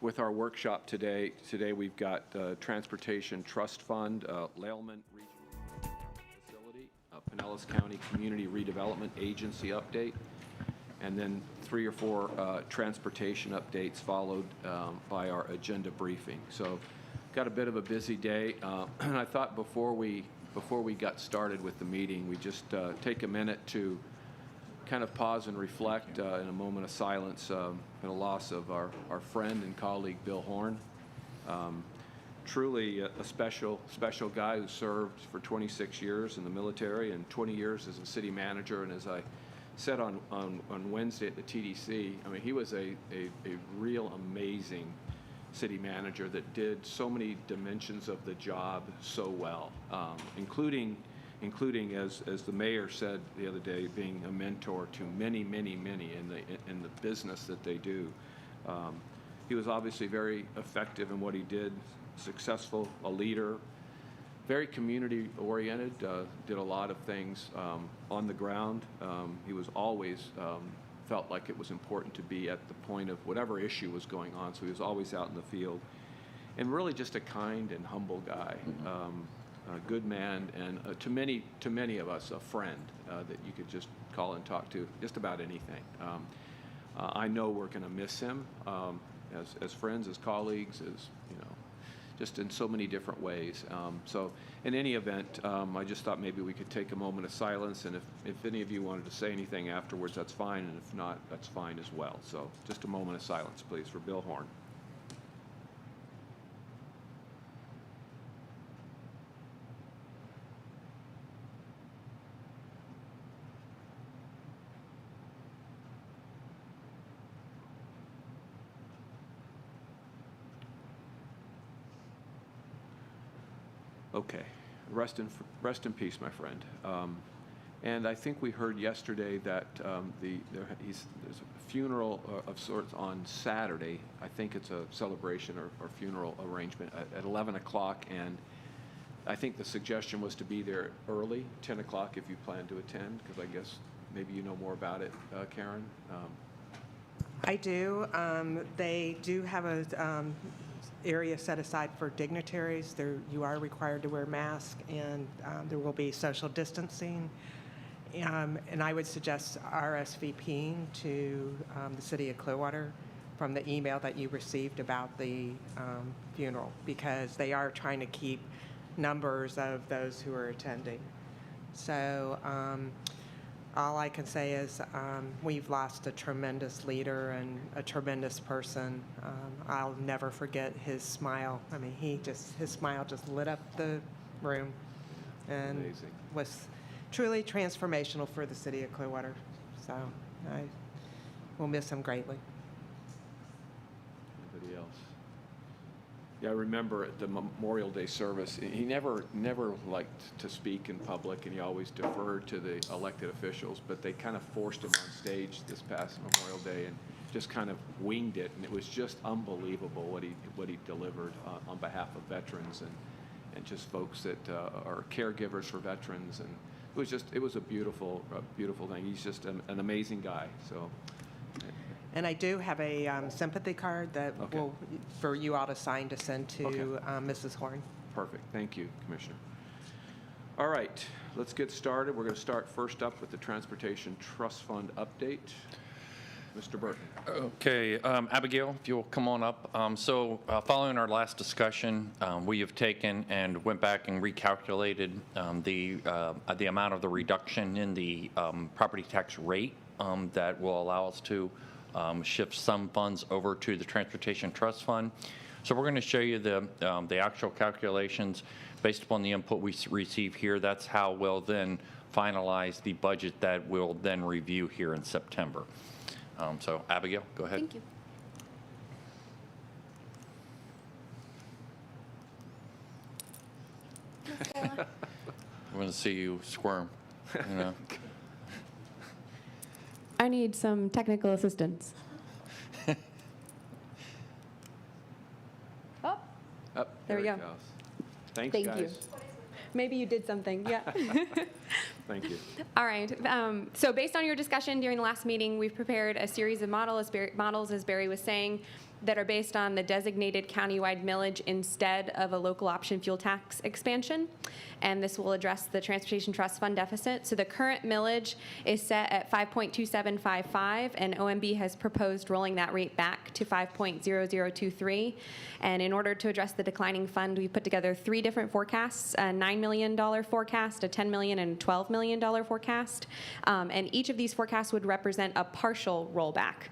with our workshop today. Today we've got Transportation Trust Fund, Leyland Regional Facility, Pinellas County Community Redevelopment Agency update, and then 3 or 4 transportation updates followed by our agenda briefing. So got a bit of a busy day, and I thought before we got started with the meeting, we just take a minute to kind of pause and reflect in a moment of silence in the loss of our friend and colleague Bill Horn. Truly a special guy who served for 26 years in the military and 20 years as a city manager. And as I said on Wednesday at the TDC, I mean, he was a real amazing city manager that did so many dimensions of the job so well, including as the mayor said the other day, being a mentor to many in the business that they do. He was obviously very effective in what he did, successful, a leader, very community oriented, did a lot of things on the ground. He was always felt like it was important to be at the point of whatever issue was going on, so he was always out in the field, and really just a kind and humble guy. A good man, and to many of us, a friend that you could just call and talk to just about anything. I know we're going to miss him as friends, as colleagues, as just in so many different ways. So in any event, I just thought maybe we could take a moment of silence, and if any of you wanted to say anything afterwards, that's fine, and if not, that's fine as well. So just a moment of silence, please, for Bill Horn. Okay, rest in peace, my friend. And I think we heard yesterday that there's a funeral of sorts on Saturday. I think it's a celebration or funeral arrangement at 11 o'clock, and I think the suggestion was to be there early, 10 o'clock if you plan to attend, because I guess maybe you know more about it, Karen? I do. They do have a area set aside for dignitaries. You are required to wear masks, and there will be social distancing. And I would suggest RSVPing to the City of Clearwater from the email that you received about the funeral, because they are trying to keep numbers of those who are attending. So all I can say is we've lost a tremendous leader and a tremendous person. I'll never forget his smile. I mean, his smile just lit up the room, and amazing. Was truly transformational for the City of Clearwater. So I will miss him greatly. Anybody else? Yeah, I remember at the Memorial Day service, he never liked to speak in public, and he always deferred to the elected officials, but they kind of forced him on stage this past Memorial Day and just kind of winged it, and it was just unbelievable what he delivered on behalf of veterans and just folks that are caregivers for veterans, and it was a beautiful thing. He's just an amazing guy. So. And I do have a sympathy card that for you all to sign to send to Mrs. Horn. Perfect. Thank you, Commissioner. All right, let's get started. We're going to start first up with the Transportation Trust Fund update. Mr. Burton. Okay, Abigail, if you'll come on up. Following our last discussion, we have taken and went back and recalculated the amount of the reduction in the property tax rate that will allow us to shift some funds over to the Transportation Trust Fund. So we're going to show you the actual calculations based upon the input we receive here. That's how we'll then finalize the budget that we'll then review here in September. So Abigail, go ahead. Thank you. I'm going to see you squirm, you know. I need some technical assistance. Oh, there we go. Thanks, Thank guys. you. Maybe you did something, yeah. Thank you. All right, so based on your discussion during the last meeting, we've prepared a series of models, as Barry was saying. that are based on the designated countywide millage instead of a local option fuel tax expansion. And this will address the Transportation Trust Fund deficit. So the current millage is set at 5.2755, and OMB has proposed rolling that rate back to 5.0023. And in order to address the declining fund, we put together 3 different forecasts: a $9 million forecast, a $10 million, and a $12 million forecast. And each of these forecasts would represent a partial rollback.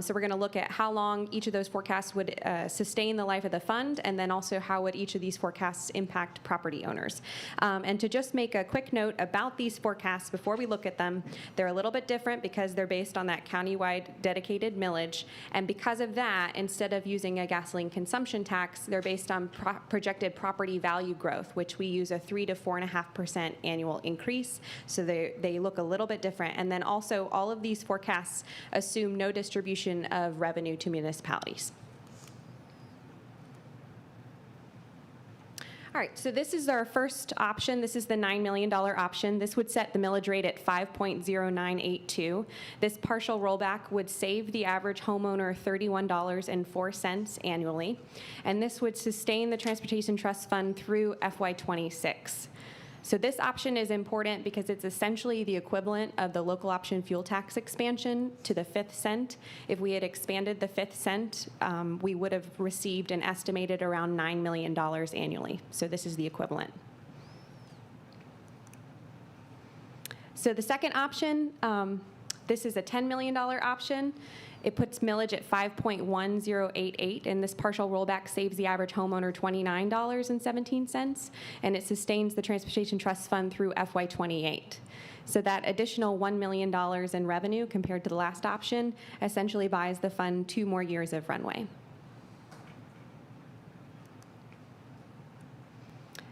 So we're going to look at how long each of those forecasts would sustain the life of the fund, and then also how would each of these forecasts impact property owners. And to just make a quick note about these forecasts before we look at them, they're a little bit different because they're based on that countywide dedicated millage. And because of that, instead of using a gasoline consumption tax, they're based on projected property value growth, which we use a 3 to 4.5% annual increase. So they look a little bit different. And then also, all of these forecasts assume no distribution of revenue to municipalities. All right, so this is our first option. This is the $9 million option. This would set the millage rate at 5.0982. This partial rollback would save the average homeowner $31.04 annually, and this would sustain the Transportation Trust Fund through FY26. So this option is important because it's essentially the equivalent of the local option fuel tax expansion to the 5th cent. If we had expanded the 5th cent, we would have received an estimated around $9 million annually. So this is the equivalent. So the second option, this is a $10 million option. It puts millage at 5.1088, and this partial rollback saves the average homeowner $29.17, and it sustains the Transportation Trust Fund through FY28. So that additional $1 million in revenue compared to the last option essentially buys the fund 2 more years of runway.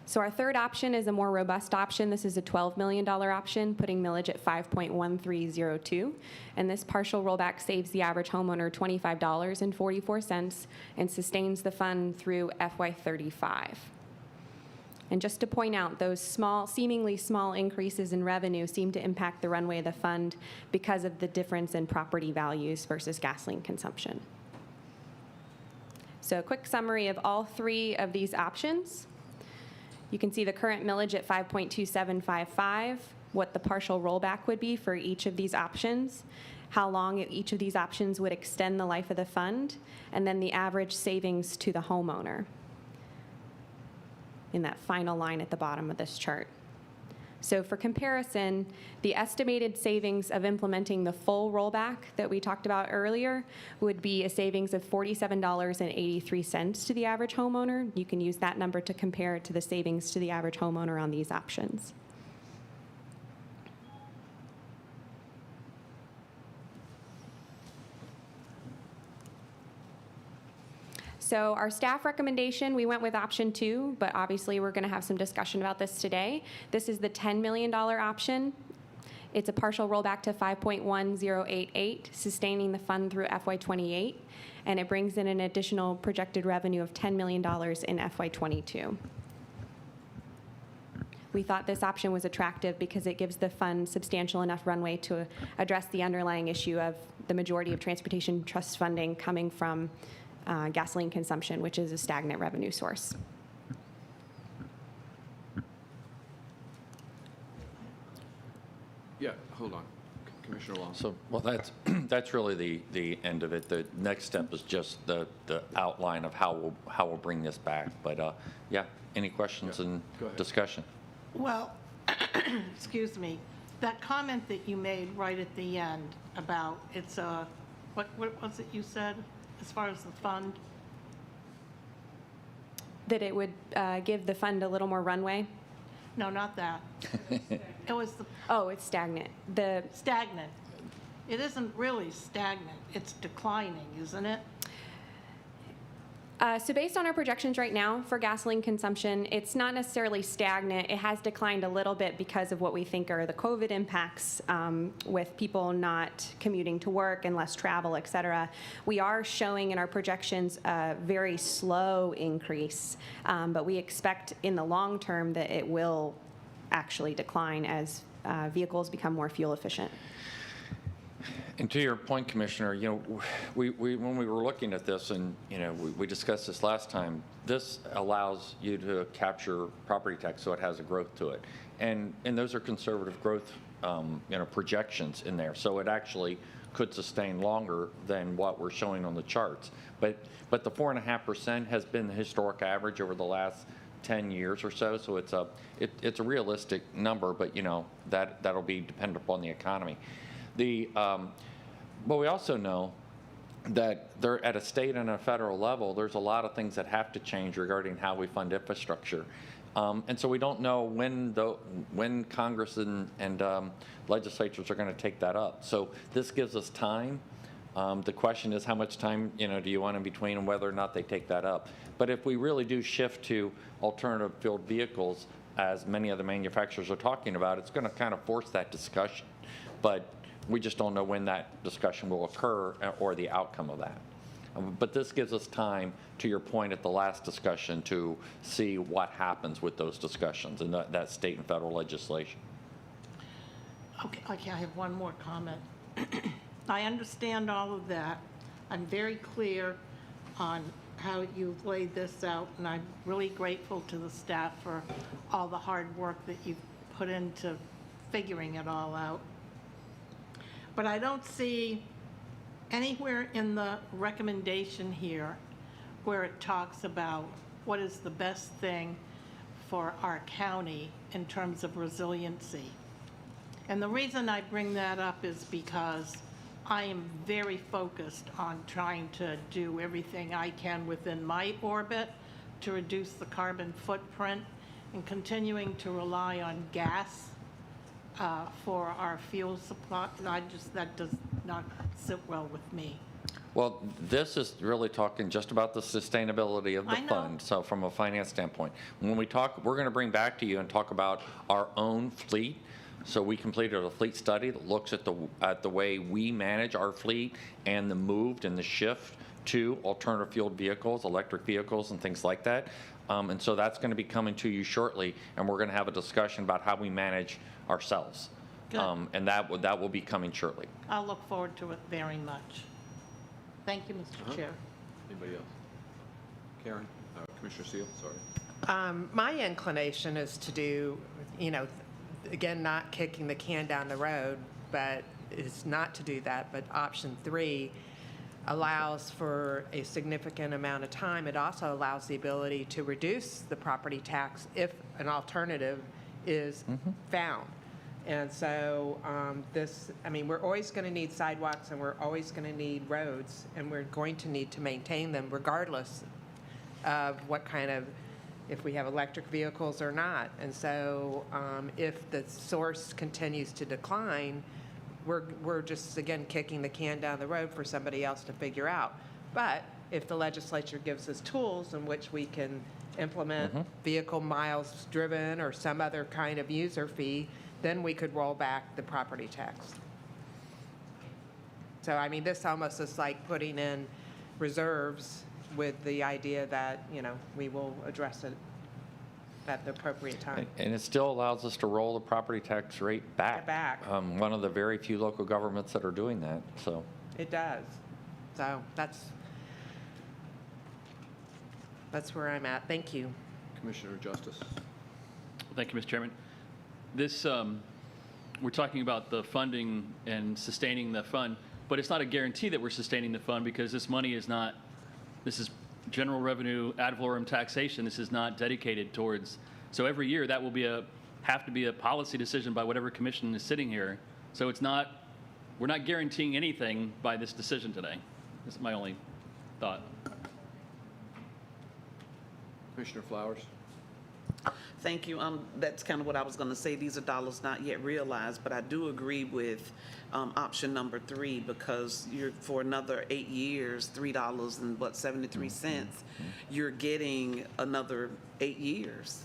So our third option is a more robust option. This is a $12 million option, putting millage at 5.1302. And this partial rollback saves the average homeowner $25.44 and sustains the fund through FY35. And just to point out, those seemingly small increases in revenue seem to impact the runway of the fund because of the difference in property values versus gasoline consumption. So a quick summary of all 3 of these options. You can see the current millage at 5.2755, what the partial rollback would be for each of these options, how long each of these options would extend the life of the fund, and then the average savings to the homeowner in that final line at the bottom of this chart. So for comparison, the estimated savings of implementing the full rollback that we talked about earlier would be a savings of $47.83 to the average homeowner. You can use that number to compare it to the savings to the average homeowner on these options. So our staff recommendation, we went with option 2, but obviously we're going to have some discussion about this today. This is the $10 million option. It's a partial rollback to 5.1088, sustaining the fund through FY28, and it brings in an additional projected revenue of $10 million in FY22. We thought this option was attractive because it gives the fund substantial enough runway to address the underlying issue of the majority of transportation trust funding coming from gasoline consumption, which is a stagnant revenue source. Yeah, hold on. Commissioner Long. So, well, that's really the end of it. The next step is just the outline of how we'll bring this back. But yeah, any questions and discussion? Well, excuse me, that comment that you made right at the end about it's a, what was it you said as far as the fund? That it would give the fund a little more runway. No, not that. It was the Oh, it's stagnant. stagnant. It isn't really stagnant. It's declining, isn't it? So based on our projections right now for gasoline consumption, it's not necessarily stagnant. It has declined a little bit because of what we think are the COVID impacts with people not commuting to work and less travel, et cetera. We are showing in our projections a very slow increase, but we expect in the long term that it will actually decline as vehicles become more fuel efficient. And to your point, Commissioner, when we were looking at this, and, we discussed this last time, this allows you to capture property tax so it has a growth to it. And those are conservative growth, projections in there. So it actually could sustain longer than what we're showing on the charts. But the 4.5% has been the historic average over the last 10 years or so. So it's a realistic number, but, that'll be dependent upon the economy. But we also know that there, at a state and a federal level, there's a lot of things that have to change regarding how we fund infrastructure. And so we don't know when Congress and legislatures are going to take that up. So this gives us time. The question is how much time do you want in between and whether or not they take that up. But if we really do shift to alternative fueled vehicles, as many of the manufacturers are talking about, it's going to kind of force that discussion. But we just don't know when that discussion will occur or the outcome of that. But this gives us time, to your point at the last discussion, to see what happens with those discussions and that state and federal legislation. Okay, I have one more comment. I understand all of that. I'm very clear on how you've laid this out, and I'm really grateful to the staff for all the hard work that you've put into figuring it all out. But I don't see anywhere in the recommendation here where it talks about what is the best thing for our county in terms of resiliency. And the reason I bring that up is because I am very focused on trying to do everything I can within my orbit to reduce the carbon footprint and continuing to rely on gas for our fuel supply. That does not sit well with me. Well, this is really talking just about the sustainability of the I know. fund. So from a finance standpoint, when we talk, we're going to bring back to you and talk about our own fleet. So we completed a fleet study that looks at the way we manage our fleet and the move and the shift to alternative fueled vehicles, electric vehicles, and things like that. And so that's going to be coming to you shortly, and we're going to have a discussion about how we manage ourselves. Good. And that will be coming shortly. I'll look forward to it very much. Thank you, Mr. Chair. Anybody else? Karen? Commissioner Seal, sorry. My inclination is to do, again, not kicking the can down the road, but is not to do that. But option 3 allows for a significant amount of time. It also allows the ability to reduce the property tax if an alternative is found. And so we're always going to need sidewalks and we're always going to need roads, and we're going to need to maintain them regardless of what kind of, if we have electric vehicles or not. And so if the source continues to decline, we're just, again, kicking the can down the road for somebody else to figure out. But if the legislature gives us tools in which we can implement vehicle miles driven or some other kind of user fee, then we could roll back the property tax. So, this almost is like putting in reserves with the idea that, we will address it at the appropriate time. And it still allows us to roll the property tax rate back. One of the very few local governments that are doing that. So It does. So that's where I'm at. Thank you. Commissioner Justice. Thank you, Mr. Chairman. This, we're talking about the funding and sustaining the fund, but it's not a guarantee that we're sustaining the fund because this money is not, this is general revenue ad valorem taxation. This is not dedicated towards, so every year that will be have to be a policy decision by whatever commission is sitting here. So it's not, we're not guaranteeing anything by this decision today. This is my only thought. Commissioner Flowers. Thank you. That's kind of what I was going to say. These are dollars not yet realized, but I do agree with option number 3 because you're for another 8 years, $3.73. You're getting another 8 years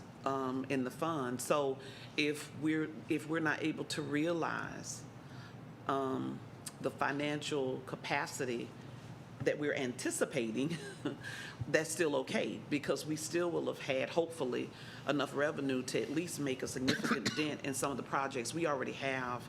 in the fund. So if we're not able to realize the financial capacity that we're anticipating, that's still okay because we still will have had, hopefully, enough revenue to at least make a significant dent in some of the projects we already have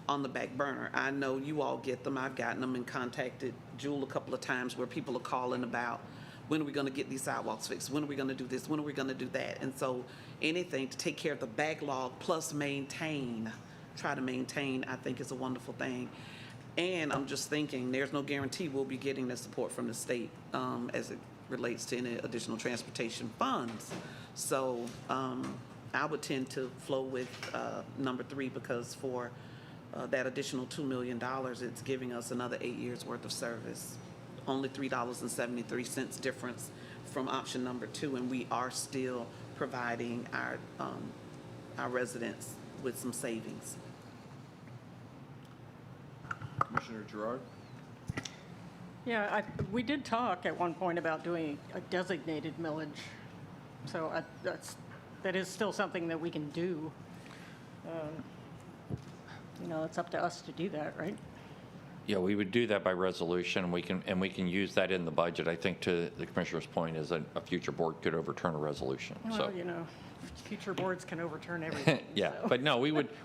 on the back burner. I know you all get them. I've gotten them and contacted Jewel a couple of times where people are calling about, when are we going to get these sidewalks fixed? When are we going to do this? When are we going to do that? And so anything to take care of the backlog plus try to maintain, I think is a wonderful thing. And I'm just thinking, there's no guarantee we'll be getting the support from the state as it relates to any additional transportation funds. So I would tend to flow with number 3, because for that additional $2 million, it's giving us another 8 years worth of service. Only $3.73 difference from option number 2, and we are still providing our residents with some savings. Commissioner Gerard? Yeah, we did talk at one point about doing a designated millage, so that is still something that we can do. It's up to us to do that, right? Yeah, we would do that by resolution, and we can use that in the budget. I think to the commissioner's point is a future board could overturn a resolution. Well, future boards can overturn everything. Yeah, so. but no,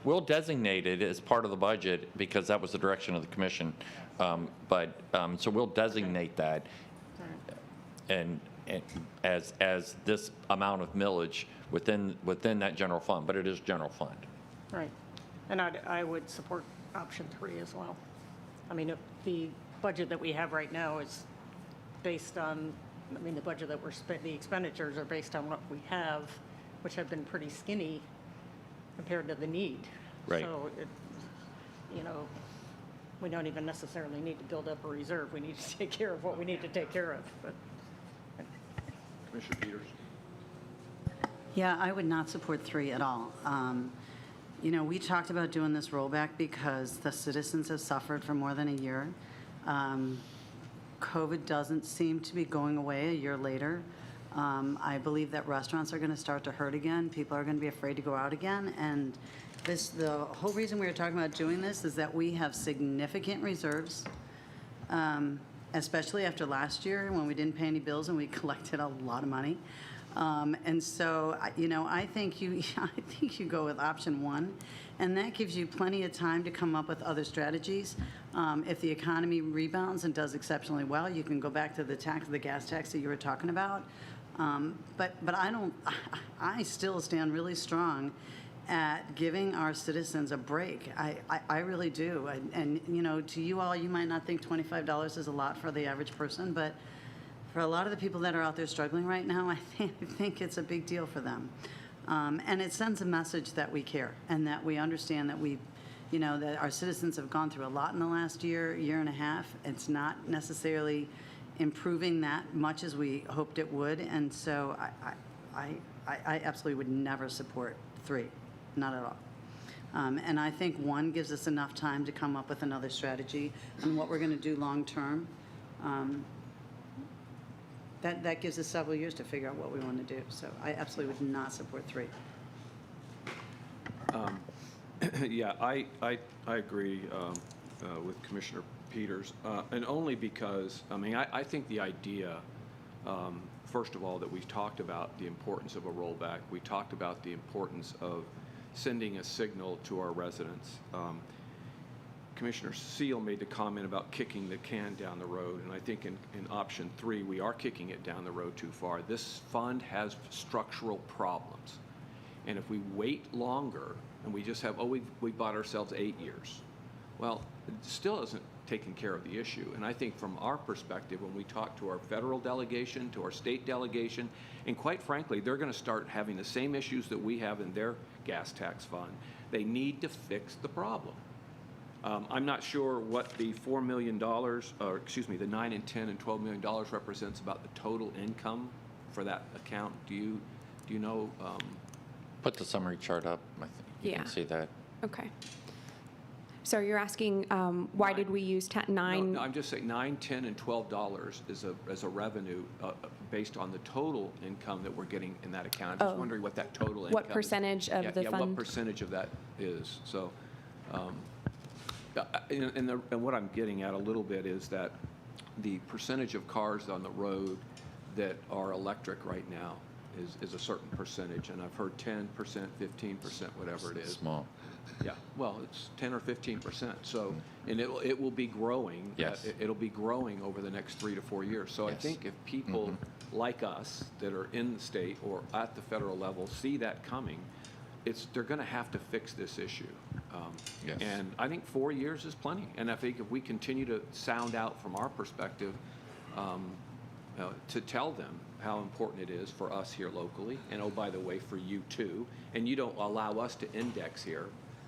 we'll designate it as part of the budget because that was the direction of the commission. So we'll designate that and as this amount of millage within that general fund, but it is general fund. Right, and I would support option 3 as well. I mean, the budget that we have right now is based on, the budget that the expenditures are based on what we have, which have been pretty skinny compared to the need. Right. So, we don't even necessarily need to build up a reserve. We need to take care of what we need to take care of. But Commissioner Peters? Yeah, I would not support 3 at all. We talked about doing this rollback because the citizens have suffered for more than a year. COVID doesn't seem to be going away a year later. I believe that restaurants are going to start to hurt again. People are going to be afraid to go out again. And the whole reason we were talking about doing this is that we have significant reserves, especially after last year when we didn't pay any bills and we collected a lot of money. And so, I think you go with option 1, and that gives you plenty of time to come up with other strategies. If the economy rebounds and does exceptionally well, you can go back to the gas tax that you were talking about. But I still stand really strong at giving our citizens a break. I really do. And to you all, you might not think $25 is a lot for the average person, but for a lot of the people that are out there struggling right now, I think it's a big deal for them. And it sends a message that we care and that we understand that that our citizens have gone through a lot in the last year and a half. It's not necessarily improving that much as we hoped it would. And so I absolutely would never support 3, not at all. And I think 1 gives us enough time to come up with another strategy on what we're going to do long term. That gives us several years to figure out what we want to do. So I absolutely would not support 3. Yeah, I agree with Commissioner Peters, and only because, I think the idea, first of all, that we talked about the importance of a rollback. We talked about the importance of sending a signal to our residents. Commissioner Seal made the comment about kicking the can down the road, and I think in option 3, we are kicking it down the road too far. This fund has structural problems, and if we wait longer and we just have, we bought ourselves 8 years, well, it still isn't taking care of the issue. And I think from our perspective, when we talk to our federal delegation, to our state delegation, and quite frankly, they're going to start having the same issues that we have in their gas tax fund. They need to fix the problem. I'm not sure what the $4 million, or excuse me, the $9 and $10 and $12 million represents about the total income for that account. Do you know? Put the summary chart up. I think you can see that. Okay. So you're asking why did we use 9? No, I'm just saying $9, $10, and $12 is a revenue based on the total income that we're getting in that account. I'm just wondering what that total income What percentage of the fund? What percentage of that is. So, and what I'm getting at a little bit is that the percentage of cars on the road that are electric right now is a certain percentage, and I've heard 10%, 15%, whatever it is. Small. Yeah, well, it's 10 or 15%. So, and it will be growing. Yes. It'll be growing over the next 3 to 4 years. So I Yes. think if people like us that are in the state or at the federal level see that coming, they're going to have to fix this issue. Yes. And I think 4 years is plenty. And I think if we continue to sound out from our perspective, to tell them how important it is for us here locally, and oh, by the way, for you too, and you don't allow us to index here.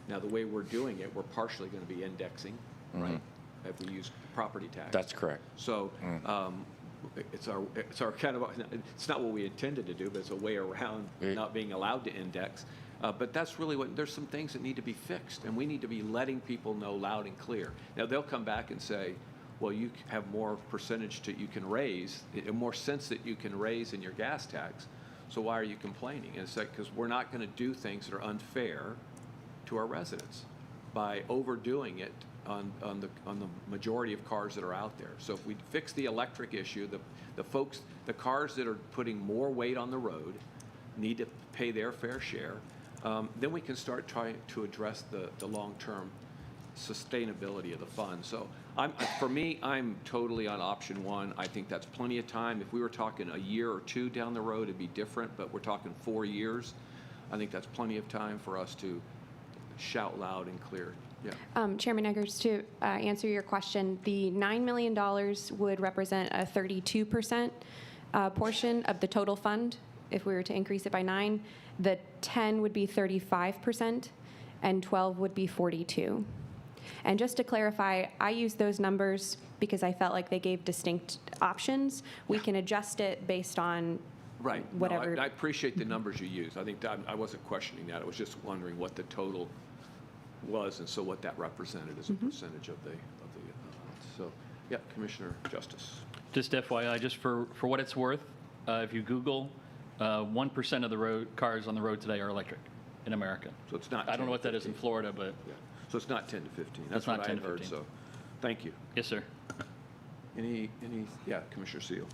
Now, the way we're doing it, we're partially going to be indexing, right, if we use property tax. That's correct. So it's our kind of, it's not what we intended to do, but it's a way around not being allowed to index. But that's really there's some things that need to be fixed, and we need to be letting people know loud and clear. Now, they'll come back and say, well, you have more percentage you can raise, more cents that you can raise in your gas tax, so why are you complaining? And it's like, because we're not going to do things that are unfair to our residents by overdoing it on the majority of cars that are out there. So if we fix the electric issue, the cars that are putting more weight on the road need to pay their fair share, then we can start trying to address the long-term sustainability of the fund. So for me, I'm totally on option one. I think that's plenty of time. If we were talking a year or two down the road, it'd be different, but we're talking 4 years. I think that's plenty of time for us to shout loud and clear. Yeah. Chairman Eggers, to answer your question, the $9 million would represent a 32% portion of the total fund if we were to increase it by 9. The 10 would be 35%, and 12 would be 42%. And just to clarify, I used those numbers because I felt like they gave distinct options. We can adjust it based on Right. whatever. No, I appreciate the numbers you use. I think I wasn't questioning that. I was just wondering what the total was, and so what that represented as a percentage of the. So, yeah, Commissioner Justice. Just FYI, just for what it's worth, if you Google, 1% of the cars on the road today are electric in America. So it's not. I don't know what that is in 10 to 15. Florida, but Yeah. So it's not 10 to 15. That's It's not what 10 I to heard. 15. So, thank you. yes, sir. Yeah, Commissioner Seal.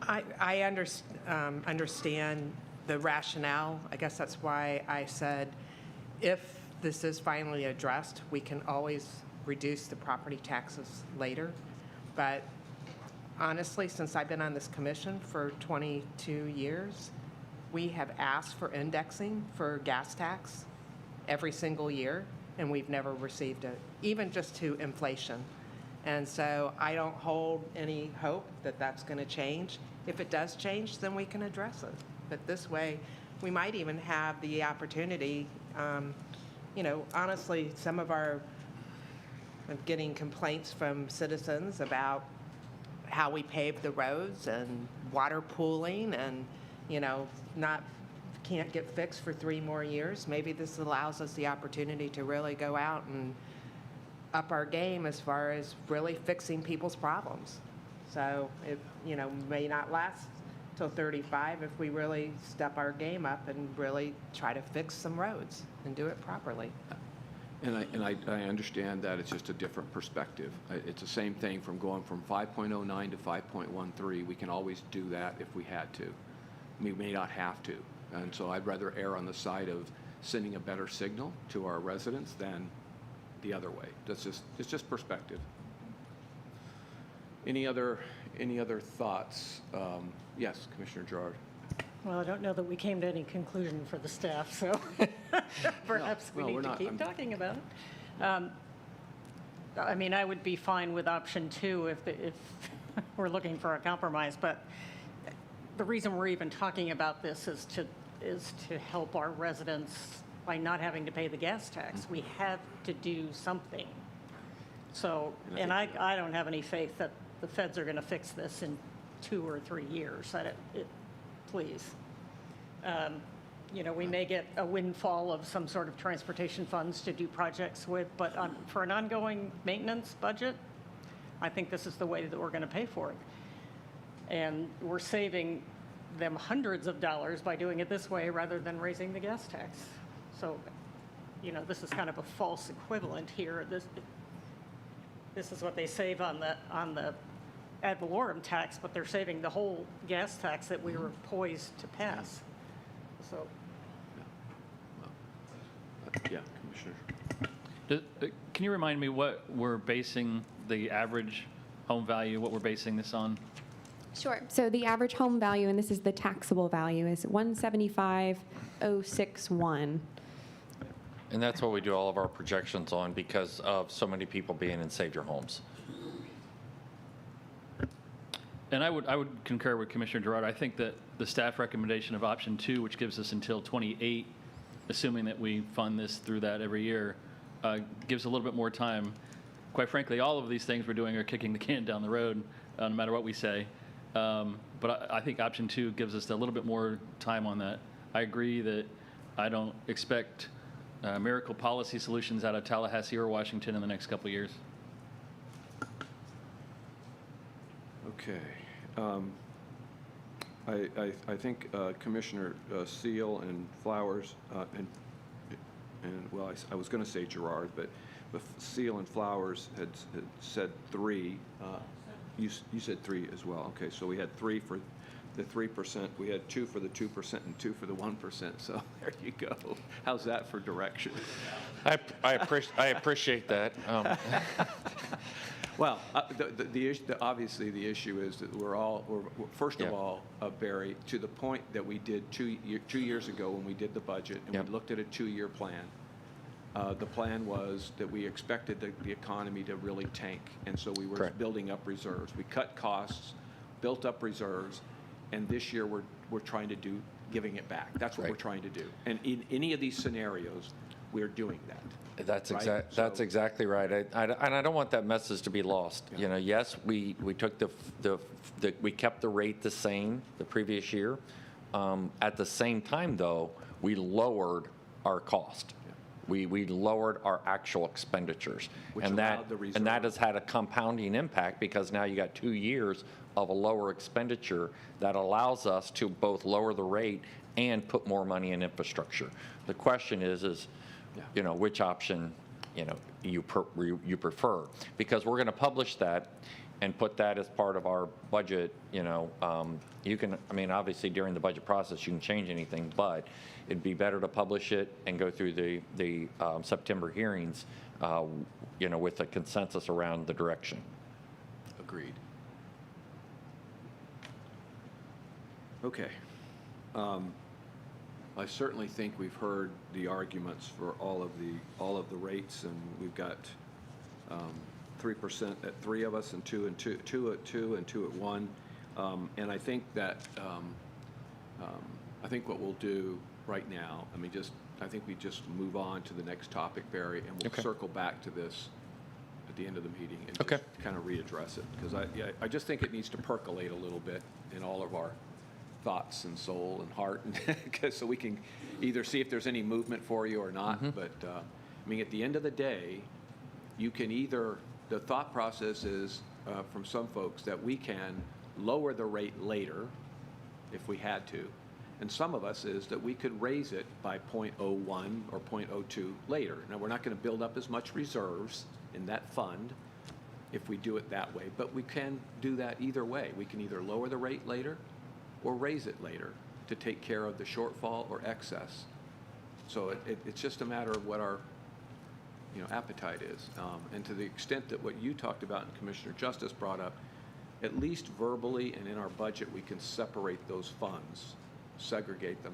I understand the rationale. I guess that's why I said if this is finally addressed, we can always reduce the property taxes later. But honestly, since I've been on this commission for 22 years, we have asked for indexing for gas tax every single year, and we've never received it, even just to inflation. And so I don't hold any hope that that's going to change. If it does change, then we can address it. But this way, we might even have the opportunity, honestly, some of our getting complaints from citizens about how we pave the roads and water pooling and, can't get fixed for 3 more years. Maybe this allows us the opportunity to really go out and up our game as far as really fixing people's problems. So it, may not last till 35 if we really step our game up and really try to fix some roads and do it properly. And I understand that it's just a different perspective. It's the same thing from going from 5.09 to 5.13. We can always do that if we had to. We may not have to. And so I'd rather err on the side of sending a better signal to our residents than the other way. It's just perspective. Any other thoughts? Yes, Commissioner Gerard. Well, I don't know that we came to any conclusion for the staff, so perhaps we No, need we're to not. keep talking about it. I would be fine with option 2 if we're looking for a compromise, but the reason we're even talking about this is to help our residents by not having to pay the gas tax. We have to do something. So, and I don't have any faith that the feds are going to fix this in 2 or 3 years. Please. We may get a windfall of some sort of transportation funds to do projects with, but for an ongoing maintenance budget, I think this is the way that we're going to pay for it. And we're saving them hundreds of dollars by doing it this way rather than raising the gas tax. So, this is kind of a false equivalent here. This is what they save on the ad valorem tax, but they're saving the whole gas tax that we were poised to pass. So, Yeah, Commissioner. Can you remind me what we're basing the average home value, what we're basing this on? Sure. So the average home value, and this is the taxable value, is 175,061. And that's what we do all of our projections on because of so many people being in Save Your Homes. And I would concur with Commissioner Gerard. I think that the staff recommendation of option 2, which gives us until 28, assuming that we fund this through that every year, gives a little bit more time. Quite frankly, all of these things we're doing are kicking the can down the road, no matter what we say. But I think option 2 gives us a little bit more time on that. I agree that I don't expect miracle policy solutions out of Tallahassee or Washington in the next couple of years. Okay. I think Commissioner Seal and Flowers, and well, I was going to say Gerard, but Seal and Flowers had said 3. You said 3 as well. Okay, so we had 3 for the 3%. We had 2 for the 2% and 2 for the 1%. So there you go. How's that for direction? I appreciate that. Well, obviously the issue is that first of all, Barry, to the point that we did 2 years ago when we did the budget and Yep. we looked at a 2-year plan. The plan was that we expected the economy to really tank, and so we were Correct. building up reserves. We cut costs, built up reserves, and this year we're trying to do giving it back. That's what Right. we're trying to do. And in any of these scenarios, we're doing that. That's Right? That's So- exactly right. And I don't want that message to be lost. Yeah. You know, yes, we took we kept the rate the same the previous year. At the same time, though, we lowered our cost. We lowered our actual expenditures. Which and allowed the and that reserve. has had a compounding impact because now you got 2 years of a lower expenditure that allows us to both lower the rate and put more money in infrastructure. The question is Yeah. you know, which option, you know, you prefer. Because we're going to publish that and put that as part of our budget, you know. You can, I mean, obviously during the budget process, you can change anything, but it'd be better to publish it and go through the September hearings, you know, with a consensus around the direction. Agreed. Okay. I certainly think we've heard the arguments for all of the rates, and we've got 3% at 3 of us, and 2 at 2, and 2 at 1. And I think that I think what we'll do right now, I think we just move on to the next topic, Barry, and we'll Okay. circle back to this at the end of the meeting and Okay. just kind of readdress it, because I just think it needs to percolate a little bit in all of our thoughts and soul and heart, and so we can either see if there's any movement for you or not. But I mean, at the end of the day, you can either, the thought process is from some folks that we can lower the rate later if we had to, and some of us is that we could raise it by 0.01 or 0.02 later. Now, we're not going to build up as much reserves in that fund if we do it that way, but we can do that either way. We can either lower the rate later or raise it later to take care of the shortfall or excess. So it's just a matter of what our appetite is. And to the extent that what you talked about and Commissioner Justice brought up, at least verbally and in our budget, we can separate those funds, segregate them.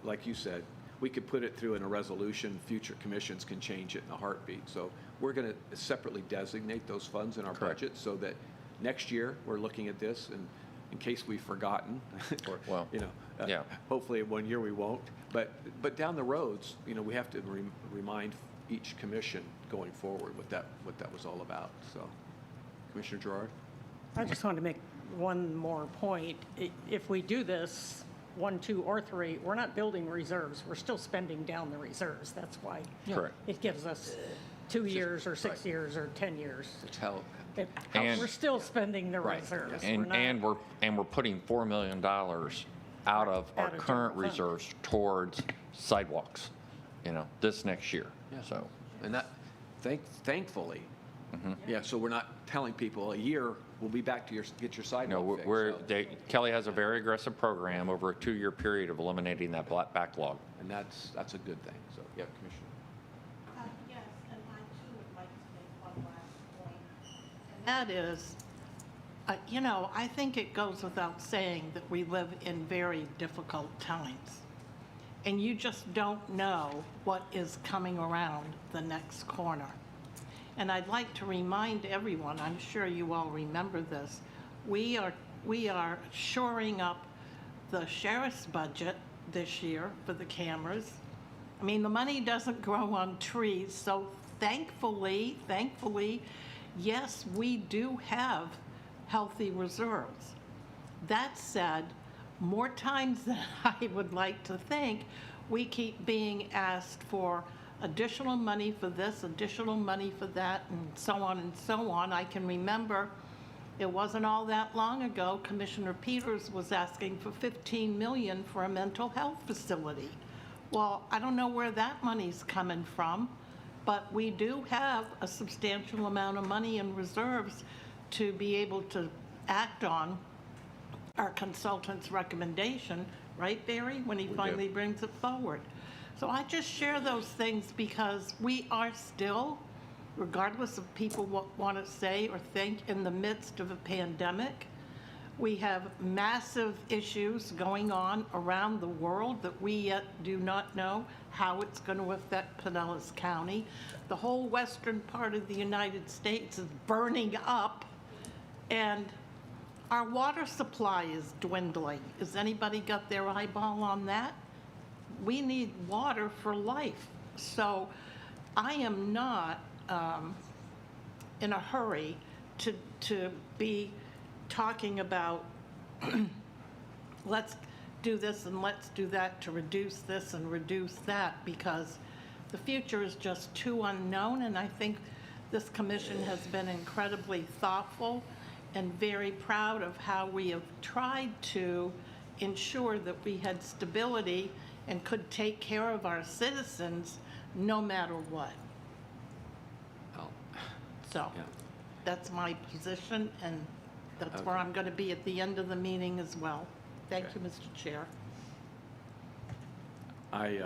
Like you said, we could put it through in a resolution. Future commissions can change it in a heartbeat. So we're going to separately designate those funds in our Correct. budget so that next year we're looking at this, and in case we've forgotten, or Well, yeah. hopefully 1 year we won't. But down the roads, we have to remind each commission going forward what that was all about. So, Commissioner Gerard. I just wanted to make one more point. If we do this, 1, 2, or 3, we're not building reserves. We're still spending down the reserves. That's why Correct. it gives us 2 years or 6 years or 10 years. It's how. And- We're still spending the Right, reserves. yes. We're not- And we're putting $4 million out of our Out of current general fund. reserves towards sidewalks, this next year. Yeah. So, And that, thankfully, yeah. So we're not telling people a year we'll be back to get your sidewalk fixed. So- Kelly has a very aggressive program over a 2-year period of eliminating that backlog. And that's a good thing. So, yeah, Commissioner. Yes, and I too would like to make one last point. And that is, I think it goes without saying that we live in very difficult times. And you just don't know what is coming around the next corner. And I'd like to remind everyone, I'm sure you all remember this, we are shoring up the sheriff's budget this year for the cameras. I mean, the money doesn't grow on trees, so thankfully, yes, we do have healthy reserves. That said, more times than I would like to think, we keep being asked for additional money for this, additional money for that, and so on and so on. I can remember it wasn't all that long ago, Commissioner Peters was asking for $15 million for a mental health facility. Well, I don't know where that money's coming from, but we do have a substantial amount of money in reserves to be able to act on our consultant's recommendation, right, Barry, when he finally brings it forward. So I just share those things because we are still, regardless of people want to say or think, in the midst of a pandemic. We have massive issues going on around the world that we yet do not know how it's going to affect Pinellas County. The whole western part of the United States is burning up, and our water supply is dwindling. Has anybody got their eyeball on that? We need water for life. So I am not in a hurry to be talking about let's do this and let's do that to reduce this and reduce that, because the future is just too unknown, and I think this commission has been incredibly thoughtful and very proud of how we have tried to ensure that we had stability and could take care of our citizens no matter what. Well, So yeah. that's my position, and that's where I'm going to be at the end of the meeting as well. Thank Okay. you, Mr. Chair. I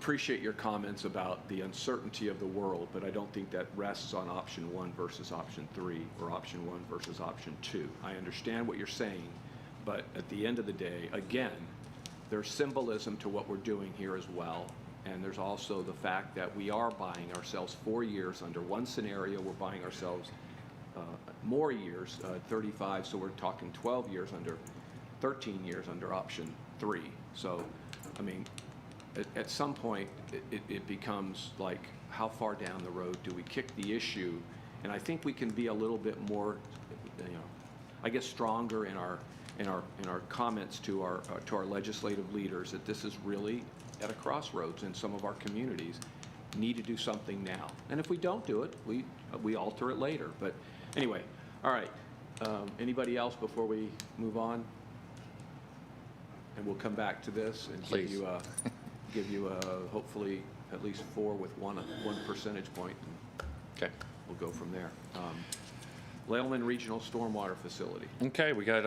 appreciate your comments about the uncertainty of the world, but I don't think that rests on option 1 versus option 3 or option 1 versus option 2. I understand what you're saying, but at the end of the day, again, there's symbolism to what we're doing here as well. And there's also the fact that we are buying ourselves 4 years under one scenario. We're buying ourselves more years, 35, so we're talking 12 years under, 13 years under option 3. So, I mean, at some point, it becomes like, how far down the road do we kick the issue? And I think we can be a little bit more, I guess, stronger in our comments to our legislative leaders, that this is really at a crossroads, and some of our communities need to do something now. And if we don't do it, we alter it later. But anyway, all right. Anybody else before we move on? And we'll come back to this and Please. give you hopefully at least 4 with one percentage point. Okay. We'll go from there. Leyland Regional Stormwater Facility. Okay, we got,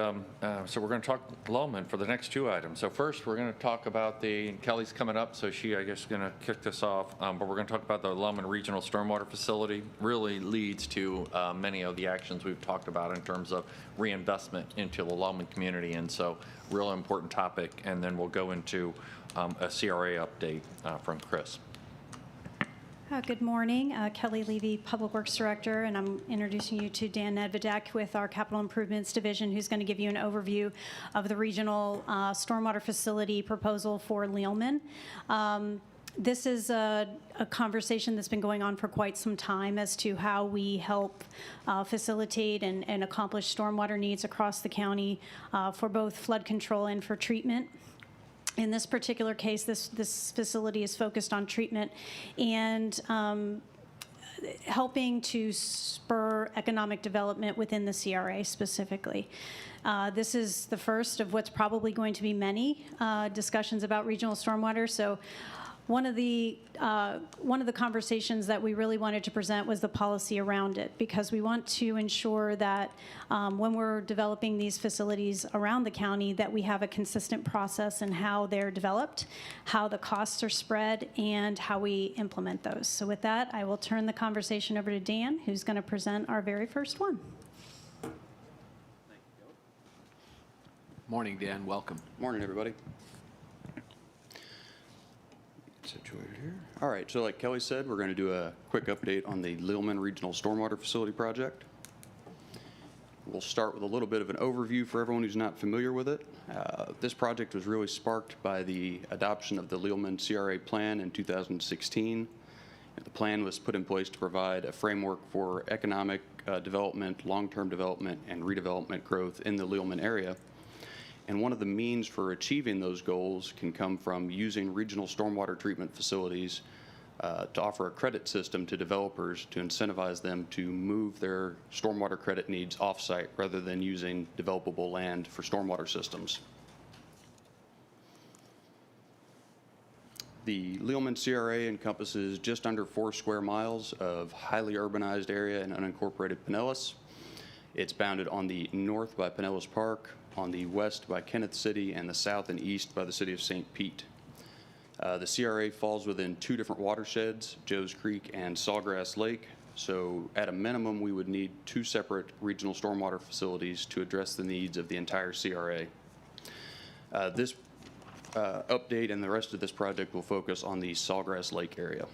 so we're going to talk Lowman for the next 2 items. So first, we're going to talk about Kelly's coming up, so she, I guess, is going to kick this off. But we're going to talk about the Lowman Regional Stormwater Facility. Really leads to many of the actions we've talked about in terms of reinvestment into the Lowman community. And so, real important topic. And then we'll go into a CRA update from Chris. Good morning. Kelly Levy, Public Works Director, and I'm introducing you to Dan Nedvedek with our Capital Improvements Division, who's going to give you an overview of the regional stormwater facility proposal for Leyland. This is a conversation that's been going on for quite some time as to how we help facilitate and accomplish stormwater needs across the county for both flood control and for treatment. In this particular case, this facility is focused on treatment and helping to spur economic development within the CRA specifically. This is the first of what's probably going to be many discussions about regional stormwater. So one of the conversations that we really wanted to present was the policy around it, because we want to ensure that when we're developing these facilities around the county, that we have a consistent process in how they're developed, how the costs are spread, and how we implement those. So with that, I will turn the conversation over to Dan, who's going to present our very first one. Morning, Dan. Welcome. Morning, everybody. Situated here. All right, so like Kelly said, we're going to do a quick update on the Littleman Regional Stormwater Facility project. We'll start with a little bit of an overview for everyone who's not familiar with it. This project was really sparked by the adoption of the Littleman CRA plan in 2016. The plan was put in place to provide a framework for economic development, long-term development, and redevelopment growth in the Littleman area. And one of the means for achieving those goals can come from using regional stormwater treatment facilities to offer a credit system to developers to incentivize them to move their stormwater credit needs off-site rather than using developable land for stormwater systems. The Littleman CRA encompasses just under 4 square miles of highly urbanized area in unincorporated Pinellas. It's bounded on the north by Pinellas Park, on the west by Kenneth City, and the south and east by the city of St. Pete. The CRA falls within 2 different watersheds, Joe's Creek and Sawgrass Lake. So at a minimum, we would need 2 separate regional stormwater facilities to address the needs of the entire CRA. This update and the rest of this project will focus on the Sawgrass Lake area.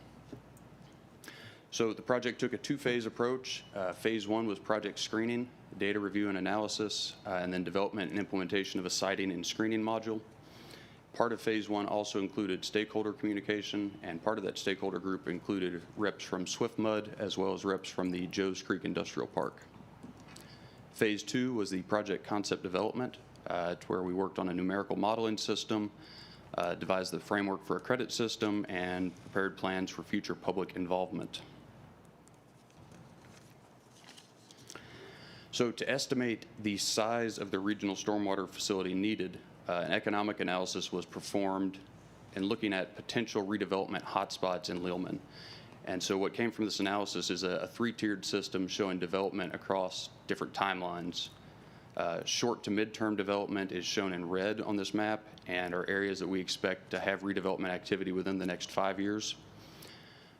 So the project took a 2-phase approach. Phase 1 was project screening, data review and analysis, and then development and implementation of a siting and screening module. Part of Phase 1 also included stakeholder communication, and part of that stakeholder group included reps from SwiftMud as well as reps from the Joe's Creek Industrial Park. Phase 2 was the project concept development, to where we worked on a numerical modeling system, devised the framework for a credit system, and prepared plans for future public involvement. So to estimate the size of the regional stormwater facility needed, an economic analysis was performed in looking at potential redevelopment hotspots in Littleman. And so what came from this analysis is a 3-tiered system showing development across different timelines. Short to midterm development is shown in red on this map and are areas that we expect to have redevelopment activity within the next 5 years.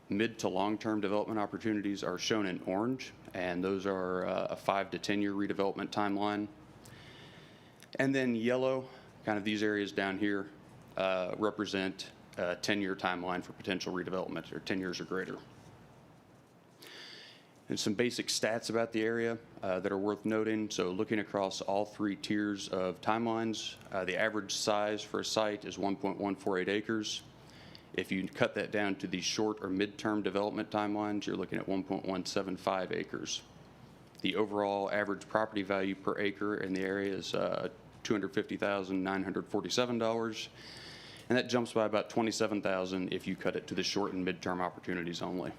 Mid to long-term development opportunities are shown in orange, and those are a 5 to 10 year redevelopment timeline. And then yellow, kind of these areas down here, represent a 10-year timeline for potential redevelopment, or 10 years or greater. And some basic stats about the area that are worth noting. So looking across all 3 tiers of timelines, the average size for a site is 1.148 acres. If you cut that down to the short or midterm development timelines, you're looking at 1.175 acres. The overall average property value per acre in the area is $250,947, and that jumps by about $27,000 if you cut it to the short and midterm opportunities only.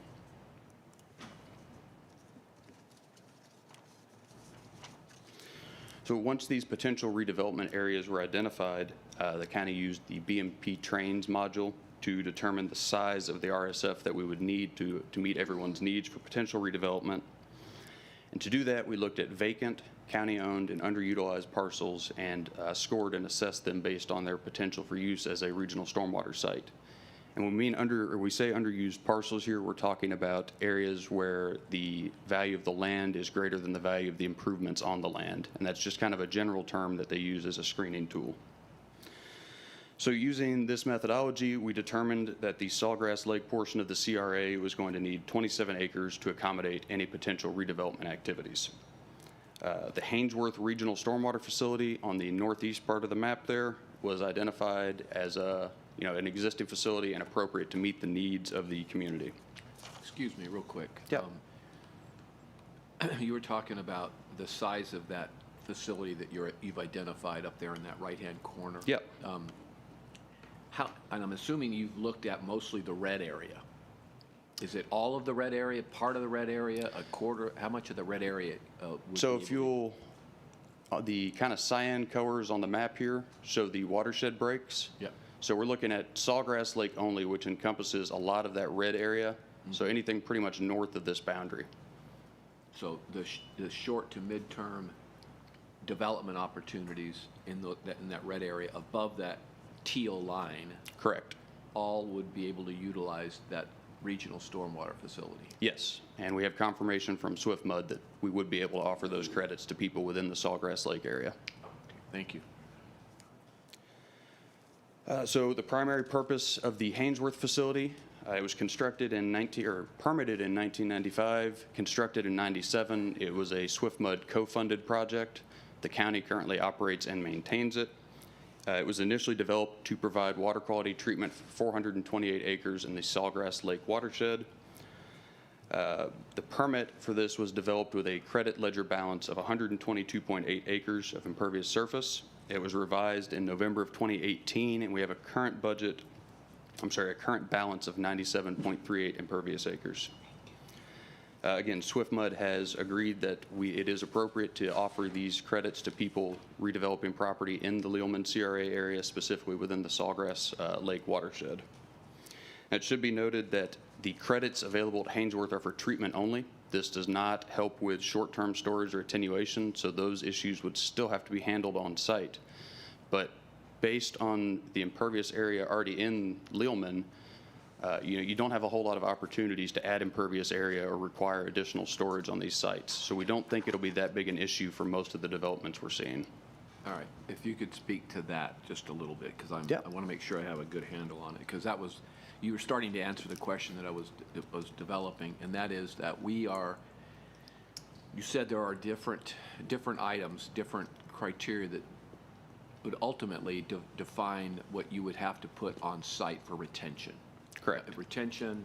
So once these potential redevelopment areas were identified, the county used the BMP trains module to determine the size of the RSF that we would need to meet everyone's needs for potential redevelopment. And to do that, we looked at vacant, county-owned, and underutilized parcels and scored and assessed them based on their potential for use as a regional stormwater site. And when we say underused parcels here, we're talking about areas where the value of the land is greater than the value of the improvements on the land. And that's just kind of a general term that they use as a screening tool. So using this methodology, we determined that the Sawgrass Lake portion of the CRA was going to need 27 acres to accommodate any potential redevelopment activities. The Hanesworth Regional Stormwater Facility on the northeast part of the map there was identified as an existing facility and appropriate to meet the needs of the community. Excuse me, real quick. Yep. You were talking about the size of that facility that you've identified up there in that right-hand corner. Yep. And I'm assuming you've looked at mostly the red area. Is it all of the red area, part of the red area, a quarter? How much of the red area would So be if you'll, the kind of cyan colors on the map here show the watershed breaks. Yep. So we're looking at Sawgrass Lake only, which encompasses a lot of that red area. So anything pretty much north of this boundary. So the short to midterm development opportunities in that red area above that teal line Correct. all would be able to utilize that regional stormwater facility. Yes, and we have confirmation from Swift Mud that we would be able to offer those credits to people within the Sawgrass Lake area. Thank you. So the primary purpose of the Hanesworth facility, it was constructed in permitted in 1995, constructed in 97. It was a Swift Mud co-funded project. The county currently operates and maintains it. It was initially developed to provide water quality treatment for 428 acres in the Sawgrass Lake watershed. The permit for this was developed with a credit ledger balance of 122.8 acres of impervious surface. It was revised in November of 2018, and we have a current balance of 97.38 impervious acres. Again, Swift Mud has agreed that it is appropriate to offer these credits to people redeveloping property in the Leyland CRA area, specifically within the Sawgrass Lake watershed. It should be noted that the credits available at Hanesworth are for treatment only. This does not help with short-term storage or attenuation, so those issues would still have to be handled on site. But based on the impervious area already in Littleman, you don't have a whole lot of opportunities to add impervious area or require additional storage on these sites. So we don't think it'll be that big an issue for most of the developments we're seeing. All right, if you could speak to that just a little bit, because Yeah. I want to make sure I have a good handle on it, because you were starting to answer the question that I was developing, and that is that you said there are different items, different criteria that would ultimately define what you would have to put on site for retention. Correct. Retention,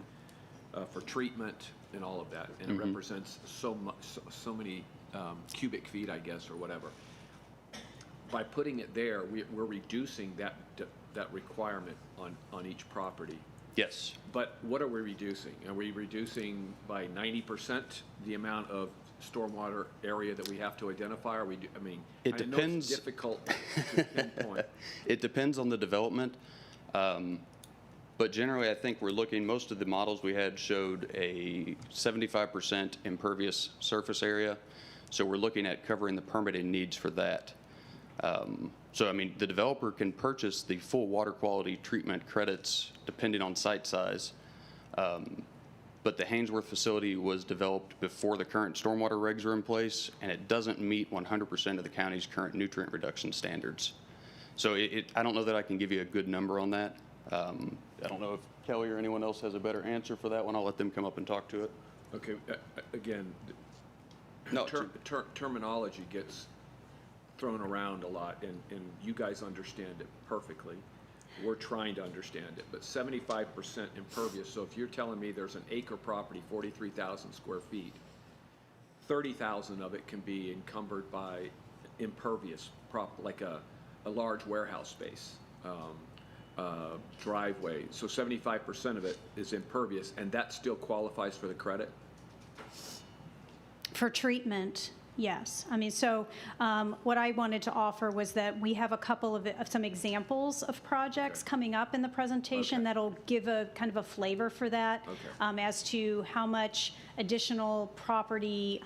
for treatment, and all of that, and it represents so many cubic feet, I guess, or whatever. By putting it there, we're reducing that requirement on each property. Yes. But what are we reducing? Are we reducing by 90% the amount of stormwater area that we have to identify? I know it's difficult to pinpoint. It depends on the development. But generally, I think we're looking, most of the models we had showed a 75% impervious surface area. So we're looking at covering the permitting needs for that. The developer can purchase the full water quality treatment credits depending on site size. But the Hanesworth facility was developed before the current stormwater regs are in place, and it doesn't meet 100% of the county's current nutrient reduction standards. So I don't know that I can give you a good number on that. I don't know if Kelly or anyone else has a better answer for that one. I'll let them come up and talk to it. Okay, again, No, terminology gets thrown around a lot, and you guys understand it perfectly. We're trying to understand it, but 75% impervious. So if you're telling me there's an acre property, 43,000 square feet, 30,000 of it can be encumbered by impervious, like a large warehouse space, driveway. So 75% of it is impervious, and that still qualifies for the credit? For treatment, yes. What I wanted to offer was that we have a couple of some examples of projects coming up in the presentation Okay. that'll give a kind of a flavor for that, Okay. as to how much additional property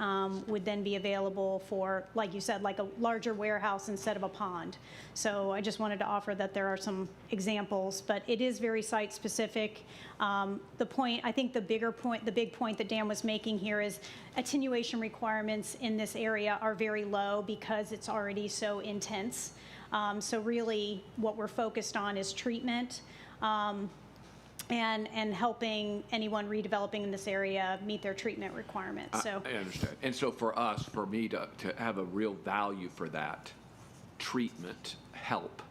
would then be available for, like you said, like a larger warehouse instead of a pond. So I just wanted to offer that there are some examples, but it is very site-specific. The big point that Dan was making here is attenuation requirements in this area are very low because it's already so intense. So really, what we're focused on is treatment, and helping anyone redeveloping in this area meet their treatment requirements. So I understand. And so for me to have a real value for that treatment help,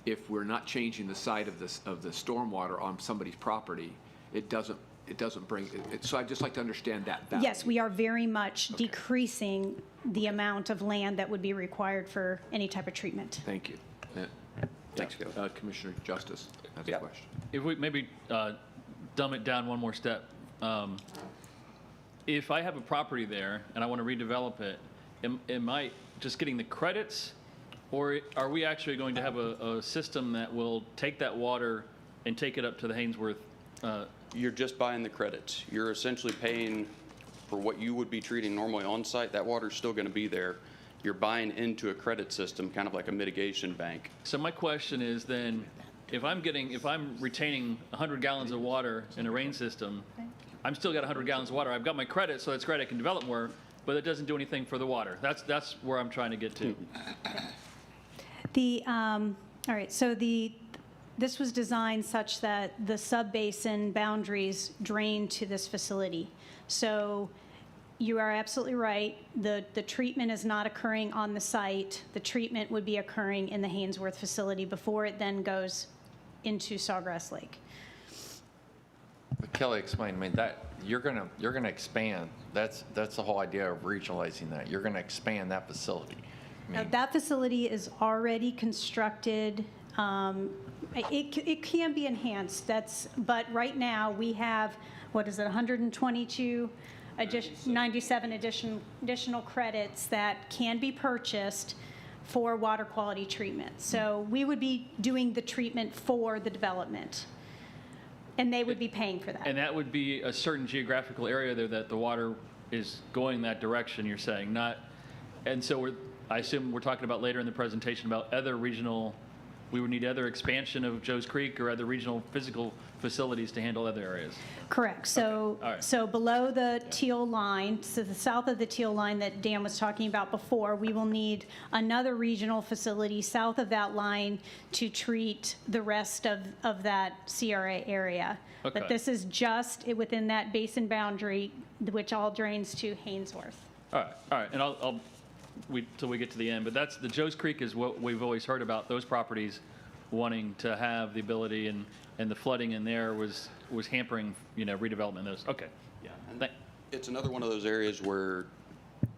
if we're not changing the site of the stormwater on somebody's property, it doesn't bring it. So I'd just like to understand that value. yes, we are very much decreasing the amount of land that would be required for any type of treatment. Thank you. Thanks, Kelly. Commissioner Justice has a Yeah. question. If we maybe dumb it down one more step. If I have a property there and I want to redevelop it, am I just getting the credits, Or are we actually going to have a system that will take that water and take it up to the Hanesworth? You're just buying the credits. You're essentially paying for what you would be treating normally on-site. That water's still going to be there. You're buying into a credit system, kind of like a mitigation bank. So my question is then, if I'm retaining 100 gallons of water in a rain system, I'm still got 100 gallons of water. I've got my credit, so that's great. I can develop more, but it doesn't do anything for the water. That's where I'm trying to get to. All right, so this was designed such that the sub-basin boundaries drain to this facility. So you are absolutely right. The treatment is not occurring on the site. The treatment would be occurring in the Hanesworth facility before it then goes into Sawgrass Lake. But Kelly explained, I mean, that you're gonna expand. That's the whole idea of regionalizing that. You're gonna expand that facility. I Now, mean, that facility is already constructed. It can be enhanced. But right now, we have, 122, 97 additional credits that can be purchased for water quality treatment. So we would be doing the treatment for the development, and they would be paying for that. And that would be a certain geographical area there that the water is going that direction, you're saying, not, and so I assume we're talking about later in the presentation about other regional, we would need other expansion of Joe's Creek or other regional physical facilities to handle other areas. Correct. So, all right. so below the teal line, so the south of the teal line that Dan was talking about before, we will need another regional facility south of that line to treat the rest of that CRA area. Okay. But this is just within that basin boundary, which all drains to Hanesworth. All right, and I'll wait till we get to the end, but that's, the Joe's Creek is what we've always heard about, those properties wanting to have the ability, and the flooding in there was hampering, redevelopment of those. Okay. Yeah, and it's another one of those areas where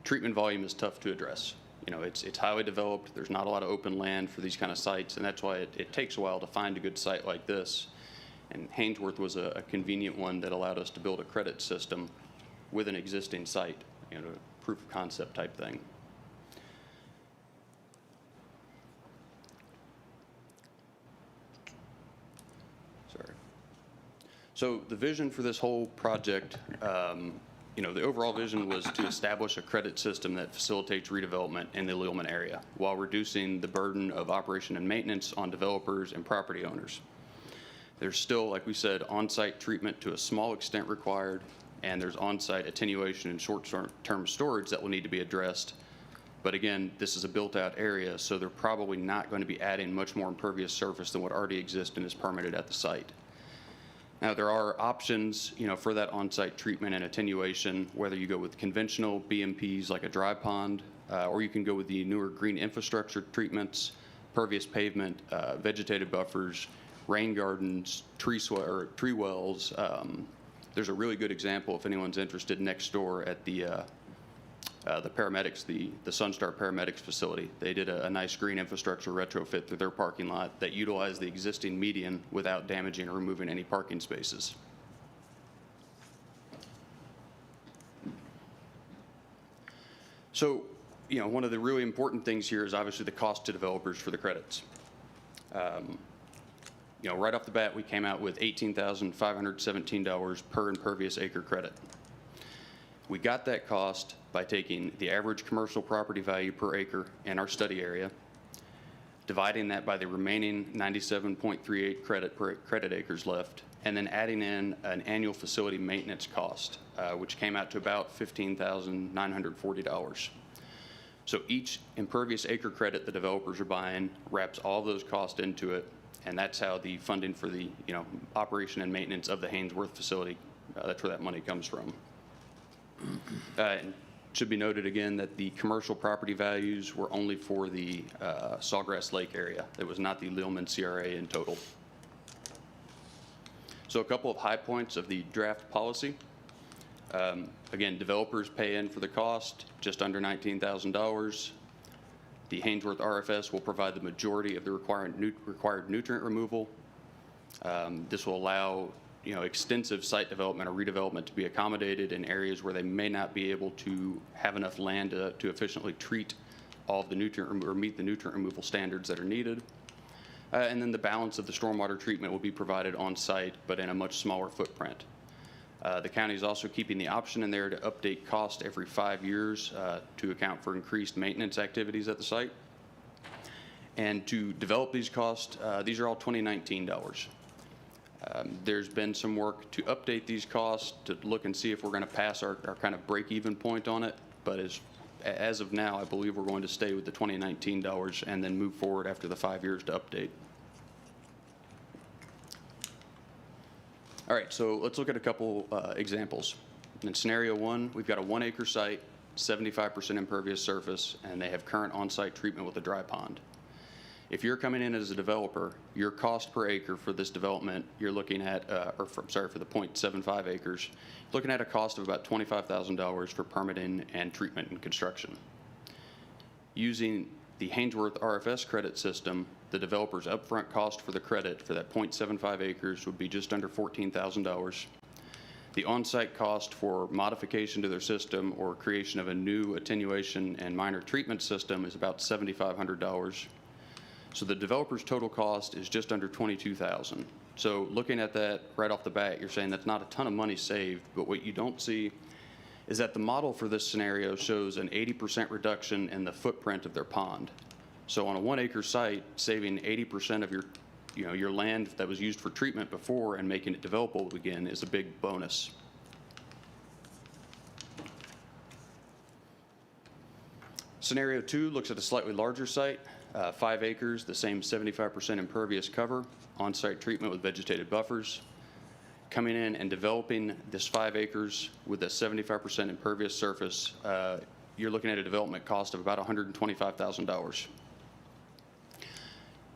treatment volume is tough to address. It's highly developed. There's not a lot of open land for these kind of sites, and that's why it takes a while to find a good site like this. And Hanesworth was a convenient one that allowed us to build a credit system with an existing site, a proof of concept type thing. So the vision for this whole project, the overall vision was to establish a credit system that facilitates redevelopment in the Littleman area while reducing the burden of operation and maintenance on developers and property owners. There's still, like we said, on-site treatment to a small extent required, and there's on-site attenuation and short-term storage that will need to be addressed. But again, this is a built-out area, so they're probably not going to be adding much more impervious surface than what already exists and is permitted at the site. Now, there are options, for that on-site treatment and attenuation, whether you go with conventional BMPs like a dry pond, or you can go with the newer green infrastructure treatments, pervious pavement, vegetative buffers, rain gardens, tree wells. There's a really good example, if anyone's interested, next door at the paramedics, the Sunstar Paramedics facility. They did a nice green infrastructure retrofit through their parking lot that utilized the existing median without damaging or removing any parking spaces. So, one of the really important things here is obviously the cost to developers for the credits. Right off the bat, we came out with $18,517 per impervious acre credit. We got that cost by taking the average commercial property value per acre in our study area, dividing that by the remaining 97.38 credit acres left, and then adding in an annual facility maintenance cost, which came out to about $15,940. So each impervious acre credit the developers are buying wraps all those costs into it, and that's how the funding for the operation and maintenance of the Hanesworth facility, that's where that money comes from. It should be noted again that the commercial property values were only for the Sawgrass Lake area. It was not the Littleman CRA in total. So a couple of high points of the draft policy. Again, developers pay in for the cost, just under $19,000. The Hanesworth RFS will provide the majority of the required nutrient removal. This will allow extensive site development or redevelopment to be accommodated in areas where they may not be able to have enough land to efficiently treat all of the nutrient, or meet the nutrient removal standards that are needed. And then the balance of the stormwater treatment will be provided on site, but in a much smaller footprint. The county is also keeping the option in there to update cost every 5 years to account for increased maintenance activities at the site. And to develop these costs, these are all 2019 dollars. There's been some work to update these costs to look and see if we're going to pass our kind of break-even point on it. But as of now, I believe we're going to stay with the 2019 dollars and then move forward after the 5 years to update. All right, so let's look at a couple examples. In scenario 1, we've got a 1 acre site, 75% impervious surface, and they have current on-site treatment with a dry pond. If you're coming in as a developer, your cost per acre for this development, you're looking at, for the 0.75 acres, looking at a cost of about $25,000 for permitting and treatment and construction. Using the Hanesworth RFS credit system, the developer's upfront cost for the credit for that 0.75 acres would be just under $14,000. The on-site cost for modification to their system or creation of a new attenuation and minor treatment system is about $7,500. So the developer's total cost is just under $22,000. So looking at that right off the bat, you're saying that's not a ton of money saved, but what you don't see is that the model for this scenario shows an 80% reduction in the footprint of their pond. So on a 1 acre site, saving 80% of your land that was used for treatment before and making it developable again is a big bonus. Scenario 2 looks at a slightly larger site, 5 acres, the same 75% impervious cover, on-site treatment with vegetated buffers. Coming in and developing this 5 acres with a 75% impervious surface, you're looking at a development cost of about $125,000.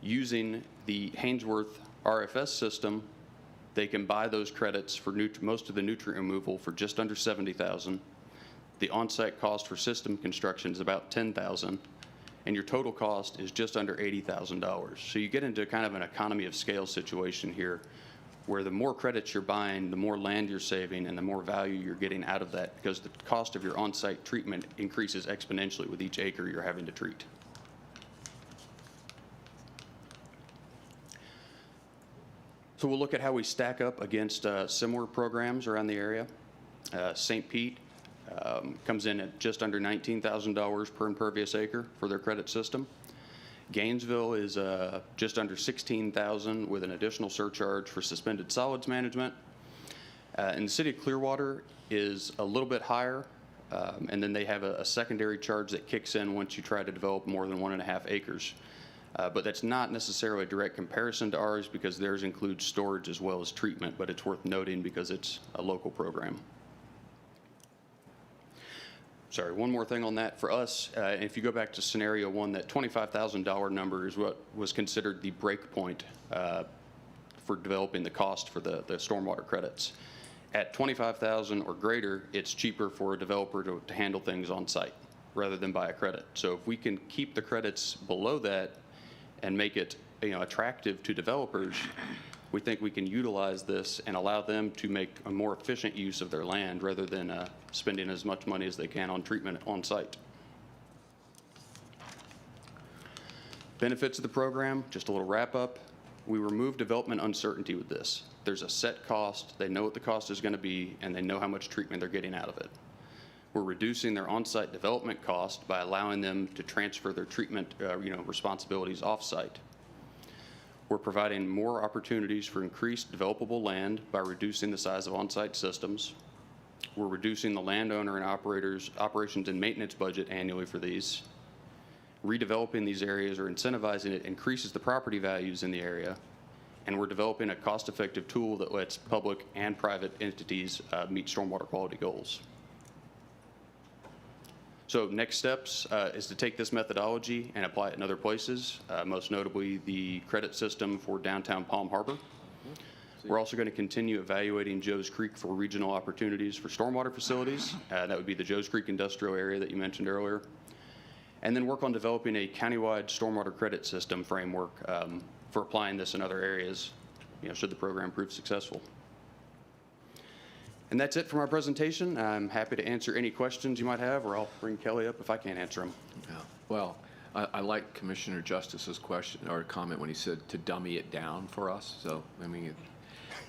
Using the Hanesworth RFS system, they can buy those credits for most of the nutrient removal for just under $70,000. The on-site cost for system construction is about $10,000, and your total cost is just under $80,000. So you get into kind of an economy of scale situation here, where the more credits you're buying, the more land you're saving, and the more value you're getting out of that, because the cost of your on-site treatment increases exponentially with each acre you're having to treat. So we'll look at how we stack up against similar programs around the area. St. Pete comes in at just under $19,000 per impervious acre for their credit system. Gainesville is just under $16,000 with an additional surcharge for suspended solids management. And the city of Clearwater is a little bit higher, and then they have a secondary charge that kicks in once you try to develop more than 1.5 acres. But that's not necessarily a direct comparison to ours because theirs includes storage as well as treatment, but it's worth noting because it's a local program. Sorry, one more thing on that. For us, if you go back to scenario 1, that $25,000 number is what was considered the break point for developing the cost for the stormwater credits. At $25,000 or greater, it's cheaper for a developer to handle things on site rather than buy a credit. So if we can keep the credits below that and make it attractive to developers, we think we can utilize this and allow them to make a more efficient use of their land rather than spending as much money as they can on treatment on site. Benefits of the program, just a little wrap up. We remove development uncertainty with this. There's a set cost, they know what the cost is going to be, and they know how much treatment they're getting out of it. We're reducing their on-site development cost by allowing them to transfer their treatment responsibilities off-site. We're providing more opportunities for increased developable land by reducing the size of on-site systems. We're reducing the landowner and operations and maintenance budget annually for these. Redeveloping these areas or incentivizing it increases the property values in the area. And we're developing a cost-effective tool that lets public and private entities meet stormwater quality goals. So next steps is to take this methodology and apply it in other places, most notably the credit system for downtown Palm Harbor. We're also going to continue evaluating Joe's Creek for regional opportunities for stormwater facilities. That would be the Joe's Creek industrial area that you mentioned earlier. And then work on developing a countywide stormwater credit system framework for applying this in other areas, should the program prove successful. And that's it for my presentation. I'm happy to answer any questions you might have, or I'll bring Kelly up if I can't answer them. Yeah. Well, I like Commissioner Justice's question or comment when he said to dummy it down for us. So, I mean,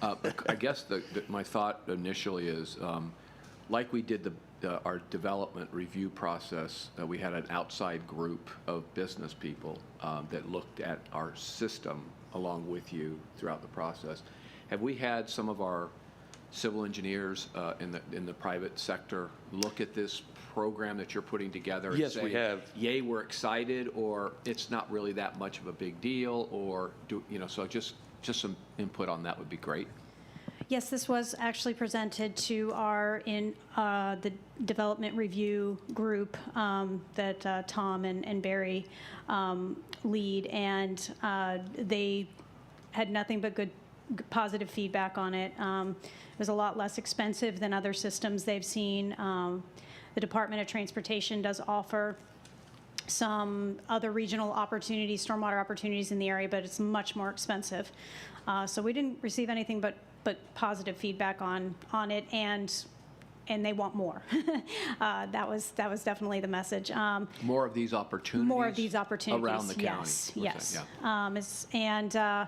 I guess my thought initially is, like we did our development review process, we had an outside group of business people that looked at our system along with you throughout the process. Have we had some of our civil engineers in the private sector look at this program that you're putting together and Yes, say, we have. yay, we're excited, or it's not really that much of a big deal, or so just some input on that would be great. Yes, this was actually presented to the development review group that Tom and Barry lead, and they had nothing but good positive feedback on it. It was a lot less expensive than other systems they've seen. The Department of Transportation does offer some other regional opportunities, stormwater opportunities in the area, but it's much more expensive. So we didn't receive anything but positive feedback on it, and they want more. That was definitely the message. More of these opportunities? More of these opportunities. Around the county. Yes. Yeah.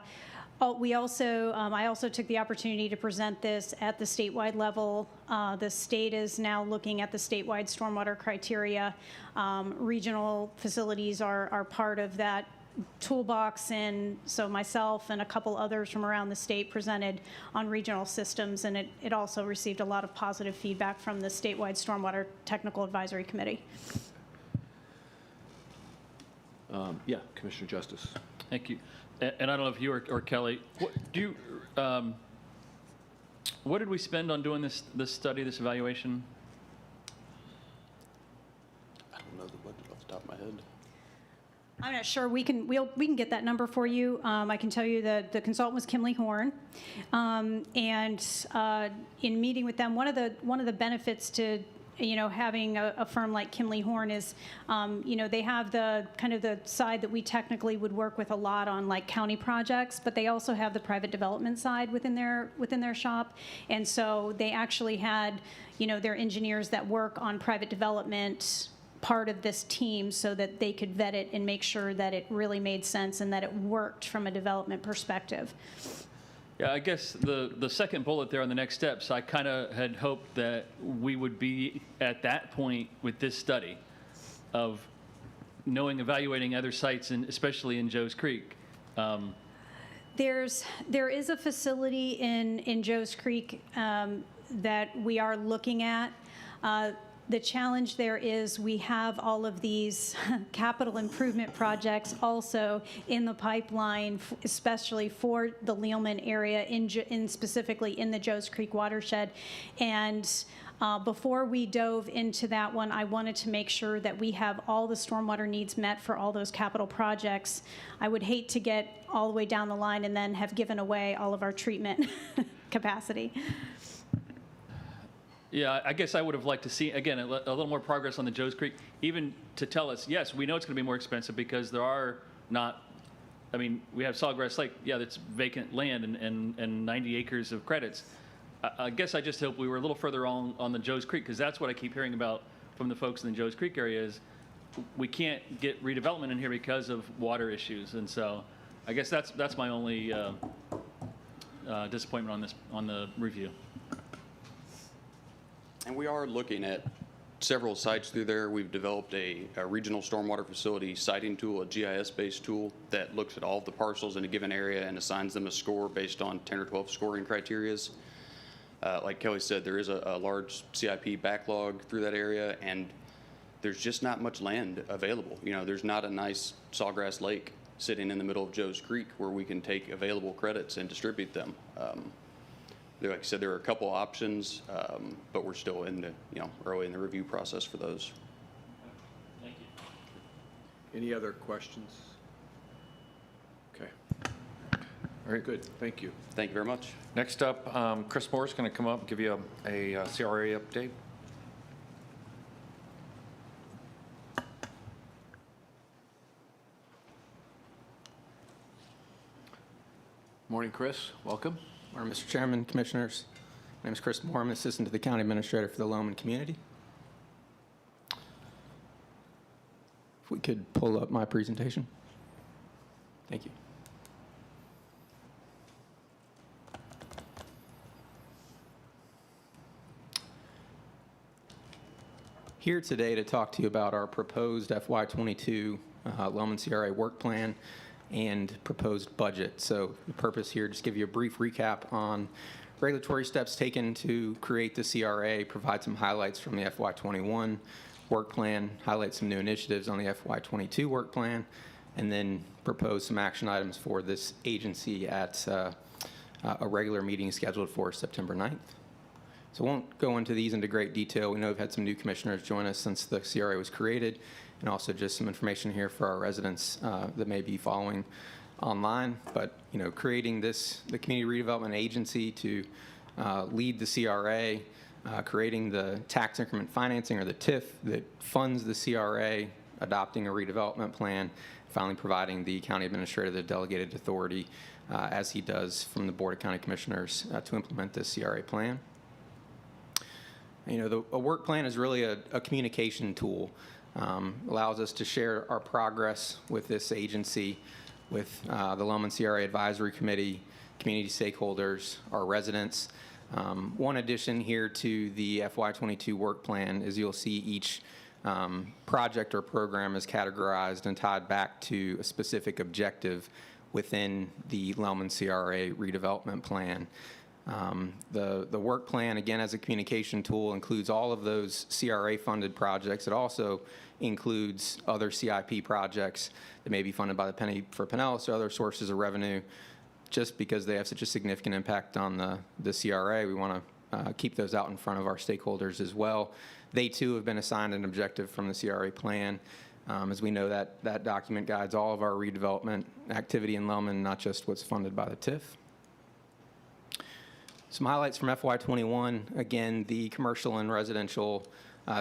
I also took the opportunity to present this at the statewide level. The state is now looking at the statewide stormwater criteria. Regional facilities are part of that toolbox, and so myself and a couple others from around the state presented on regional systems, and it also received a lot of positive feedback from the statewide Stormwater Technical Advisory Committee. Yeah, Commissioner Justice. Thank you. And I don't know if you or Kelly, what did we spend on doing this study, this evaluation? I don't know the budget off the top of my head. I'm not sure. We can get that number for you. I can tell you that the consultant was Kimley Horn, and in meeting with them, one of the benefits to having a firm like Kimley Horn is, they have the kind of the side that we technically would work with a lot on, like county projects, but they also have the private development side within their shop, and so they actually had, their engineers that work on private development part of this team so that they could vet it and make sure that it really made sense and that it worked from a development perspective. Yeah, I guess the second bullet there on the next steps, I kind of had hoped that we would be at that point with this study of evaluating other sites, and especially in Joe's Creek. There is a facility in Joe's Creek that we are looking at. The challenge there is we have all of these capital improvement projects also in the pipeline, especially for the Leyland area, specifically in the Joe's Creek watershed. And before we dove into that one, I wanted to make sure that we have all the stormwater needs met for all those capital projects. I would hate to get all the way down the line and then have given away all of our treatment capacity. Yeah, I guess I would have liked to see, again, a little more progress on the Joe's Creek, even to tell us, yes, we know it's going to be more expensive because there are not, we have Sawgrass Lake, yeah, that's vacant land and 90 acres of credits. I guess I just hope we were a little further on the Joe's Creek, because that's what I keep hearing about from the folks in the Joe's Creek area is we can't get redevelopment in here because of water issues. And so I guess that's my only disappointment on the review. And we are looking at several sites through there. We've developed a regional stormwater facility siting tool, a GIS-based tool that looks at all of the parcels in a given area and assigns them a score based on 10 or 12 scoring criterias. Like Kelly said, there is a large CIP backlog through that area, and there's just not much land available. There's not a nice Sawgrass Lake sitting in the middle of Joe's Creek where we can take available credits and distribute them. Like I said, there are a couple options, but we're still in the early in the review process for those. Thank you. Any other questions? Okay. All right. Good. Thank you. Thank you very much. Next up, Chris Moore is going to come up and give you a CRA update. Morning, Chris. Welcome. Morning, Mr. Chairman, Commissioners. My name is Chris Moore. I'm an assistant to the county administrator for the Lehman community. If we could pull up my presentation. Thank you. Here today to talk to you about our proposed FY22 Lehman CRA work plan and proposed budget. So the purpose here, just give you a brief recap on regulatory steps taken to create the CRA, provide some highlights from the FY21 work plan, highlight some new initiatives on the FY22 work plan, and then propose some action items for this agency at a regular meeting scheduled for September 9th. So I won't go into these into great detail. We know we've had some new commissioners join us since the CRA was created, and also just some information here for our residents that may be following online. But, you know, creating the Community Redevelopment Agency to lead the CRA, creating the tax increment financing, or the TIF, that funds the CRA, adopting a redevelopment plan, finally providing the county administrator the delegated authority, as he does from the Board of County Commissioners, to implement this CRA plan. You know, a work plan is really a communication tool. Allows us to share our progress with this agency, with the Lehman CRA Advisory Committee, community stakeholders, our residents. One addition here to the FY22 work plan is you'll see each project or program is categorized and tied back to a specific objective within the Lehman CRA redevelopment plan. The work plan, again, as a communication tool, includes all of those CRA-funded projects. It also includes other CIP projects that may be funded by the Penny for Pinellas or other sources of revenue. Just because they have such a significant impact on the CRA, we want to keep those out in front of our stakeholders as well. They, too, have been assigned an objective from the CRA plan. As we know, that document guides all of our redevelopment activity in Lehman, not just what's funded by the TIF. Some highlights from FY21. Again, the commercial and residential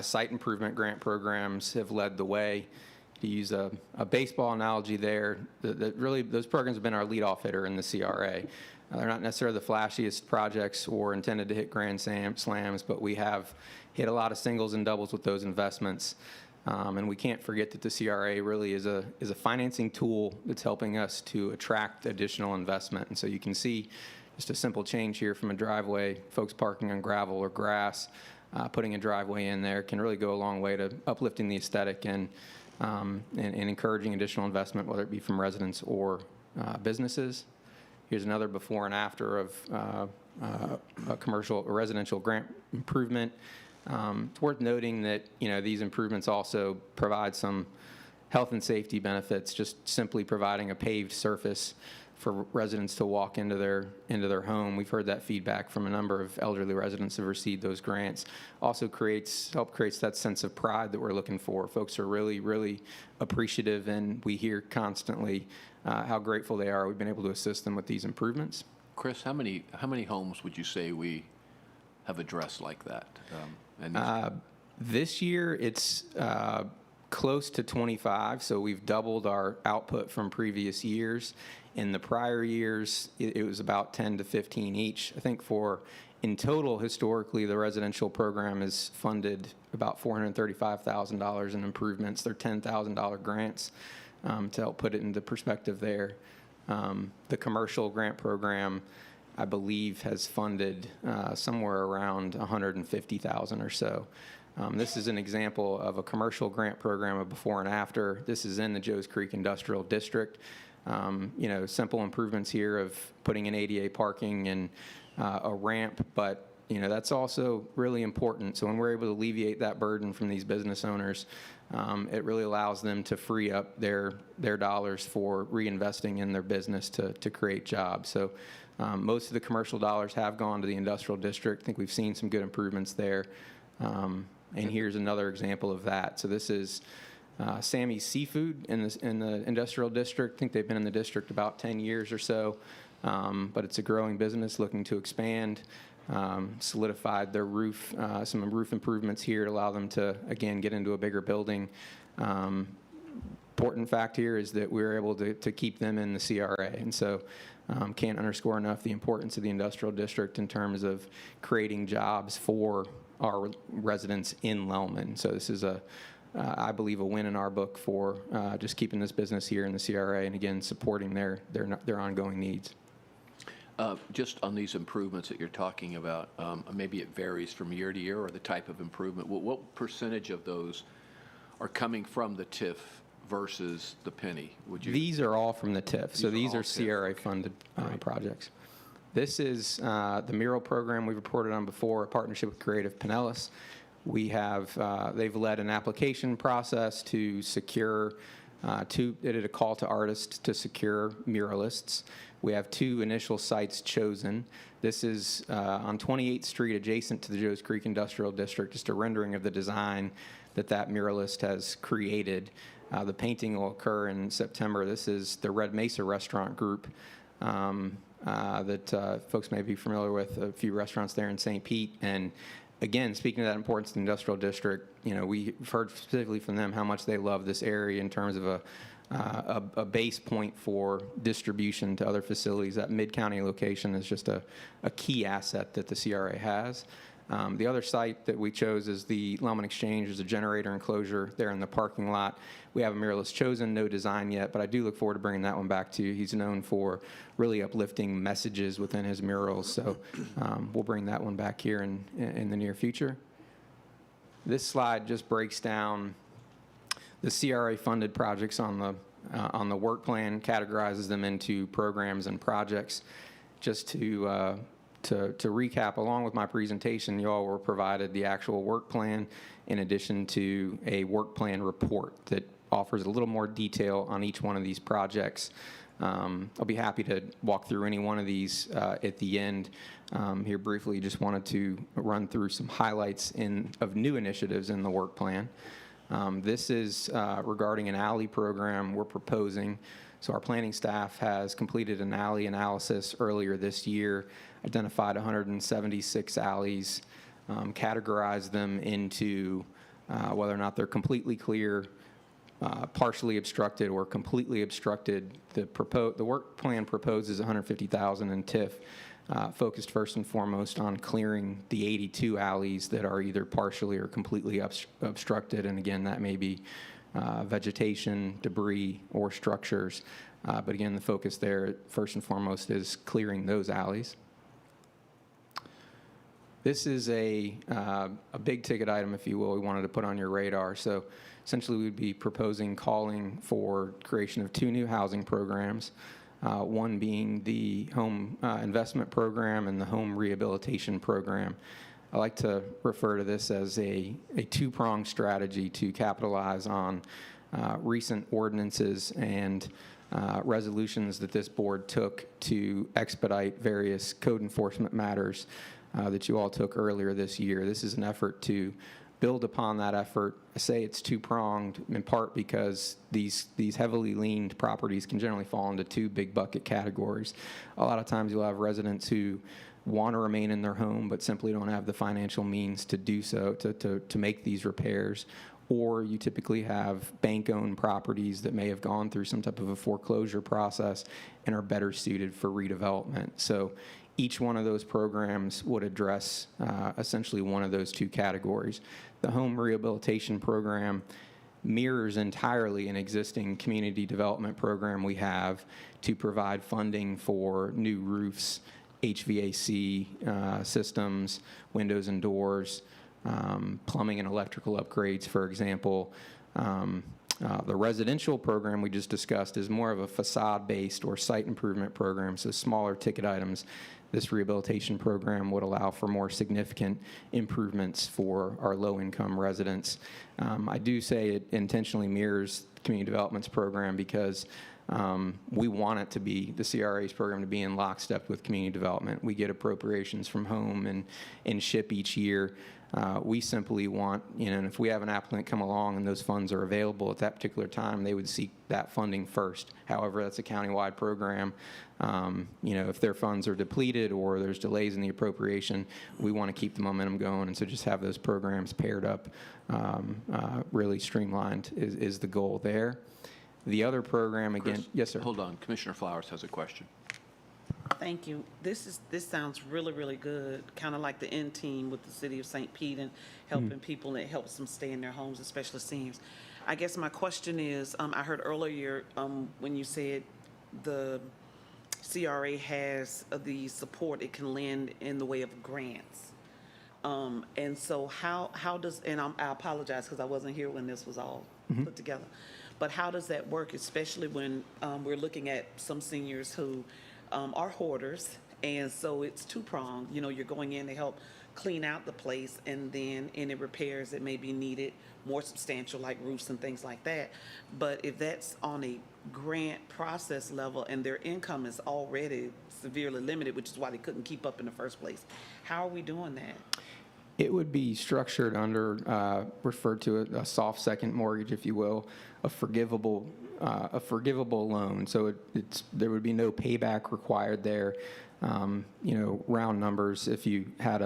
site improvement grant programs have led the way. To use a baseball analogy there, really those programs have been our leadoff hitter in the CRA. They're not necessarily the flashiest projects or intended to hit grand slams, but we have hit a lot of singles and doubles with those investments. And we can't forget that the CRA really is a financing tool that's helping us to attract additional investment. And so you can see just a simple change here from a driveway, folks parking on gravel or grass, putting a driveway in there can really go a long way to uplifting the aesthetic and encouraging additional investment, whether it be from residents or businesses. Here's another before and after of a commercial or residential grant improvement. It's worth noting that, you know, these improvements also provide some health and safety benefits, just simply providing a paved surface for residents to walk into their home. We've heard that feedback from a number of elderly residents who have received those grants. Also creates that sense of pride that we're looking for. Folks are really, really appreciative, and we hear constantly how grateful they are we've been able to assist them with these improvements. Chris, how many homes would you say we have addressed like that? This year it's close to 25, so we've doubled our output from previous years. In the prior years, it was about 10 to 15 each. I think in total, historically, the residential program has funded about $435,000 in improvements. They're $10,000 grants to help put it into perspective there. The commercial grant program, I believe, has funded somewhere around $150,000 or so. This is an example of a commercial grant program of before and after. This is in the Joes Creek Industrial District. You know, simple improvements here of putting in ADA parking and a ramp, but, you know, that's also really important. So when we're able to alleviate that burden from these business owners, it really allows them to free up their dollars for reinvesting in their business to create jobs. So most of the commercial dollars have gone to the industrial district. I think we've seen some good improvements there. And here's another example of that. So this is Sammy's Seafood in the industrial district. I think they've been in the district about 10 years or so, but it's a growing business looking to expand. Solidified their roof, some roof improvements here to allow them to, again, get into a bigger building. Important fact here is that we were able to keep them in the CRA, and so Can't underscore enough the importance of the industrial district in terms of creating jobs for our residents in Leyland. So this is I believe, a win in our book for just keeping this business here in the CRA and, again, supporting their ongoing needs. Just on these improvements that you're talking about, maybe it varies from year to year or the type of improvement. What percentage of those are coming from the TIF versus the penny? These are all from the TIF. So these all are TIF. CRA-funded projects. This is the mural program we've reported on before, a partnership with Creative Pinellas. We have, they've led an application process to secure, they did a call to artists to secure muralists. We have 2 initial sites chosen. This is on 28th Street, adjacent to the Joes Creek Industrial District, just a rendering of the design that muralist has created. The painting will occur in September. This is the Red Mesa Restaurant Group that folks may be familiar with, a few restaurants there in St. Pete. And again, speaking of that importance of the industrial district, we've heard specifically from them how much they love this area in terms of a base point for distribution to other facilities. That mid-county location is just a key asset that the CRA has. The other site that we chose is the Lellman Exchange. There's a generator enclosure there in the parking lot. We have a muralist chosen, no design yet, but I do look forward to bringing that one back to you. He's known for really uplifting messages within his murals, so we'll bring that one back here in the near future. This slide just breaks down the CRA-funded projects on the work plan, categorizes them into programs and projects. Just to recap, along with my presentation, you all were provided the actual work plan in addition to a work plan report that offers a little more detail on each one of these projects. I'll be happy to walk through any one of these at the end. Here briefly, just wanted to run through some highlights of new initiatives in the work plan. This is regarding an alley program we're proposing. So our planning staff has completed an alley analysis earlier this year, identified 176 alleys, categorized them into whether or not they're completely clear, partially obstructed, or completely obstructed. The work plan proposes $150,000 in TIF, focused first and foremost on clearing the 82 alleys that are either partially or completely obstructed. And again, that may be vegetation, debris, or structures. But again, the focus there, first and foremost, is clearing those alleys. This is a big ticket item, if you will, we wanted to put on your radar. So essentially, we'd be calling for creation of 2 new housing programs, one being the home investment program and the home rehabilitation program. I like to refer to this as a 2-pronged strategy to capitalize on recent ordinances and resolutions that this board took to expedite various code enforcement matters that you all took earlier this year. This is an effort to build upon that effort. I say it's 2-pronged in part because these heavily liened properties can generally fall into 2 big bucket categories. A lot of times you'll have residents who want to remain in their home but simply don't have the financial means to do so, to make these repairs. Or you typically have bank-owned properties that may have gone through some type of a foreclosure process and are better suited for redevelopment. So each one of those programs would address essentially one of those 2 categories. The home rehabilitation program mirrors entirely an existing community development program we have to provide funding for new roofs, HVAC systems, windows and doors, plumbing and electrical upgrades, for example. The residential program we just discussed is more of a facade-based or site improvement program, so smaller ticket items. This rehabilitation program would allow for more significant improvements for our low-income residents. I do say it intentionally mirrors the community developments program because we want it to be, the CRA's program, to be in lockstep with community development. We get appropriations from home and SHIP each year. We simply want, and if we have an applicant come along and those funds are available at that particular time, they would seek that funding first. However, that's a countywide program. If their funds are depleted or there's delays in the appropriation, we want to keep the momentum going, and so just have those programs paired up, really streamlined is the goal there. The other program, again, Chris, yes, sir. Hold on, Commissioner Flowers has a question. Thank you. This sounds really, really good, kind of like the N team with the city of St. Pete and helping people, and it helps them stay in their homes, especially seniors. I guess my question is, I heard earlier when you said the CRA has the support it can lend in the way of grants. And so how does, and I apologize because I wasn't here when this was all put together, but how does that work, especially when we're looking at some seniors who are hoarders, and so it's two-pronged. You know, you're going in to help clean out the place, and then any repairs that may be needed, more substantial, like roofs and things like that. But if that's on a grant process level and their income is already severely limited, which is why they couldn't keep up in the first place, how are we doing that? It would be structured under, referred to a soft second mortgage, if you will, a forgivable loan. So there would be no payback required there. You know, round numbers, if you had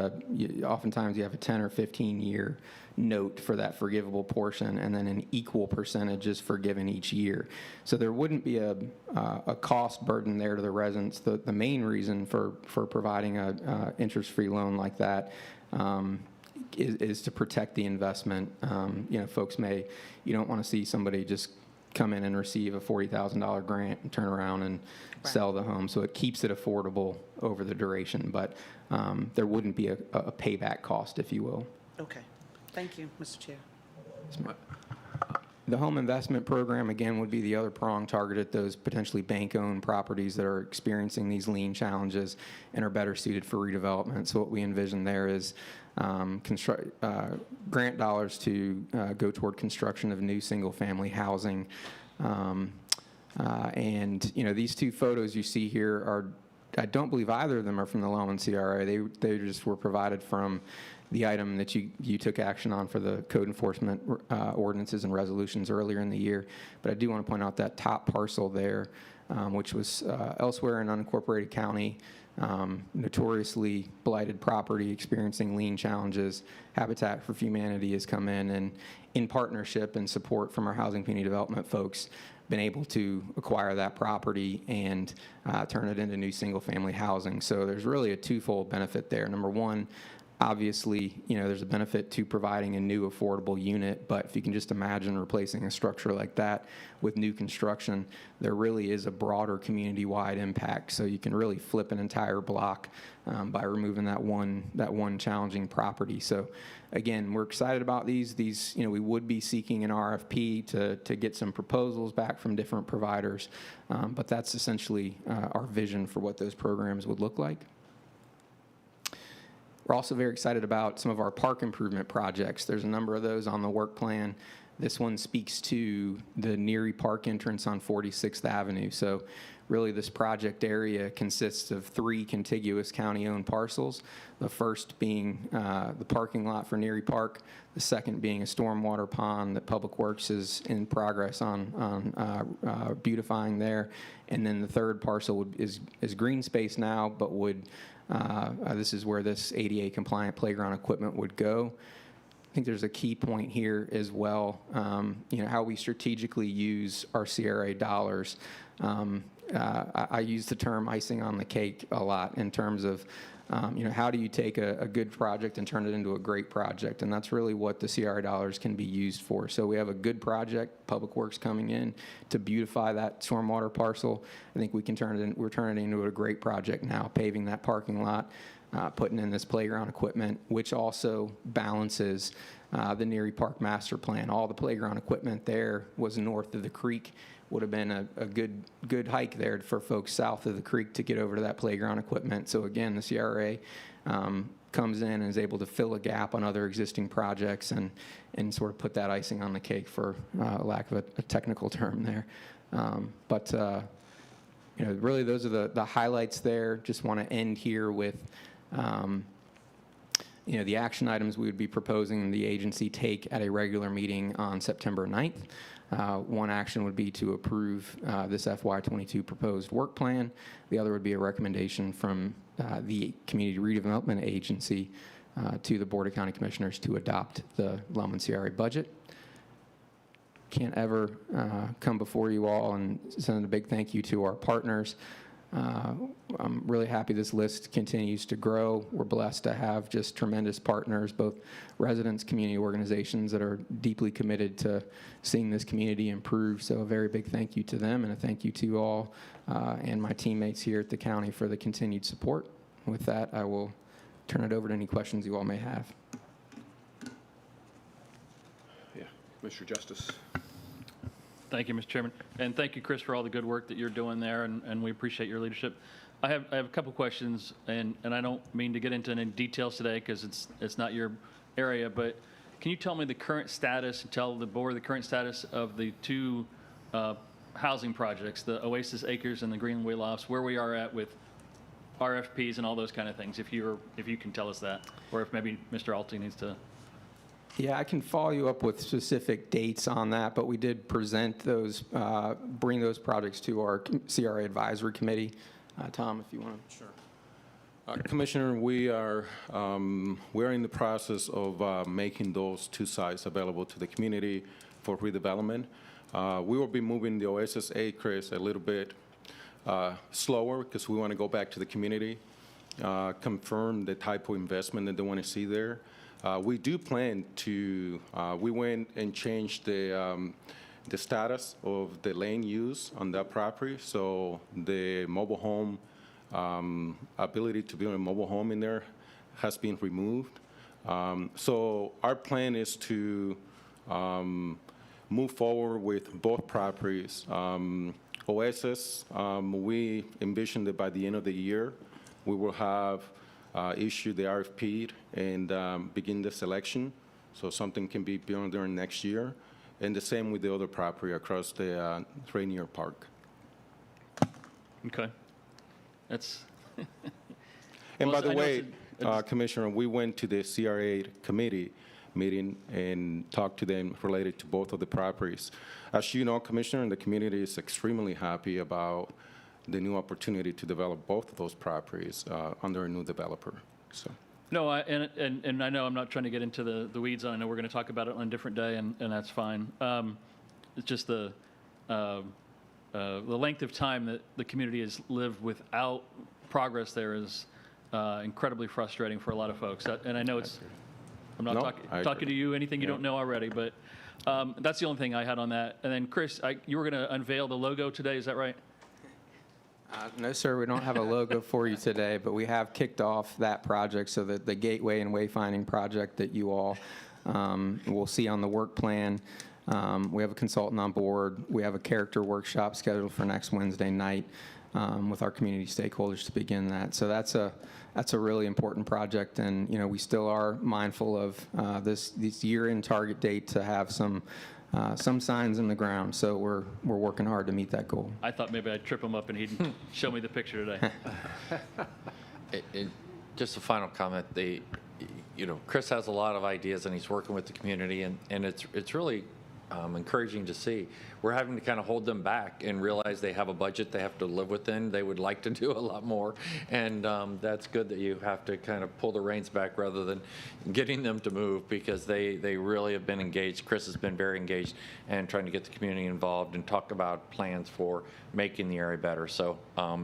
oftentimes you have a 10 or 15 year note for that forgivable portion, and then an equal percentage is forgiven each year. So there wouldn't be a cost burden there to the residents. The main reason for providing a interest-free loan like that is to protect the investment. You know, folks you don't want to see somebody just come in and receive a $40,000 grant and turn around and sell the home. So it keeps it affordable over the duration, but there wouldn't be a payback cost, if you will. Okay. Thank you, Mr. Chair. The home investment program, again, would be the other prong targeted at those potentially bank-owned properties that are experiencing these lien challenges and are better suited for redevelopment. So what we envision there is grant dollars to go toward construction of new single-family housing. And, you know, these two photos you see here are, I don't believe either of them are from the Leyland CRA. They just were provided from the item that you took action on for the code enforcement ordinances and resolutions earlier in the year. But I do want to point out that top parcel there, which was elsewhere in unincorporated county, notoriously blighted property experiencing lien challenges. Habitat for Humanity has come in and, in partnership and support from our housing community development folks, been able to acquire that property and turn it into new single-family housing. So there's really a twofold benefit there. Number one, obviously, you know, there's a benefit to providing a new affordable unit, but if you can just imagine replacing a structure like that with new construction, there really is a broader community-wide impact. So you can really flip an entire block by removing that one challenging property. So again, we're excited about these, you know, we would be seeking an RFP to get some proposals back from different providers, but that's essentially our vision for what those programs would look like. We're also very excited about some of our park improvement projects. There's a number of those on the work plan. This one speaks to the Neary Park entrance on 46th Avenue. So really this project area consists of 3 contiguous county-owned parcels, the first being the parking lot for Neary Park, the second being a stormwater pond that Public Works is in progress on beautifying there, and then the third parcel is green space now, but would this is where this ADA compliant playground equipment would go. I think there's a key point here as well, you know, how we strategically use our CRA dollars. I use the term icing on the cake a lot in terms of, you know, how do you take a good project and turn it into a great project? And that's really what the CRA dollars can be used for. So we have a good project, Public Works coming in to beautify that stormwater parcel. I think we're turning it into a great project now, paving that parking lot, putting in this playground equipment, which also balances the Neary Park master plan. All the playground equipment there was north of the creek. Would have been a good hike there for folks south of the creek to get over to that playground equipment. So again, the CRA comes in and is able to fill a gap on other existing projects and sort of put that icing on the cake, for lack of a technical term there. But you know, really those are the highlights there. Just want to end here with you know, the action items we would be proposing the agency take at a regular meeting on September 9th. One action would be to approve this FY22 proposed work plan. The other would be a recommendation from the Community Redevelopment Agency to the Board of County Commissioners to adopt the Leyland CRA budget. Can't ever come before you all and send a big thank you to our partners. I'm really happy this list continues to grow. We're blessed to have just tremendous partners, both residents, community organizations that are deeply committed to seeing this community improve. So a very big thank you to them, and a thank you to all and my teammates here at the county for the continued support. With that, I will turn it over to any questions you all may have. Yeah, Commissioner Justice. Thank you, Mr. Chairman. And thank you, Chris, for all the good work that you're doing there, and we appreciate your leadership. I have a couple questions, and I don't mean to get into any details today because it's not your area, but can you tell me the current status, tell the board the current status of the two housing projects, the Oasis Acres and the Greenway Lofts, where we are at with RFPs and all those kind of things, if you can tell us that, or if maybe Mr. Alty needs to. Yeah, I can follow you up with specific dates on that, but we did present those, bring those projects to our CRA Advisory Committee. Tom, if you want to. Sure. Commissioner, we're in the process of making those two sites available to the community for redevelopment. We will be moving the Oasis acres a little bit slower because we want to go back to the community, confirm the type of investment that they want to see there. We do plan to, we went and changed the status of the land use on that property. So the mobile home, ability to build a mobile home in there has been removed. So our plan is to move forward with both properties. Oasis, we envision that by the end of the year, we will have issue the RFP and begin the selection, so something can be built during next year. And the same with the other property across the Rainier Park. Okay. That's. And Well, by the I know way, it's Commissioner, we went to the CRA committee meeting and talked to them related to both of the properties. As you know, Commissioner, the community is extremely happy about the new opportunity to develop both of those properties under a new developer. So. No, and I know I'm not trying to get into the weeds on it. I know we're going to talk about it on a different day, and that's fine. It's just the length of time that the community has lived without progress there is incredibly frustrating for a lot of folks. And I know it's, I'm not talking to you, anything you don't know already, but that's the only thing I had on that. And then, Chris, you were going to unveil the logo today, is that right? No, sir, we don't have a logo for you today, but we have kicked off that project, so that the gateway and wayfinding project that you all will see on the work plan. We have a consultant on board. We have a character workshop scheduled for next Wednesday night with our community stakeholders to begin that. So that's a really important project, and we still are mindful of this year-end target date to have some signs in the ground. So we're working hard to meet that goal. I thought maybe I'd trip him up and he'd show me the picture today. Just a final comment. Chris has a lot of ideas, and he's working with the community, and it's really encouraging to see. We're having to kind of hold them back and realize they have a budget they have to live within. They would like to do a lot more, and that's good that you have to kind of pull the reins back rather than getting them to move, because they really have been engaged. Chris has been very engaged and trying to get the community involved and talk about plans for making the area better. So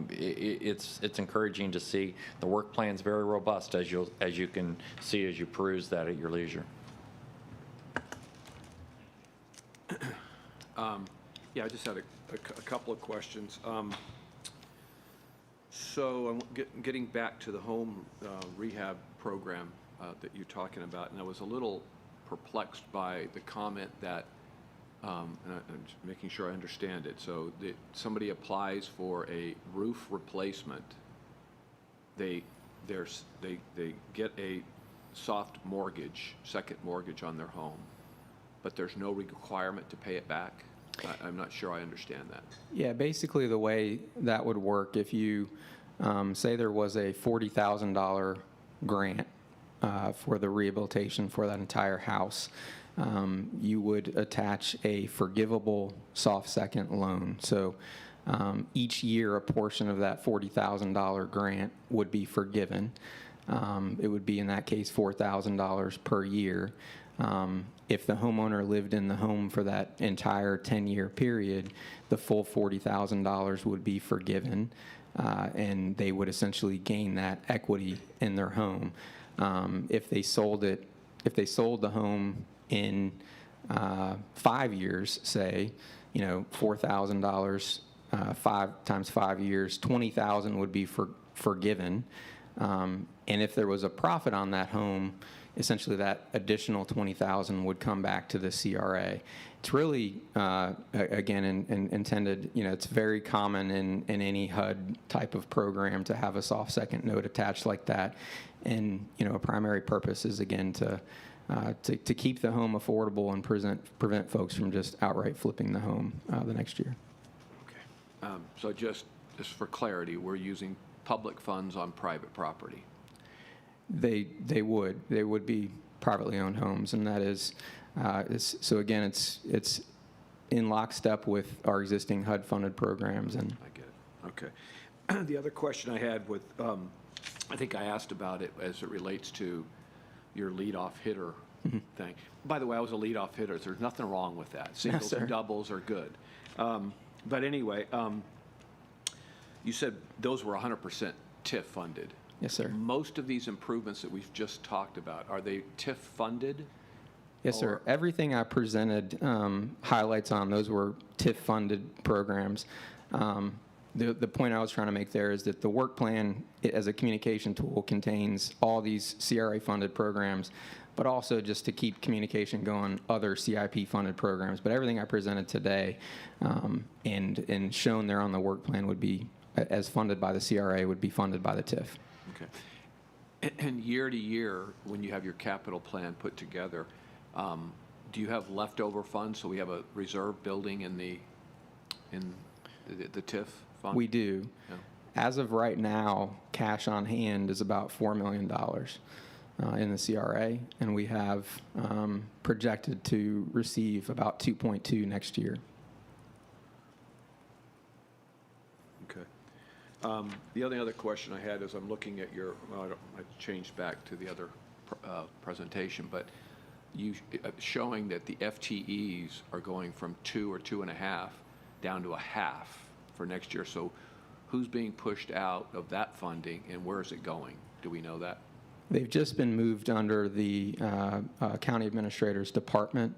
it's encouraging to see. The work plan's very robust, as you can see as you peruse that at your leisure. Yeah, I just had a couple of questions. So I'm getting back to the home rehab program that you're talking about, and I was a little perplexed by the comment that, and I'm just making sure I understand it. So somebody applies for a roof replacement, they get a soft mortgage, second mortgage on their home, but there's no requirement to pay it back? I'm not sure I understand that. Yeah, basically the way that would work, if you say there was a $40,000 grant for the rehabilitation for that entire house, you would attach a forgivable soft second loan. So each year a portion of that $40,000 grant would be forgiven. It would be, in that case, $4,000 per year. If the homeowner lived in the home for that entire 10-year period, the full $40,000 would be forgiven. and they would essentially gain that equity in their home. If they sold the home in 5 years, say, $4,000, 5 times 5 years, $20,000 would be forgiven. And if there was a profit on that home, essentially that additional $20,000 would come back to the CRA. It's really, again, intended, it's very common in any HUD type of program to have a soft second note attached like that. And, a primary purpose is, again, to keep the home affordable and prevent folks from just outright flipping the home the next year. Okay. So just for clarity, we're using public funds on private property. They would be privately owned homes, and that is, so again, it's in lockstep with our existing HUD-funded programs. And I get it. Okay. The other question I had with, I think I asked about it as it relates to your leadoff hitter thing. By the way, I was a leadoff hitter. There's nothing wrong with that. Singles and doubles are good. But anyway, you said those were 100% TIF funded. Yes, sir. Most of these improvements that we've just talked about, are they TIF funded? Yes, sir. Everything I presented highlights on those were TIF-funded programs. The point I was trying to make there is that the work plan, as a communication tool, contains all these CRA-funded programs, but also just to keep communication going, other CIP-funded programs. But everything I presented today and shown there on the work plan would be, as funded by the CRA, would be funded by the TIF. Okay. And year to year, when you have your capital plan put together, do you have leftover funds? So we have a reserve building in the TIF fund? We do. Yeah. As of right now, cash on hand is about $4 million in the CRA, and we have projected to receive about 2.2 next year. Okay. The only other question I had is I'm looking at your, I changed back to the other presentation, but you showing that the FTEs are going from 2 or 2.5 down to 0.5 for next year. So who's being pushed out of that funding, and where is it going? Do we know that? They've just been moved under the county administrator's department.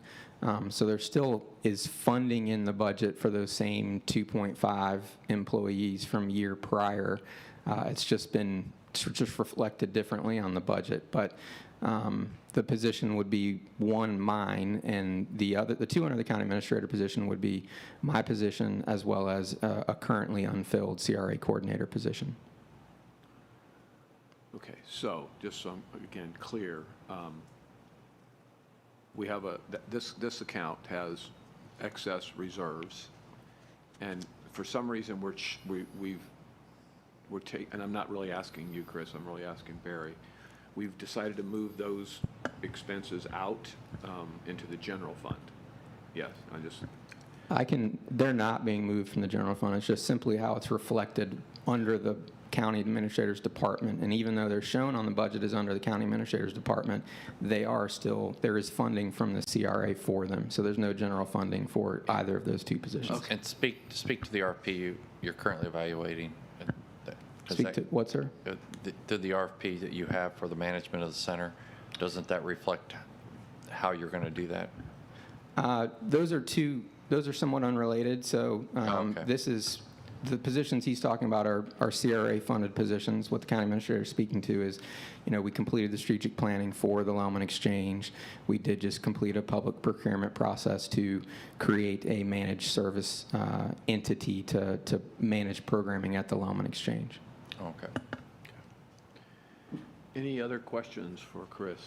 So there still is funding in the budget for those same 2.5 employees from year prior. It's just been just reflected differently on the budget. But the position would be one mine, and the two under the county administrator position would be my position, as well as a currently unfilled CRA coordinator position. Okay, so just so I'm, again, clear, we have this account has excess reserves, and for some reason we're taking, and I'm not really asking you, Chris, I'm really asking Barry, we've decided to move those expenses out into the general fund. Yes, They're not being moved from the general fund. It's just simply how it's reflected under the county administrator's department. And even though they're shown on the budget as under the county administrator's department, there is funding from the CRA for them. So there's no general funding for either of those two positions. Okay. And speak to the RFP you're currently evaluating. Speak to what, sir? To the RFP that you have for the management of the center. Doesn't that reflect how you're going to do that? Those are somewhat unrelated. So okay. This is, the positions he's talking about are CRA-funded positions. What the county administrator is speaking to is, we completed the strategic planning for the Leyland Exchange. We did just complete a public procurement process to create a managed service entity to manage programming at the Leyland Exchange. Okay. Any other questions for Chris?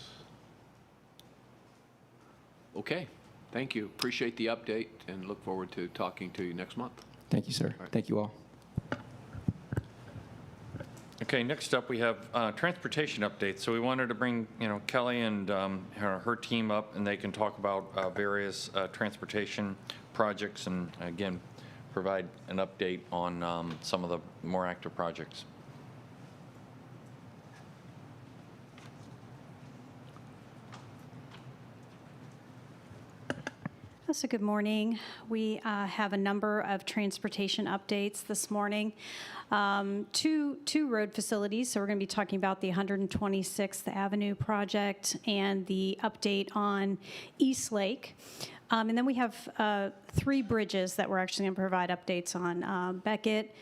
Okay, thank you. Appreciate the update and look forward to talking to you next month. Thank you, sir. Right. Thank you all. Okay, next up we have transportation updates. So we wanted to bring Kelly and her team up, and they can talk about various transportation projects and again provide an update on some of the more active projects. So good morning. We have a number of transportation updates this morning. Two road facilities. So we're going to be talking about the 126th Avenue project and the update on East Lake. And then we have 3 bridges that we're actually going to provide updates on, Beckett,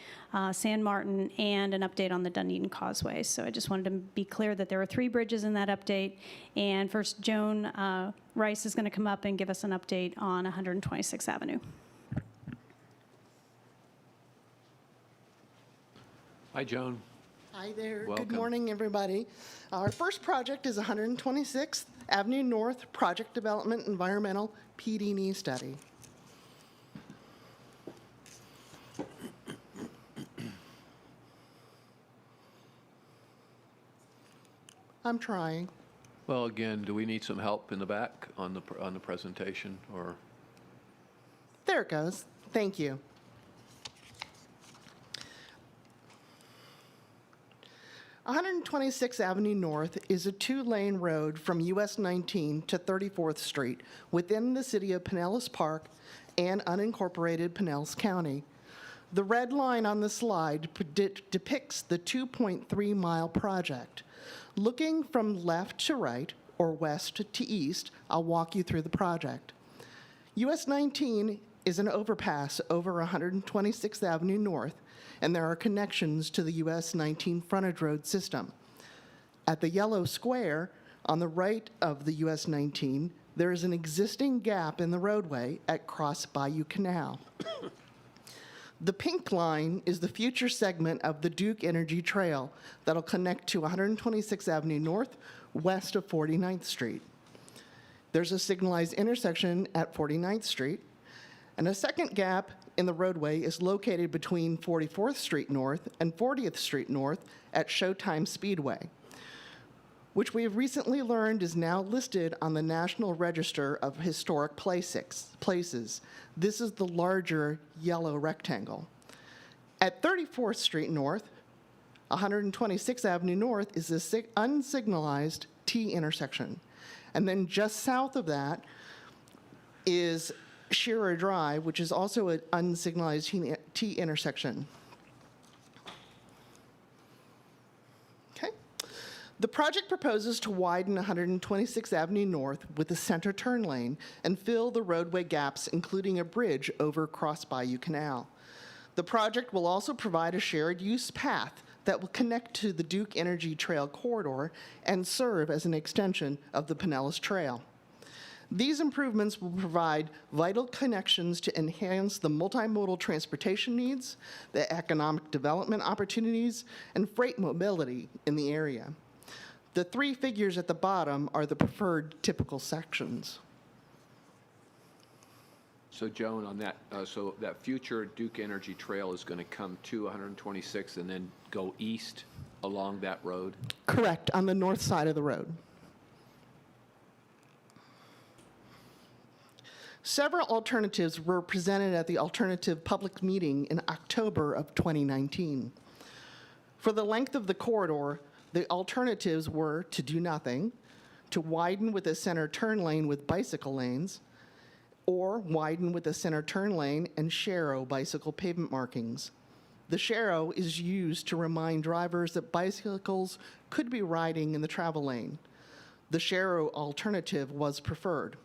San Martin, and an update on the Dundeen Causeway. So I just wanted to be clear that there are 3 bridges in that update. And first, Joan Rice is going to come up and give us an update on 126th Avenue. Hi, Joan. Hi there. Welcome. Good morning, everybody. Our first project is 126th Avenue North Project Development Environmental PD&E Study. I'm trying. Well, again, do we need some help in the back on the presentation, or? There it goes. Thank you. "126th Avenue North is a 2-lane road from US 19 to 34th Street within the city of Pinellas Park and unincorporated Pinellas County. The red line on the slide depicts the 2.3-mile project. Looking from left to right, or west to east, I'll walk you through the project. US 19 is an overpass over 126th Avenue North, and there are connections to the US 19 frontage road system. At the yellow square on the right of the US 19, there is an existing gap in the roadway at Cross Bayou Canal. The pink line is the future segment of the Duke Energy Trail that'll connect to 126th Avenue North, west of 49th Street. There's a signalized intersection at 49th Street, and a second gap in the roadway is located between 44th Street North and 40th Street North at Showtime Speedway, which we have recently learned is now listed on the National Register of Historic Places. This is the larger yellow rectangle. At 34th Street North, 126th Avenue North is a unsignalized T intersection. And then just south of that is Shearer Drive, which is also an unsignalized T intersection. Okay. The project proposes to widen 126th Avenue North with a center turn lane and fill the roadway gaps, including a bridge over Cross Bayou Canal. The project will also provide a shared use path that will connect to the Duke Energy Trail corridor and serve as an extension of the Pinellas Trail. These improvements will provide vital connections to enhance the multimodal transportation needs, the economic development opportunities, and freight mobility in the area. The 3 figures at the bottom are the preferred typical sections. So Joan, on that, so that future Duke Energy Trail is going to come to 126 and then go east along that road? Correct, on the north side of the road. Several alternatives were presented at the alternative public meeting in October of 2019. For the length of the corridor, the alternatives were to do nothing, to widen with a center turn lane with bicycle lanes, or widen with a center turn lane and sharrow bicycle pavement markings. The sharrow is used to remind drivers that bicycles could be riding in the travel lane. The sharrow alternative was preferred.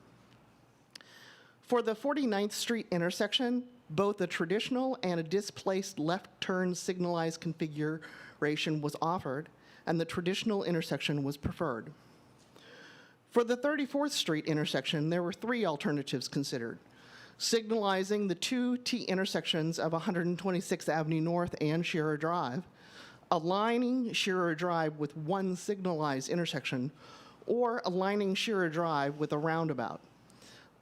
For the 49th Street intersection, both a traditional and a displaced left turn signalized configuration was offered, and the traditional intersection was preferred. For the 34th Street intersection, there were 3 alternatives considered: signalizing the 2 T intersections of 126th Avenue North and Shearer Drive, aligning Shearer Drive with 1 signalized intersection, or aligning Shearer Drive with a roundabout.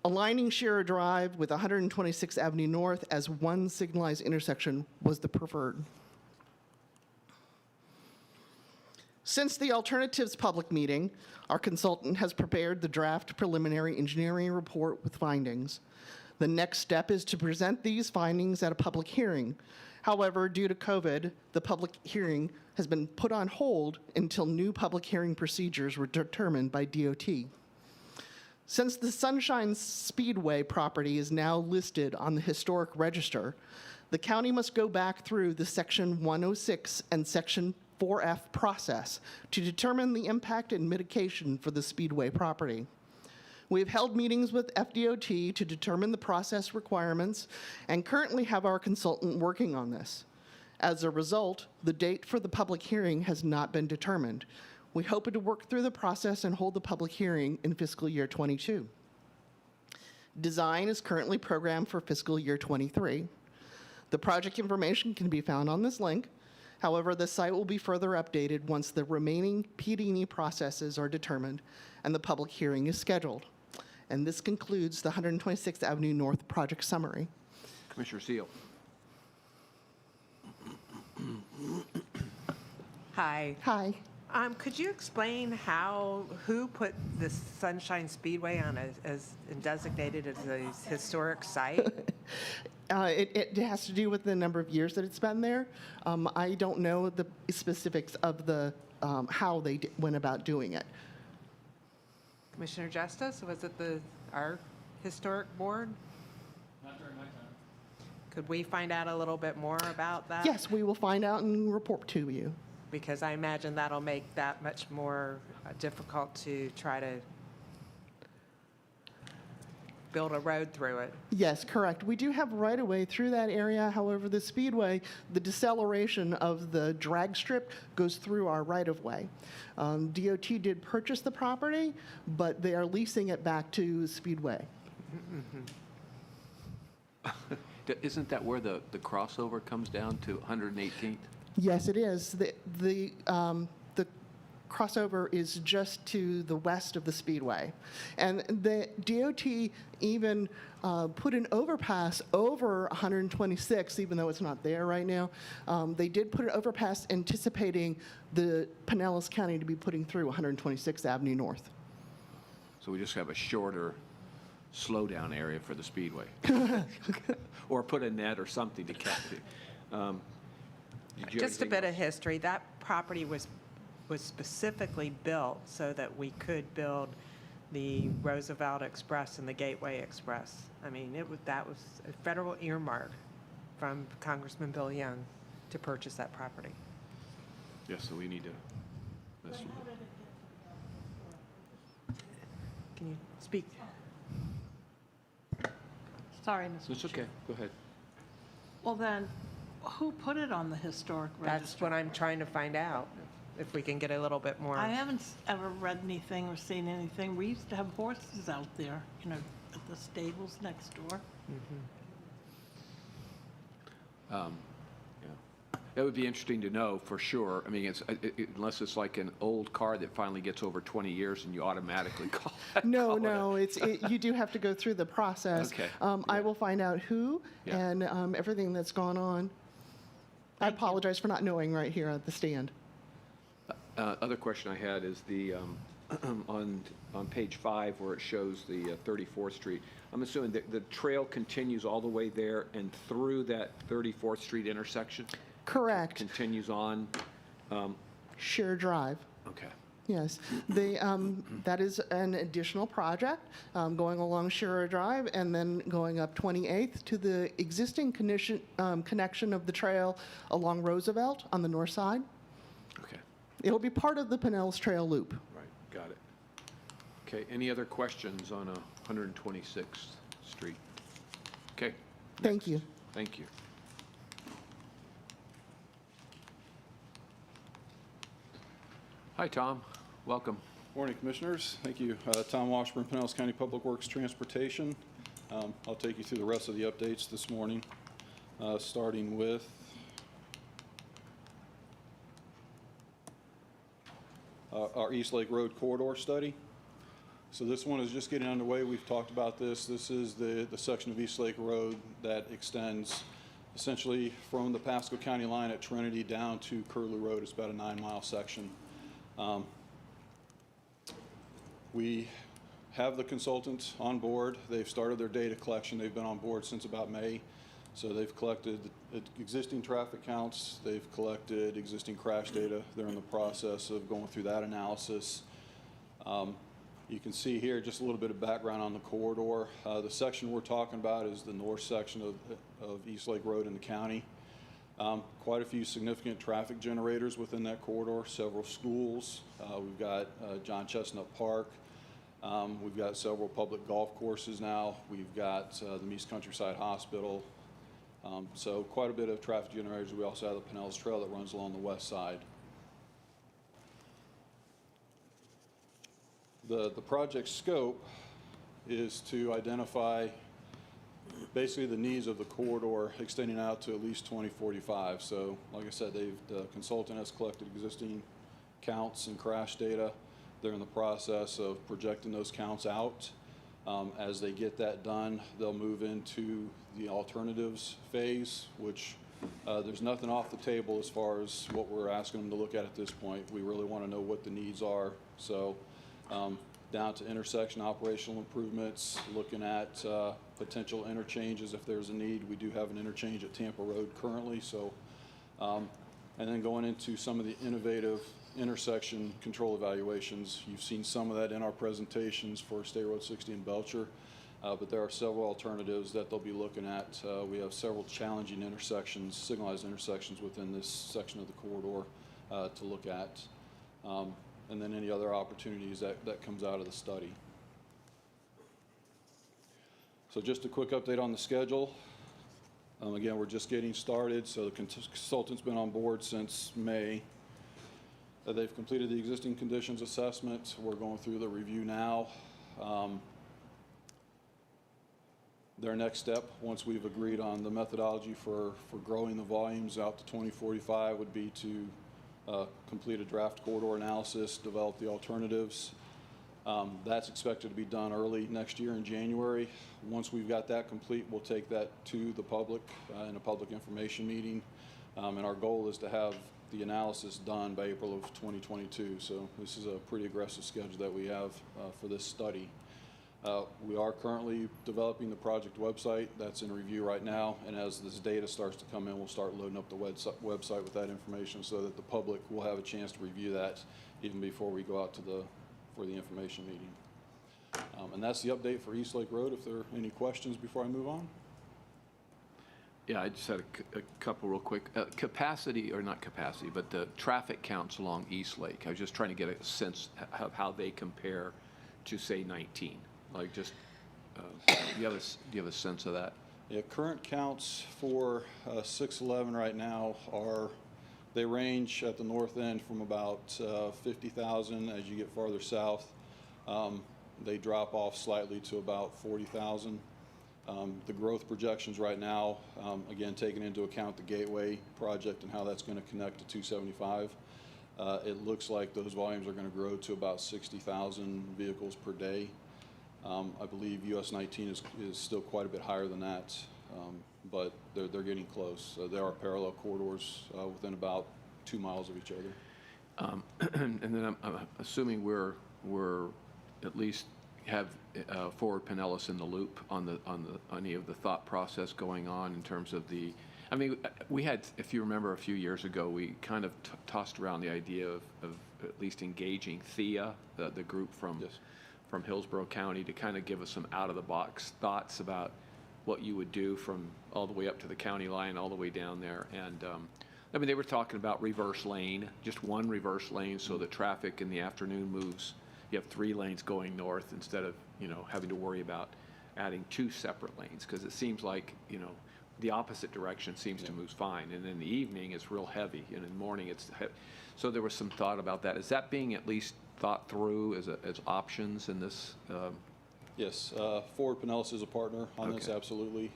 Aligning Shearer Drive with 126th Avenue North as 1 signalized intersection was the preferred. Since the alternatives public meeting, our consultant has prepared the draft preliminary engineering report with findings. The next step is to present these findings at a public hearing. However, due to COVID, the public hearing has been put on hold until new public hearing procedures were determined by DOT. Since the Sunshine Speedway property is now listed on the historic register, the county must go back through the Section 106 and Section 4F process to determine the impact and mitigation for the Speedway property. We have held meetings with FDOT to determine the process requirements and currently have our consultant working on this. As a result, the date for the public hearing has not been determined. We hope to work through the process and hold the public hearing in fiscal year '22. Design is currently programmed for fiscal year '23. The project information can be found on this link. However, the site will be further updated once the remaining PD&E processes are determined and the public hearing is scheduled. And this concludes the 126th Avenue North project summary. Commissioner Seal. Hi. Hi. Could you explain who put the Sunshine Speedway on as designated as a historic site? It has to do with the number of years that it's been there. I don't know the specifics of the how they went about doing it. Commissioner Justice, was it our historic board? Not during my time. Could we find out a little bit more about that? Yes, we will find out and report to you. Because I imagine that'll make that much more difficult to try to build a road through it. Yes, correct. We do have right-of-way through that area. However, the Speedway, the deceleration of the drag strip goes through our right-of-way. DOT did purchase the property, but they are leasing it back to Speedway. Isn't that where the crossover comes down to 118th? Yes, it is. The crossover is just to the west of the Speedway. And the DOT even put an overpass over 126, even though it's not there right now. They did put an overpass anticipating the Pinellas County to be putting through 126th Avenue North. So we just have a shorter slowdown area for the Speedway. Or put a net or something to catch it. Just a bit of history. That property was specifically built so that we could build the Roosevelt Express and the Gateway Express. I mean, that was a federal earmark from Congressman Bill Young to purchase that property. Yes, so we need to. Can you speak? Sorry, Mr. It's okay. Go ahead. Well, then, who put it on the historic That's register? what I'm trying to find out, if we can get a little bit more. I haven't ever read anything or seen anything. We used to have horses out there, at the stables next door. Yeah. That would be interesting to know for sure. I mean, unless it's like an old car that finally gets over 20 years and you automatically call it. No, you do have to go through the process. Okay. I will find out who Yeah. and everything that's gone on. I apologize for not knowing right here at the stand. Other question I had is the, on page 5 where it shows the 34th Street, I'm assuming that the trail continues all the way there and through that 34th Street intersection? Correct. Continues on? Sheer Drive. Okay. Yes, that is an additional project going along Shearer Drive and then going up 28th to the existing connection of the trail along Roosevelt on the north side. Okay. It'll be part of the Pinellas Trail Loop. Right, got it. Okay, any other questions on 126th Street? Okay. Thank you. Thank you. Hi, Tom. Welcome. Morning, Commissioners. Thank you. Tom Washburn, Pinellas County Public Works Transportation. I'll take you through the rest of the updates this morning, starting with our East Lake Road Corridor Study. So this one is just getting underway. We've talked about this. This is the section of East Lake Road that extends essentially from the Pasco County line at Trinity down to Curlew Road. It's about a 9-mile section. We have the consultants on board. They've started their data collection. They've been on board since about May. So they've collected existing traffic counts. They've collected existing crash data. They're in the process of going through that analysis. You can see here just a little bit of background on the corridor. The section we're talking about is the north section of East Lake Road in the county. Quite a few significant traffic generators within that corridor, several schools. We've got John Chestnut Park. We've got several public golf courses now. We've got the East Countryside Hospital. So quite a bit of traffic generators. We also have the Pinellas Trail that runs along the west side. The project scope is to identify basically the needs of the corridor extending out to at least 2045. So like I said, the consultant has collected existing counts and crash data. They're in the process of projecting those counts out. As they get that done, they'll move into the alternatives phase, which there's nothing off the table as far as what we're asking them to look at this point. We really want to know what the needs are. So down to intersection operational improvements, looking at potential interchanges if there's a need. We do have an interchange at Tampa Road currently. So, and then going into some of the innovative intersection control evaluations. You've seen some of that in our presentations for State Road 60 and Belcher, but there are several alternatives that they'll be looking at. We have several challenging intersections, signalized intersections within this section of the corridor to look at, and then any other opportunities that comes out of the study. So just a quick update on the schedule. Again, we're just getting started, so the consultant's been on board since May. They've completed the existing conditions assessment. We're going through the review now. Their next step, once we've agreed on the methodology for growing the volumes out to 2045, would be to complete a draft corridor analysis, develop the alternatives. That's expected to be done early next year in January. Once we've got that complete, we'll take that to the public in a public information meeting. And our goal is to have the analysis done by April of 2022. So this is a pretty aggressive schedule that we have for this study. We are currently developing the project website. That's in review right now. And as this data starts to come in, we'll start loading up the website with that information so that the public will have a chance to review that even before we go out to for the information meeting. And that's the update for East Lake Road. If there are any questions before I move on. Yeah, I just had a couple real quick. Capacity, or not capacity, but the traffic counts along East Lake. I was just trying to get a sense of how they compare to, say, 19. Like just, do you have a sense of that? Yeah, current counts for 611 right now they range at the north end from about 50,000 as you get farther south. They drop off slightly to about 40,000. The growth projections right now, again, taking into account the Gateway project and how that's going to connect to 275, it looks like those volumes are going to grow to about 60,000 vehicles per day. I believe US 19 is still quite a bit higher than that, but they're getting close. There are parallel corridors within about 2 miles of each other. And then I'm assuming we're at least have Forward Pinellas in the loop on any of the thought process going on in terms of the. I mean, we had, if you remember, a few years ago, we kind of tossed around the idea of at least engaging THEA, the group from Hillsborough County, to kind of give us some out-of-the-box thoughts about what you would do from all the way up to the county line, all the way down there. And I mean, they were talking about reverse lane, just one reverse lane, so the traffic in the afternoon moves. You have 3 lanes going north instead of, having to worry about adding 2 separate lanes, because it seems like, the opposite direction seems to move fine. And in the evening, it's real heavy, and in the morning, it's heavy. So there was some thought about that. Is that being at least thought through as options in this? Yes, Forward Pinellas is a partner on this, Okay. absolutely.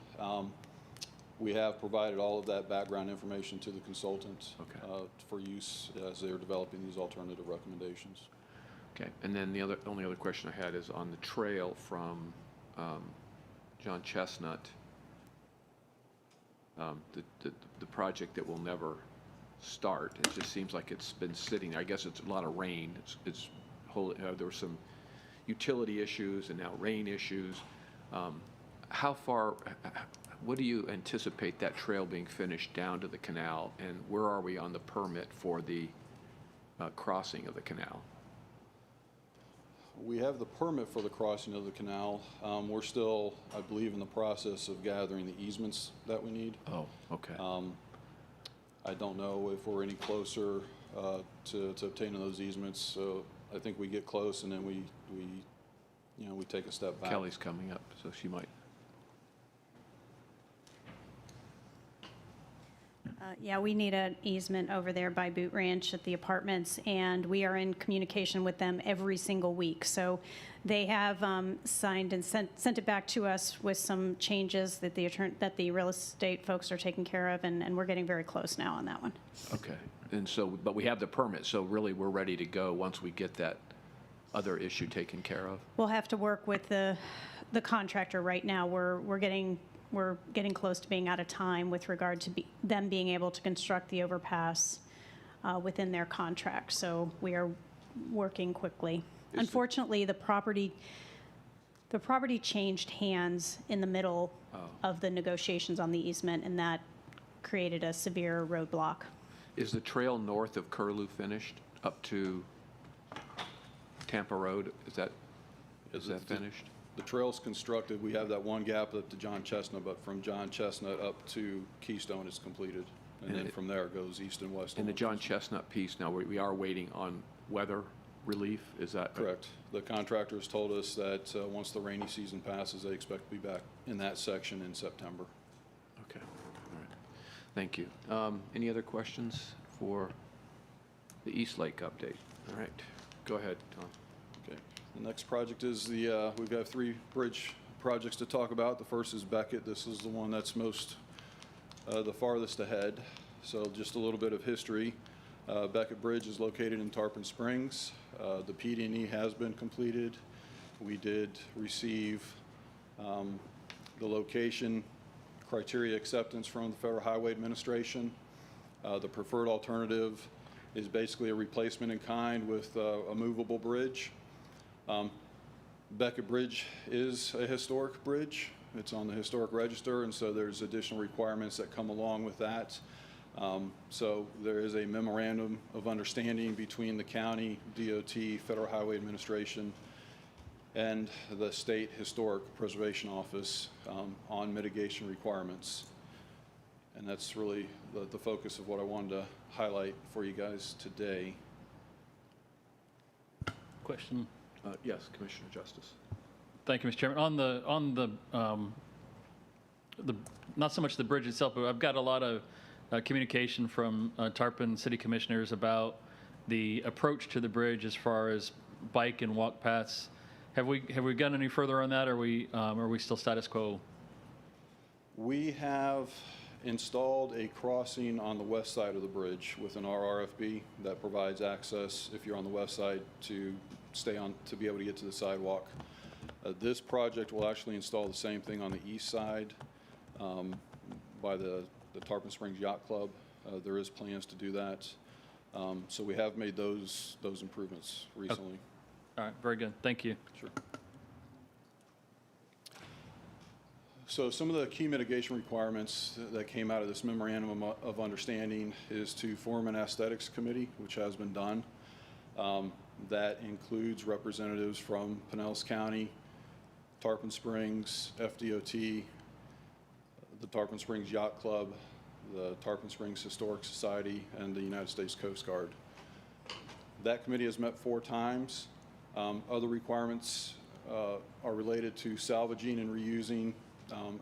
We have provided all of that background information to the consultant for use as they're developing these alternative recommendations. Okay, and then the only other question I had is on the trail from John Chestnut, the project that will never start. It just seems like it's been sitting there. I guess it's a lot of rain. There were some utility issues and now rain issues. How far? What do you anticipate that trail being finished down to the canal, and where are we on the permit for the crossing of the canal? We have the permit for the crossing of the canal. We're still, I believe, in the process of gathering the easements that we need. Oh, okay. I don't know if we're any closer to obtaining those easements. So I think we get close, and then we take a step back. Kelly's coming up, so she might. Yeah, we need an easement over there by Boot Ranch at the apartments, and we are in communication with them every single week. So they have signed and sent it back to us with some changes that the real estate folks are taking care of, and we're getting very close now on that one. Okay. And so, but we have the permit, so really we're ready to go once we get that other issue taken care of. We'll have to work with the contractor right now. We're getting close to being out of time with regard to them being able to construct the overpass within their contract. So we are working quickly. Unfortunately, the property changed hands in the middle of the negotiations on the easement, and that created a severe roadblock. Is the trail north of Curlew finished up to Tampa Road? Is that finished? The trail's constructed. We have that one gap up to John Chestnut, but from John Chestnut up to Keystone is completed. And then from there it goes east and west. In the John Chestnut piece, now we are waiting on weather relief, is that? Correct. The contractors told us that once the rainy season passes, they expect to be back in that section in September. Okay, all right. Thank you. Any other questions for the East Lake update? All right, go ahead, Tom. Okay. The next project is we've got 3 bridge projects to talk about. The first is Beckett. This is the one that's the farthest ahead. So just a little bit of history. Beckett Bridge is located in Tarpon Springs. The PD&E has been completed. We did receive the location criteria acceptance from the Federal Highway Administration. The preferred alternative is basically a replacement in kind with a movable bridge. Beckett Bridge is a historic bridge. It's on the historic register, and so there's additional requirements that come along with that. So there is a memorandum of understanding between the county, DOT, Federal Highway Administration, and the State Historic Preservation Office on mitigation requirements. And that's really the focus of what I wanted to highlight for you guys today. Question? Yes, Commissioner Justice. Thank you, Mr. Chairman. On the not so much the bridge itself, but I've got a lot of communication from Tarpon City Commissioners about the approach to the bridge as far as bike and walk paths. Have we gone any further on that, or are we still status quo? We have installed a crossing on the west side of the bridge with an RRFB that provides access, if you're on the west side, to be able to get to the sidewalk. This project will actually install the same thing on the east side by the Tarpon Springs Yacht Club. There is plans to do that. So we have made those improvements recently. All right, very good. Thank you. Sure. So some of the key mitigation requirements that came out of this memorandum of understanding is to form an aesthetics committee, which has been done. That includes representatives from Pinellas County, Tarpon Springs, FDOT, the Tarpon Springs Yacht Club, the Tarpon Springs Historic Society, and the United States Coast Guard. That committee has met 4 times. Other requirements are related to salvaging and reusing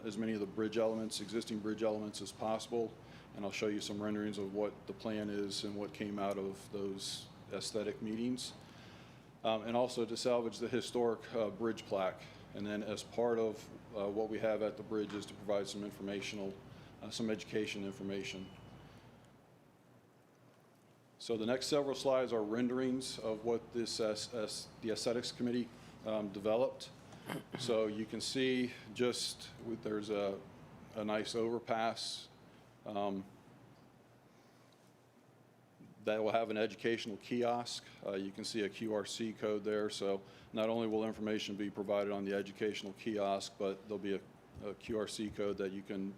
as many of the bridge elements, existing bridge elements, as possible. And I'll show you some renderings of what the plan is and what came out of those aesthetic meetings. And also to salvage the historic bridge plaque. And then as part of what we have at the bridge is to provide some informational, some education information. So the next several slides are renderings of what this the aesthetics committee developed. So you can see there's a nice overpass that will have an educational kiosk. You can see a QRC code there. So not only will information be provided on the educational kiosk, but there'll be a QRC code that you can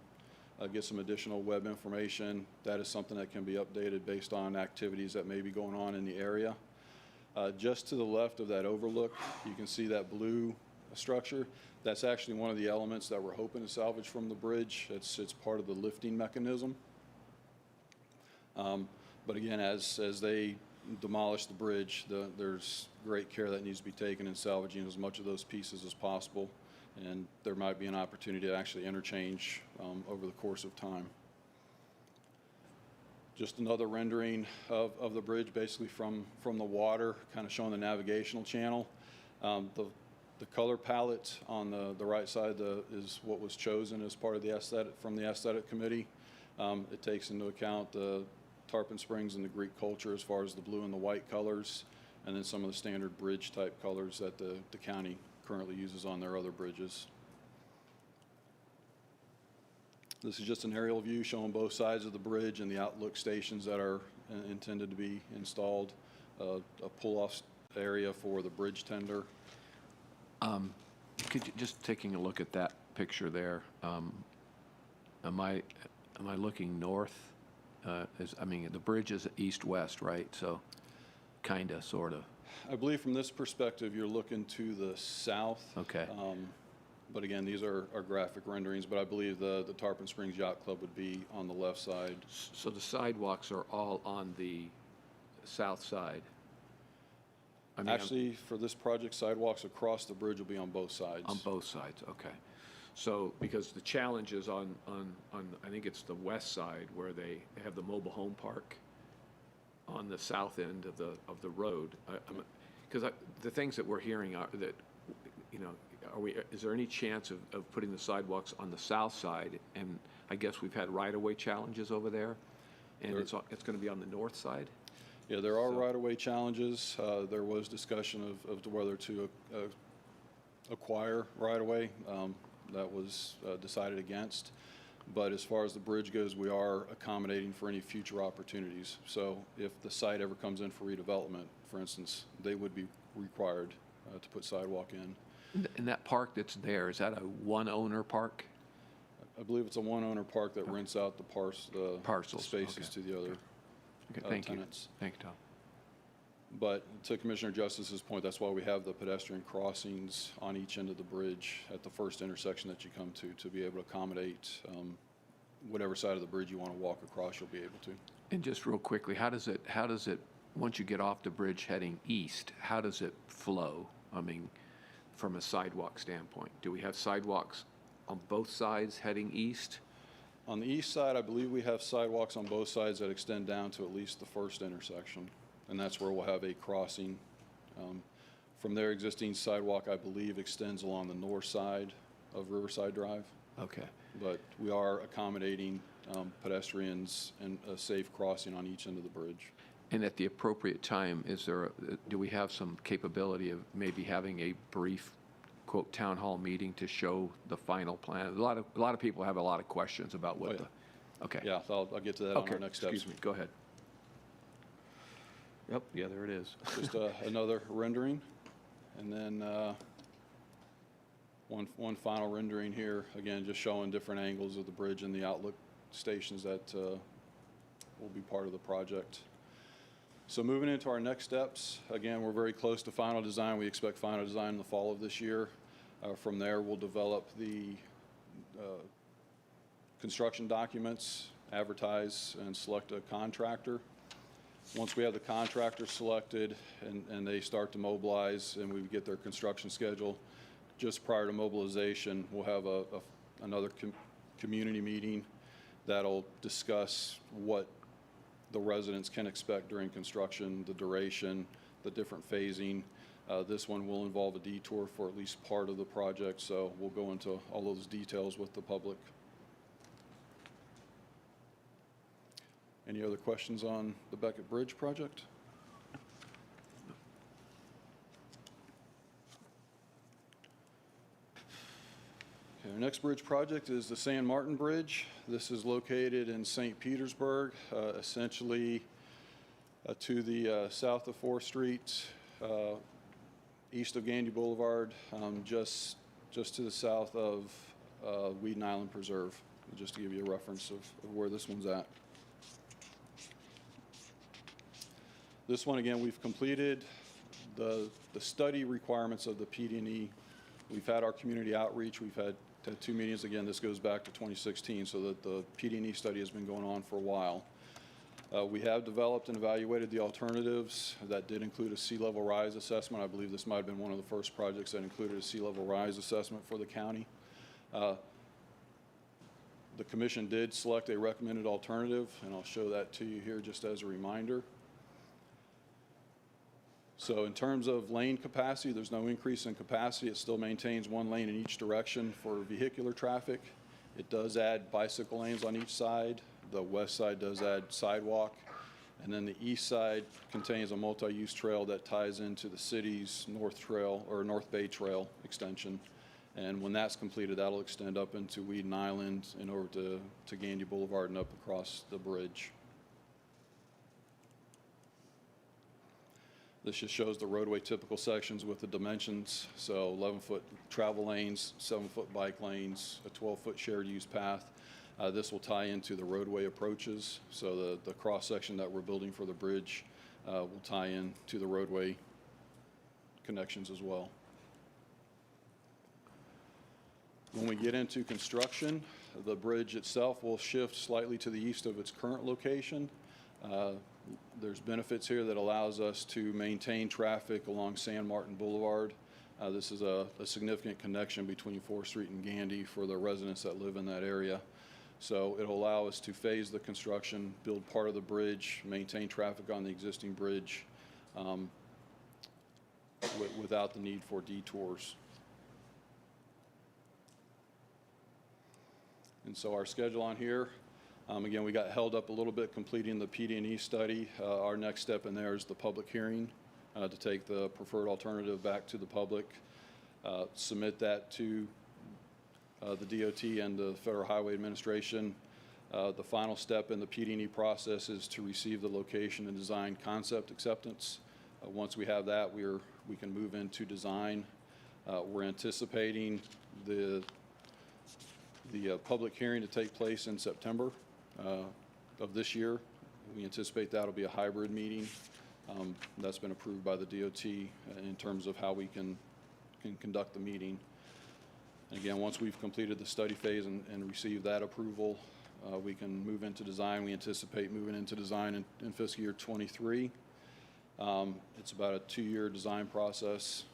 get some additional web information. That is something that can be updated based on activities that may be going on in the area. Just to the left of that overlook, you can see that blue structure. That's actually one of the elements that we're hoping to salvage from the bridge. It's part of the lifting mechanism. But again, as they demolish the bridge, there's great care that needs to be taken in salvaging as much of those pieces as possible. And there might be an opportunity to actually interchange over the course of time. Just another rendering of the bridge, basically from the water, kind of showing the navigational channel. The color palette on the right side is what was chosen as part of the aesthetic committee. It takes into account the Tarpon Springs and the Greek culture as far as the blue and the white colors, and then some of the standard bridge type colors that the county currently uses on their other bridges. This is just an aerial view showing both sides of the bridge and the outlook stations that are intended to be installed, a pull-off area for the bridge tender. Could you, just taking a look at that picture there, am I looking north? I mean, the bridge is east-west, right? So kind of, sort of. I believe from this perspective, you're looking to the south. Okay. But again, these are graphic renderings, but I believe the Tarpon Springs Yacht Club would be on the left side. So the sidewalks are all on the south side? I mean, Actually, for this project, sidewalks across the bridge will be on both sides. on both sides, okay. So, because the challenge is on, I think it's the west side where they have the mobile home park on the south end of the road. Because the things that we're hearing are that, you know, is there any chance of putting the sidewalks on the south side? And I guess we've had right-of-way challenges over there, and it's going to be on the north side? Yeah, there are right-of-way challenges. There was discussion of whether to acquire right-of-way. That was decided against. But as far as the bridge goes, we are accommodating for any future opportunities. So if the site ever comes in for redevelopment, for instance, they would be required to put sidewalk in. And that park that's there, is that a one-owner park? I believe it's a one-owner park that rents out the Parcels, spaces okay. to the other Okay, thank you. tenants. Thank you, Tom. But to Commissioner Justice's point, that's why we have the pedestrian crossings on each end of the bridge at the first intersection that you come to be able to accommodate whatever side of the bridge you want to walk across, you'll be able to. And just real quickly, how does it, once you get off the bridge heading east, how does it flow? I mean, from a sidewalk standpoint, do we have sidewalks on both sides heading east? On the east side, I believe we have sidewalks on both sides that extend down to at least the first intersection, and that's where we'll have a crossing. From their existing sidewalk, I believe, extends along the north side of Riverside Drive. Okay. But we are accommodating pedestrians and a safe crossing on each end of the bridge. And at the appropriate time, do we have some capability of maybe having a brief, quote, town hall meeting to show the final plan? A lot of people have a lot of questions about what okay. Yeah, I'll get to that on our next steps. Excuse me, go ahead. Yep, yeah, there it is. Just another rendering. And then one final rendering here, again, just showing different angles of the bridge and the outlook stations that will be part of the project. So moving into our next steps, again, we're very close to final design. We expect final design in the fall of this year. From there, we'll develop the construction documents, advertise, and select a contractor. Once we have the contractor selected and they start to mobilize and we get their construction schedule, just prior to mobilization, we'll have another community meeting that'll discuss what the residents can expect during construction, the duration, the different phasing. This one will involve a detour for at least part of the project, so we'll go into all those details with the public. Any other questions on the Beckett Bridge project? Okay, our next bridge project is the San Martin Bridge. This is located in St. Petersburg, essentially to the south of 4th Street, east of Gandy Boulevard, just to the south of Weeden Island Preserve, just to give you a reference of where this one's at. This one, again, we've completed The study requirements of the PD&E, we've had our community outreach, we've had 2 meetings. Again, this goes back to 2016, so that the PD&E study has been going on for a while. We have developed and evaluated the alternatives. That did include a sea level rise assessment. I believe this might have been one of the first projects that included a sea level rise assessment for the county. The commission did select a recommended alternative, and I'll show that to you here just as a reminder. So in terms of lane capacity, there's no increase in capacity. It still maintains 1 lane in each direction for vehicular traffic. It does add bicycle lanes on each side. The west side does add sidewalk. And then the east side contains a multi-use trail that ties into the city's North Trail or North Bay Trail extension. And when that's completed, that'll extend up into Weeden Island and over to Gandy Boulevard and up across the bridge. This just shows the roadway typical sections with the dimensions. So 11-foot travel lanes, 7-foot bike lanes, a 12-foot shared use path. This will tie into the roadway approaches. So the cross-section that we're building for the bridge will tie in to the roadway connections as well. When we get into construction, the bridge itself will shift slightly to the east of its current location. There's benefits here that allows us to maintain traffic along San Martin Boulevard. This is a significant connection between 4th Street and Gandy for the residents that live in that area. So it'll allow us to phase the construction, build part of the bridge, maintain traffic on the existing bridge without the need for detours. And so our schedule on here, again, we got held up a little bit completing the PD&E study. Our next step in there is the public hearing to take the preferred alternative back to the public, submit that to the DOT and the Federal Highway Administration. The final step in the PD&E process is to receive the location and design concept acceptance. Once we have that, we can move into design. We're anticipating the public hearing to take place in September of this year. We anticipate that'll be a hybrid meeting. That's been approved by the DOT in terms of how we can conduct the meeting. And again, once we've completed the study phase and received that approval, we can move into design. We anticipate moving into design in fiscal year 23. It's about a 2-year design process,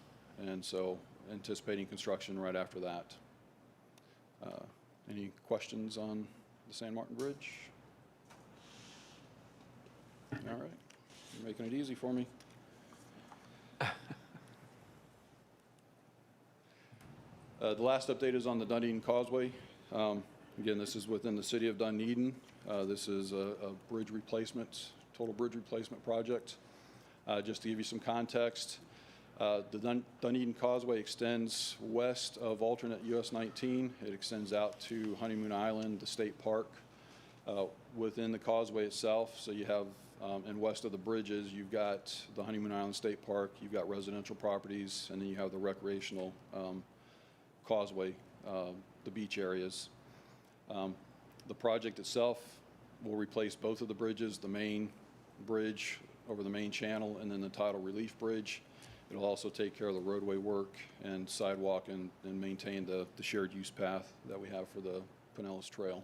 and so anticipating construction right after that. Any questions on the San Martin Bridge? All right, you're making it easy for me. The last update is on the Dundeen Causeway. Again, this is within the city of Dunedin. This is a bridge replacement, total bridge replacement project. Just to give you some context, the Dunedin Causeway extends west of alternate US 19. It extends out to Honeymoon Island, the state park. Within the causeway itself, so you have, and west of the bridges, you've got the Honeymoon Island State Park, you've got residential properties, and then you have the recreational causeway, the beach areas. The project itself will replace both of the bridges, the main bridge over the main channel and then the tidal relief bridge. It'll also take care of the roadway work and sidewalk and maintain the shared use path that we have for the Pinellas Trail.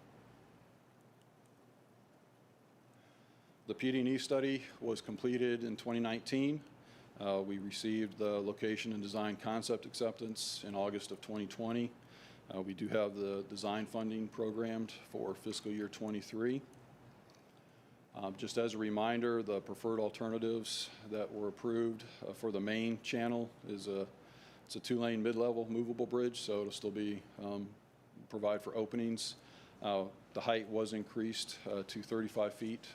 The PD&E study was completed in 2019. We received the location and design concept acceptance in August of 2020. We do have the design funding programmed for fiscal year 23. Just as a reminder, the preferred alternatives that were approved for the main channel is it's a 2-lane mid-level movable bridge, so it'll still be provide for openings. The height was increased to 35 feet.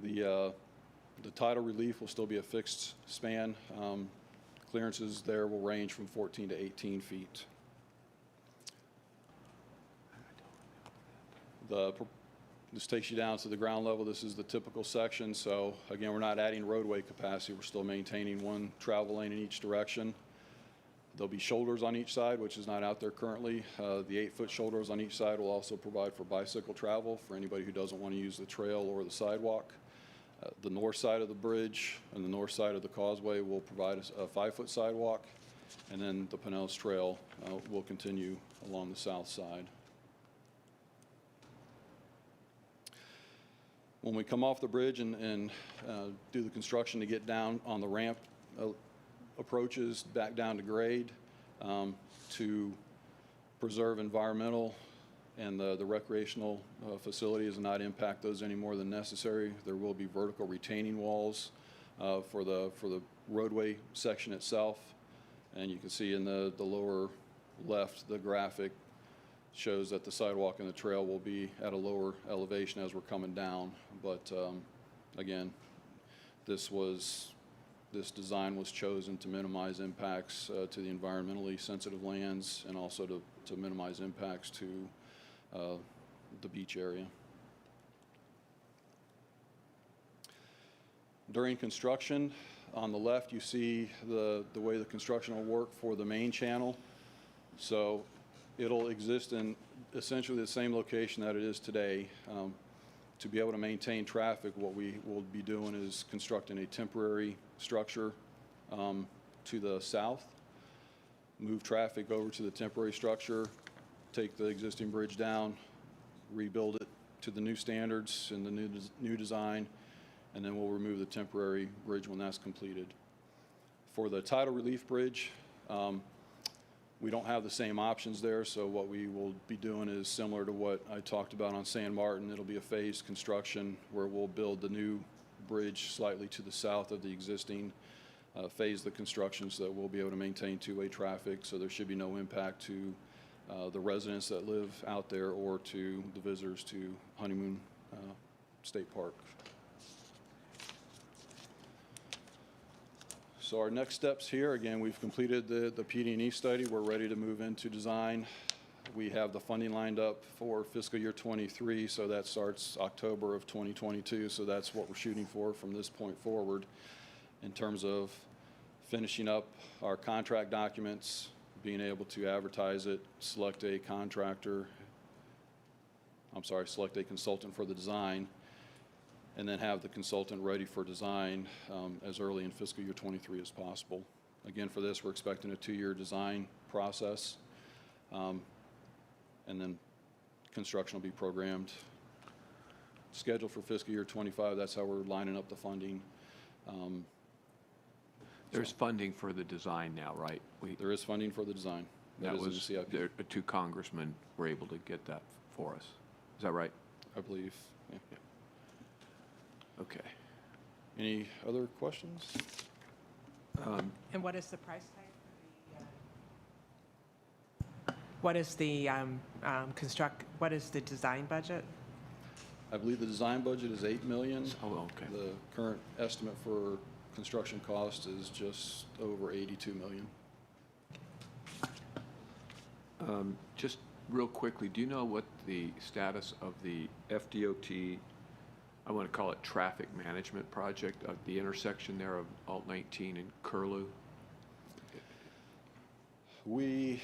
The tidal relief will still be a fixed span. Clearances there will range from 14 to 18 feet. This takes you down to the ground level. This is the typical section. So again, we're not adding roadway capacity. We're still maintaining 1 travel lane in each direction. There'll be shoulders on each side, which is not out there currently. The 8-foot shoulders on each side will also provide for bicycle travel for anybody who doesn't want to use the trail or the sidewalk. The north side of the bridge and the north side of the causeway will provide us a 5-foot sidewalk, and then the Pinellas Trail will continue along the south side. When we come off the bridge and do the construction to get down on the ramp approaches back down to grade, to preserve environmental and the recreational facilities and not impact those any more than necessary. There will be vertical retaining walls for the roadway section itself. And you can see in the lower left, the graphic shows that the sidewalk and the trail will be at a lower elevation as we're coming down. But again, this design was chosen to minimize impacts to the environmentally sensitive lands and also to minimize impacts to the beach area. During construction, on the left you see the way the construction will work for the main channel. So it'll exist in essentially the same location that it is today. To be able to maintain traffic, what we will be doing is constructing a temporary structure to the south, move traffic over to the temporary structure, take the existing bridge down, rebuild it to the new standards and the new design, and then we'll remove the temporary bridge when that's completed. For the tidal relief bridge, we don't have the same options there, so what we will be doing is similar to what I talked about on San Martin. It'll be a phased construction where we'll build the new bridge slightly to the south of the existing, phase the construction so that we'll be able to maintain two-way traffic, so there should be no impact to the residents that live out there or to the visitors to Honeymoon State Park. So our next steps here, again, we've completed the PD&E study. We're ready to move into design. We have the funding lined up for fiscal year 23, so that starts October of 2022. So that's what we're shooting for from this point forward in terms of finishing up our contract documents, being able to advertise it, select a consultant for the design, and then have the consultant ready for design as early in fiscal year 23 as possible. Again, for this, we're expecting a 2-year design process, and then construction will be programmed. Scheduled for fiscal year 25, that's how we're lining up the funding. There's funding for the design now, right? There is funding for the desigin. That is in the was, CIP. the two congressmen were able to get that for us. Is that right? I believe. Yeah. Okay. Any other questions? And what is the price tag for the, what is the what is the design budget? I believe the design budget is $8 million. Oh, okay. The current estimate for construction cost is just over $82 million. Just real quickly, do you know what the status of the FDOT, I want to call it traffic management project, of the intersection there of Alt 19 and Curlew? We've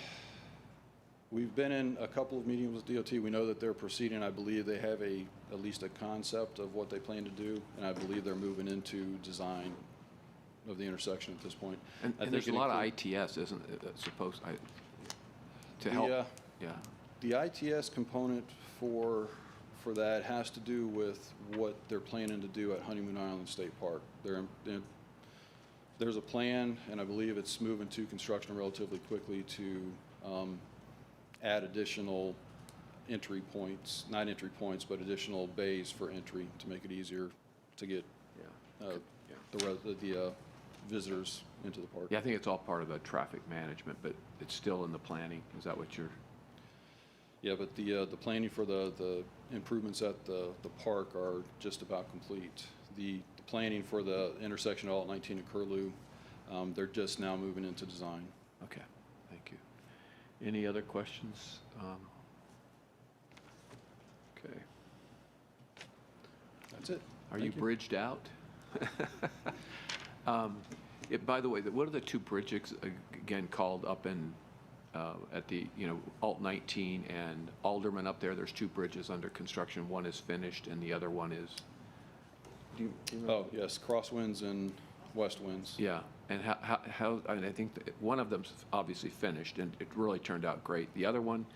been in a couple of meetings with DOT. We know that they're proceeding. I believe they have at least a concept of what they plan to do, and I believe they're moving into design of the intersection at this point. And there's a lot of ITS, isn't it, that's supposed to help? Yeah. The ITS component for that has to do with what they're planning to do at Honeymoon Island State Park. There's a plan, and I believe it's moving to construction relatively quickly to add additional entry points, not entry points, but additional bays for entry to make it easier to get the visitors into the park. Yeah, I think it's all part of the traffic management, but it's still in the planning. Is that what you're? Yeah, but the planning for the improvements at the park are just about complete. The planning for the intersection of Alt 19 and Curlew, they're just now moving into design. Okay, thank you. Any other questions? Okay. That's it. Are you bridged out? By the way, what are the two bridges again called up in at the Alt 19 and Alderman up there? There's two bridges under construction. One is finished and the other one is. Do you remember? Oh, yes, crosswinds and west winds. Yeah, and how, I mean, I think that one of them's obviously finished, and it really turned out great. The other one,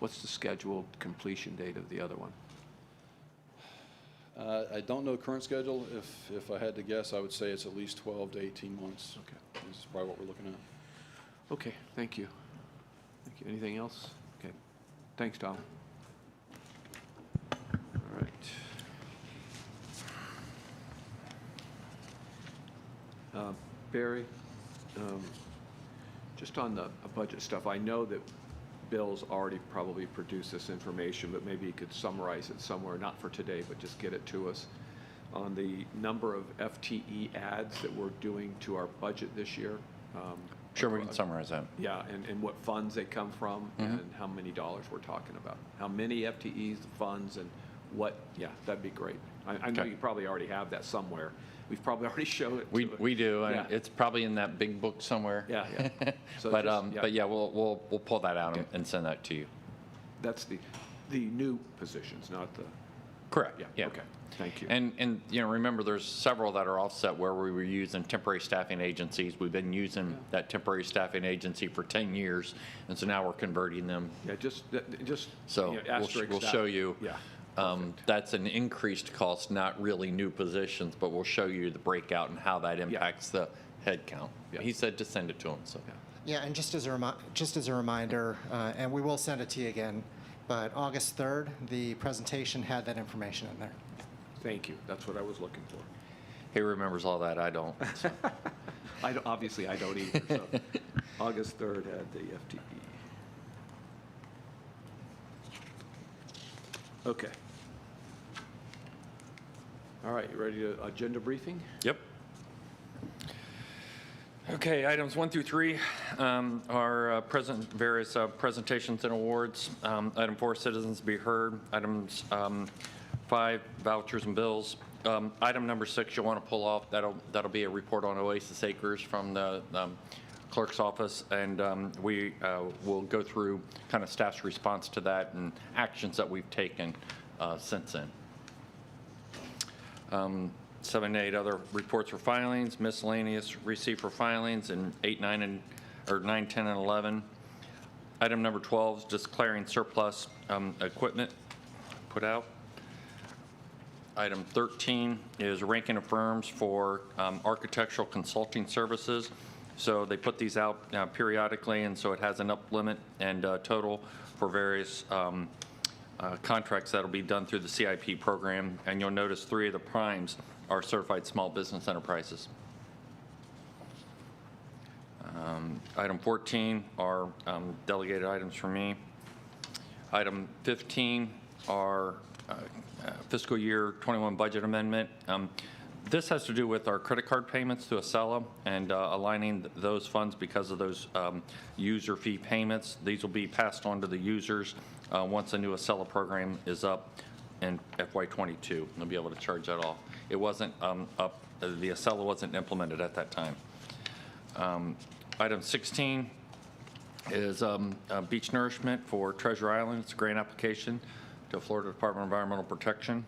what's the scheduled completion date of the other one? I don't know current schedule. If I had to guess, I would say it's at least 12 to 18 months. Okay. This is probably what we're looking at. Okay, thank you. Thank you. Anything else? Okay. Thanks, Tom. All right. Barry, just on the budget stuff, I know that Bill's already probably produced this information, but maybe you could summarize it somewhere, not for today, but just get it to us, on the number of FTE ads that we're doing to our budget this year. Sure, we can summarize that. Yeah, and what funds they come from, and how many dollars we're talking about. How many FTEs, the funds, and what, yeah, that'd be great. I know Okay. you probably already have that somewhere. We've probably already showed it. We do, and Yeah. it's probably in that big book somewhere. Yeah, yeah. So But, just- but yeah, we'll pull that out Okay. and send that to you. That's the new positions, not the, Correct. yeah, okay, thank you. And you know, remember, there's several that are offset where we were using temporary staffing agencies. We've been using that temporary staffing agency for 10 years, and so now we're converting them. Yeah, just, So you know, asterisk we'll that. show you. Yeah. That's an increased cost, not really new positions, but we'll show you the breakout and how that impacts the head count. Yeah. He said to send it to him, so. Yeah, and just as a reminder, and we will send it to you again, but August 3rd, the presentation had that information in there. Thank you, that's what I was looking for. He remembers all that, I don't. So. Obviously, I don't either, so. August 3rd had the FTE. Okay. All right, you ready to agenda briefing? Yep. Okay, items 1 through 3 are various presentations and awards. Item 4, citizens to be heard. Items 5, vouchers and bills. Item number 6, you'll want to pull off. That'll be a report on Oasis Acres from the clerk's office, and we will go through kind of staff's response to that and actions that we've taken since then. 7 and 8 other reports for filings, miscellaneous receipt for filings, and 8, 9, 10, and 11. Item number 12 is declaring surplus equipment put out. Item 13 is ranking of firms for architectural consulting services. So they put these out periodically, and so it has an up limit and total for various contracts that'll be done through the CIP program. And you'll notice 3 of the primes are certified small business enterprises. Item 14 are delegated items from me. Item 15 are fiscal year 21 budget amendment. This has to do with our credit card payments to Acela and aligning those funds because of those user fee payments. These will be passed on to the users once the new Acela program is up in FY22. They'll be able to charge that off. It wasn't up, the Acela wasn't implemented at that time. Item 16 is beach nourishment for Treasure Island. It's a grant application to Florida Department of Environmental Protection.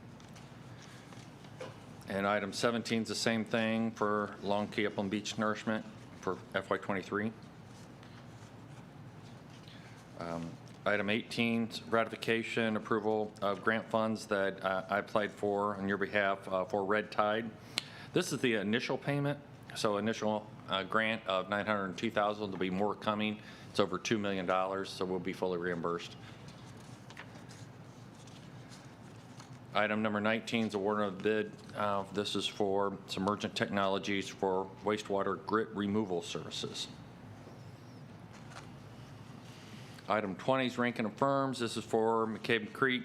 And item 17 is the same thing for Long Key Upland Beach Nourishment for FY23. Item 18 is ratification, approval of grant funds that I applied for on your behalf for Red Tide. This is the initial payment, so initial grant of $902,000. There'll be more coming. It's over $2 million, so we'll be fully reimbursed. Item number 19 is award of bid. This is for Submergent Technologies for wastewater grit removal services. Item 20 is ranking of firms. This is for McKimmon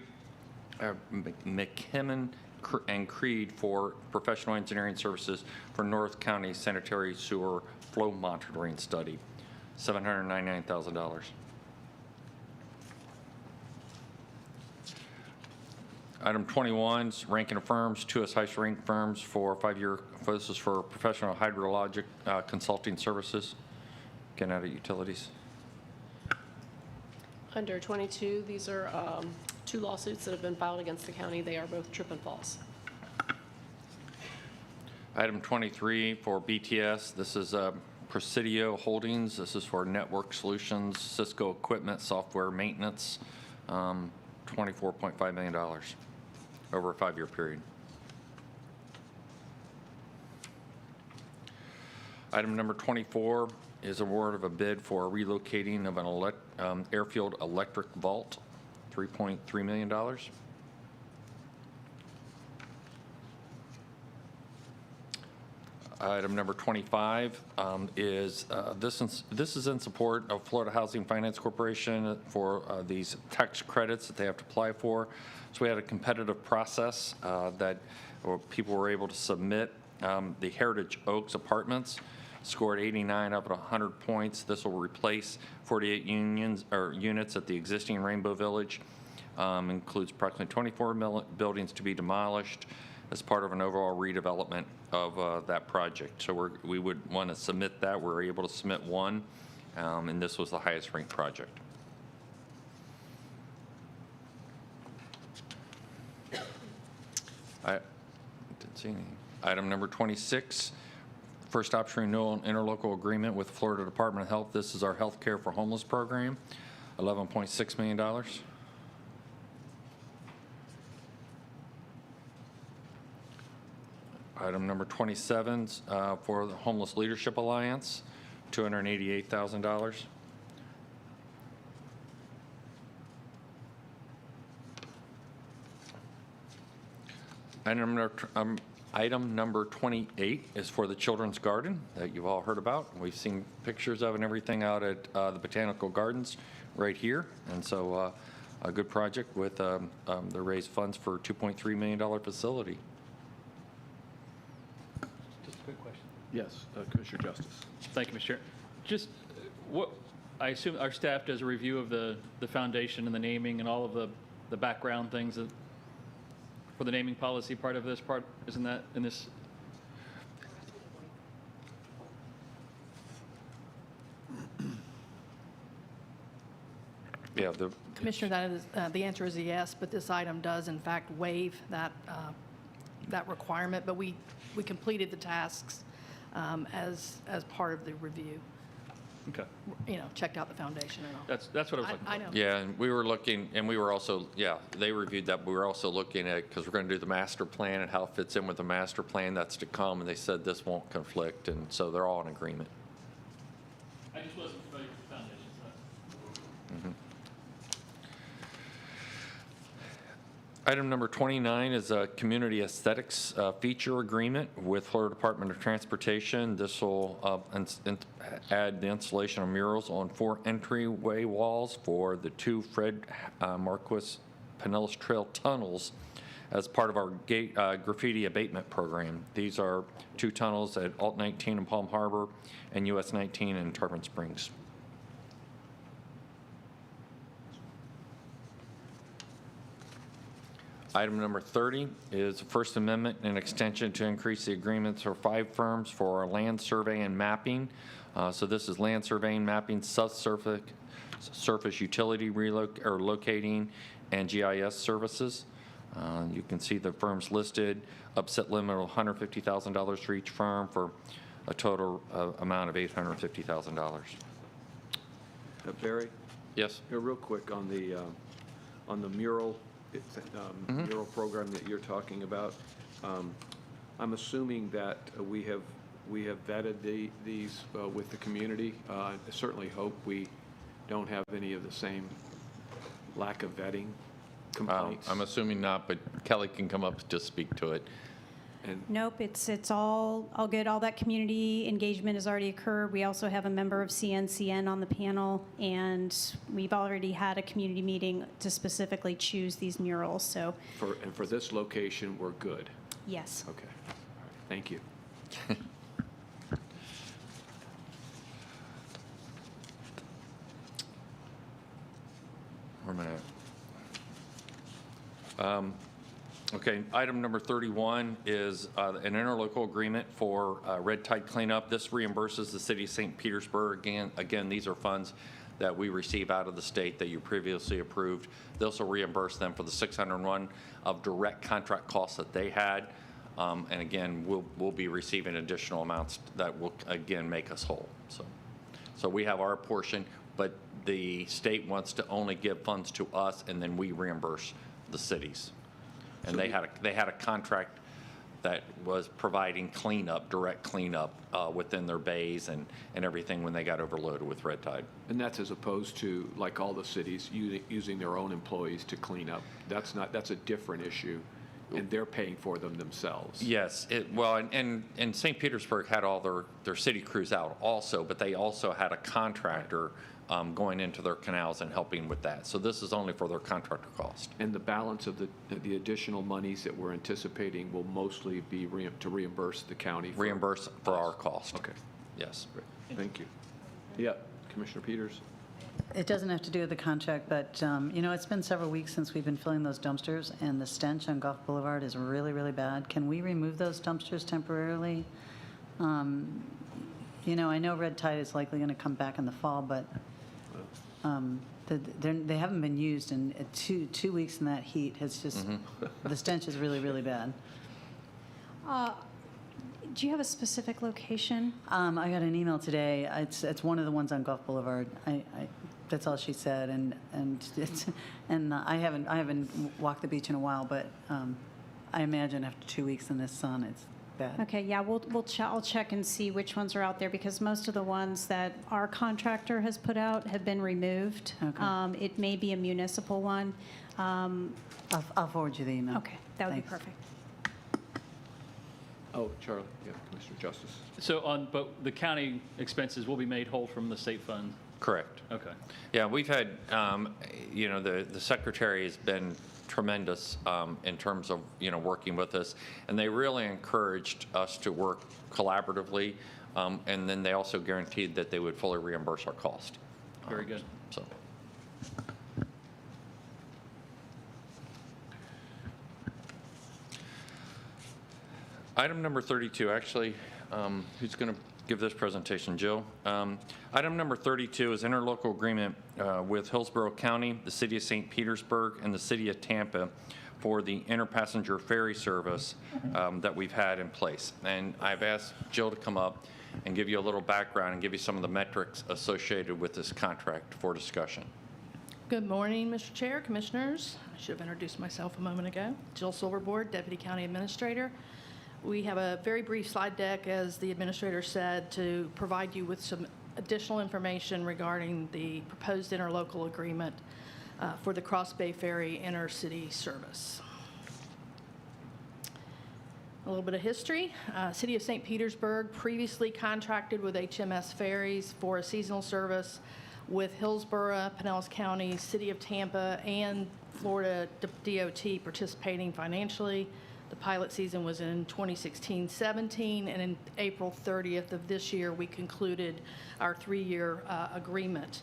and Creed for professional engineering services for North County Sanitary Sewer Flow Monitoring Study, $799,000. Item 21 is ranking of firms, 2 highest ranked firms for 5-year, this is for professional hydrologic consulting services, getting out of utilities. Under 22, these are 2 lawsuits that have been filed against the county. They are both trip and falls. Item 23 for BTS, this is Presidio Holdings. This is for network solutions, Cisco equipment, software maintenance, $24.5 million over a 5-year period. Item number 24 is award of a bid for relocating of an airfield electric vault, $3.3 million. Item number 25 is, this is in support of Florida Housing Finance Corporation for these tax credits that they have to apply for. So we had a competitive process that people were able to submit. The Heritage Oaks Apartments scored 89 out of 100 points. This will replace 48 units at the existing Rainbow Village. Includes approximately 24 buildings to be demolished as part of an overall redevelopment of that project. So we would want to submit that. We're able to submit one, and this was the highest ranked project. I didn't see any. Item number 26, first option renewal and interlocal agreement with Florida Department of Health. This is our Health Care for Homeless program, $11.6 million. Item number 27 for the Homeless Leadership Alliance, $288,000. Item number 28 is for the Children's Garden that you've all heard about. We've seen pictures of and everything out at the Botanical Gardens right here. And so a good project with they raised funds for a $2.3 million facility. Just a quick question. Yes, Commissioner Justice. Thank you, Mr. Chair. Just what, I assume our staff does a review of the foundation and the naming and all of the background things that, for the naming policy part of this part, isn't that in this? Yeah, Commissioner, that is, the answer is a yes, but this item does in fact waive that, that requirement, but we completed the tasks as part of the review. Okay. You know, checked out the foundation and all. That's what I was looking for. I know. Yeah, and we were looking, and we were also, yeah, they reviewed that, but we were also looking at, because we're going to do the master plan and how it fits in with the master plan that's to come, and they said this won't conflict, and so they're all in agreement. I just wasn't familiar with the foundation, so that's. Item number 29 is a community aesthetics feature agreement with Florida Department of Transportation. This will add the installation of murals on 4 entryway walls for the 2 Fred Marquis Pinellas Trail tunnels as part of our graffiti abatement program. These are 2 tunnels at Alt 19 in Palm Harbor and US 19 in Tarpon Springs. Item number 30 is a First Amendment and extension to increase the agreements for 5 firms for our land survey and mapping. So this is land surveying, mapping, subsurface utility locating, and GIS services. You can see the firms listed, upset limit of $150,000 for each firm for a total amount of $850,000. Barry? Yes. Yeah, real quick on the mural. Mural program that you're talking about. I'm assuming that we have vetted these with the community. I certainly hope we don't have any of the same lack of vetting complaints. I'm assuming not, but Kelly can come up to speak to it. Nope, it's all good. All that community engagement has already occurred. We also have a member of CNCN on the panel, and we've already had a community meeting to specifically choose these murals. So for this location, we're good. yes. Okay. All right. Thank you. Where am I at? Okay, item number 31 is an interlocal agreement for red tide cleanup. This reimburses the city of St. Petersburg. Again, these are funds that we receive out of the state that you previously approved. They also reimburse them for the 601 of direct contract costs that they had. And again, we'll be receiving additional amounts that will, again, make us whole. So we have our portion, but the state wants to only give funds to us, and then we reimburse the cities. And they had a contract that was providing cleanup, direct cleanup within their bays and everything when they got overloaded with red tide. And that's as opposed to, like all the cities, using their own employees to clean up. That's a different issue, and they're paying for them themselves. Yes, and St. Petersburg had all their city crews out also, but they also had a contractor going into their canals and helping with that. So this is only for their contractor cost. And the balance of the additional monies that we're anticipating will mostly be to reimburse the county? Reimburse for our cost. Okay. Yes. Great. Thank you. Yeah, Commissioner Peters? It doesn't have to do with the contract, but, it's been several weeks since we've been filling those dumpsters, and the stench on Gulf Boulevard is really, really bad. Can we remove those dumpsters temporarily? I know red tide is likely going to come back in the fall, but they haven't been used in 2 weeks in that heat. It's just, the stench is really, really bad. Do you have a specific location? I got an email today. It's one of the ones on Gulf Boulevard. That's all she said, and I haven't walked the beach in a while, but I imagine after 2 weeks in this sun, it's bad. Okay, yeah, I'll check and see which ones are out there, because most of the ones that our contractor has put out have been removed. Okay. It may be a municipal one. I'll forward you the email. Okay, that would be Thanks. perfect. Oh, Charlie, yeah, Commissioner Justice. So but the county expenses will be made whole from the state fund? Correct. Okay. Yeah, we've had, the secretary has been tremendous in terms of, working with us, and they really encouraged us to work collaboratively, and then they also guaranteed that they would fully reimburse our cost. Very good. So. Item number 32, actually, who's going to give this presentation? Jill. Item number 32 is interlocal agreement with Hillsborough County, the City of St. Petersburg, and the City of Tampa for the interpassenger ferry service that we've had in place. And I've asked Jill to come up and give you a little background and give you some of the metrics associated with this contract for discussion. Good morning, Mr. Chair, Commissioners. I should have introduced myself a moment ago. Jill Silverboard, Deputy County Administrator. We have a very brief slide deck, as the administrator said, to provide you with some additional information regarding the proposed interlocal agreement for the Cross Bay Ferry intercity service. A little bit of history. City of St. Petersburg previously contracted with HMS Ferries for a seasonal service with Hillsborough, Pinellas County, City of Tampa, and Florida DOT participating financially. The pilot season was in 2016-17, and in April 30th of this year, we concluded our 3-year agreement.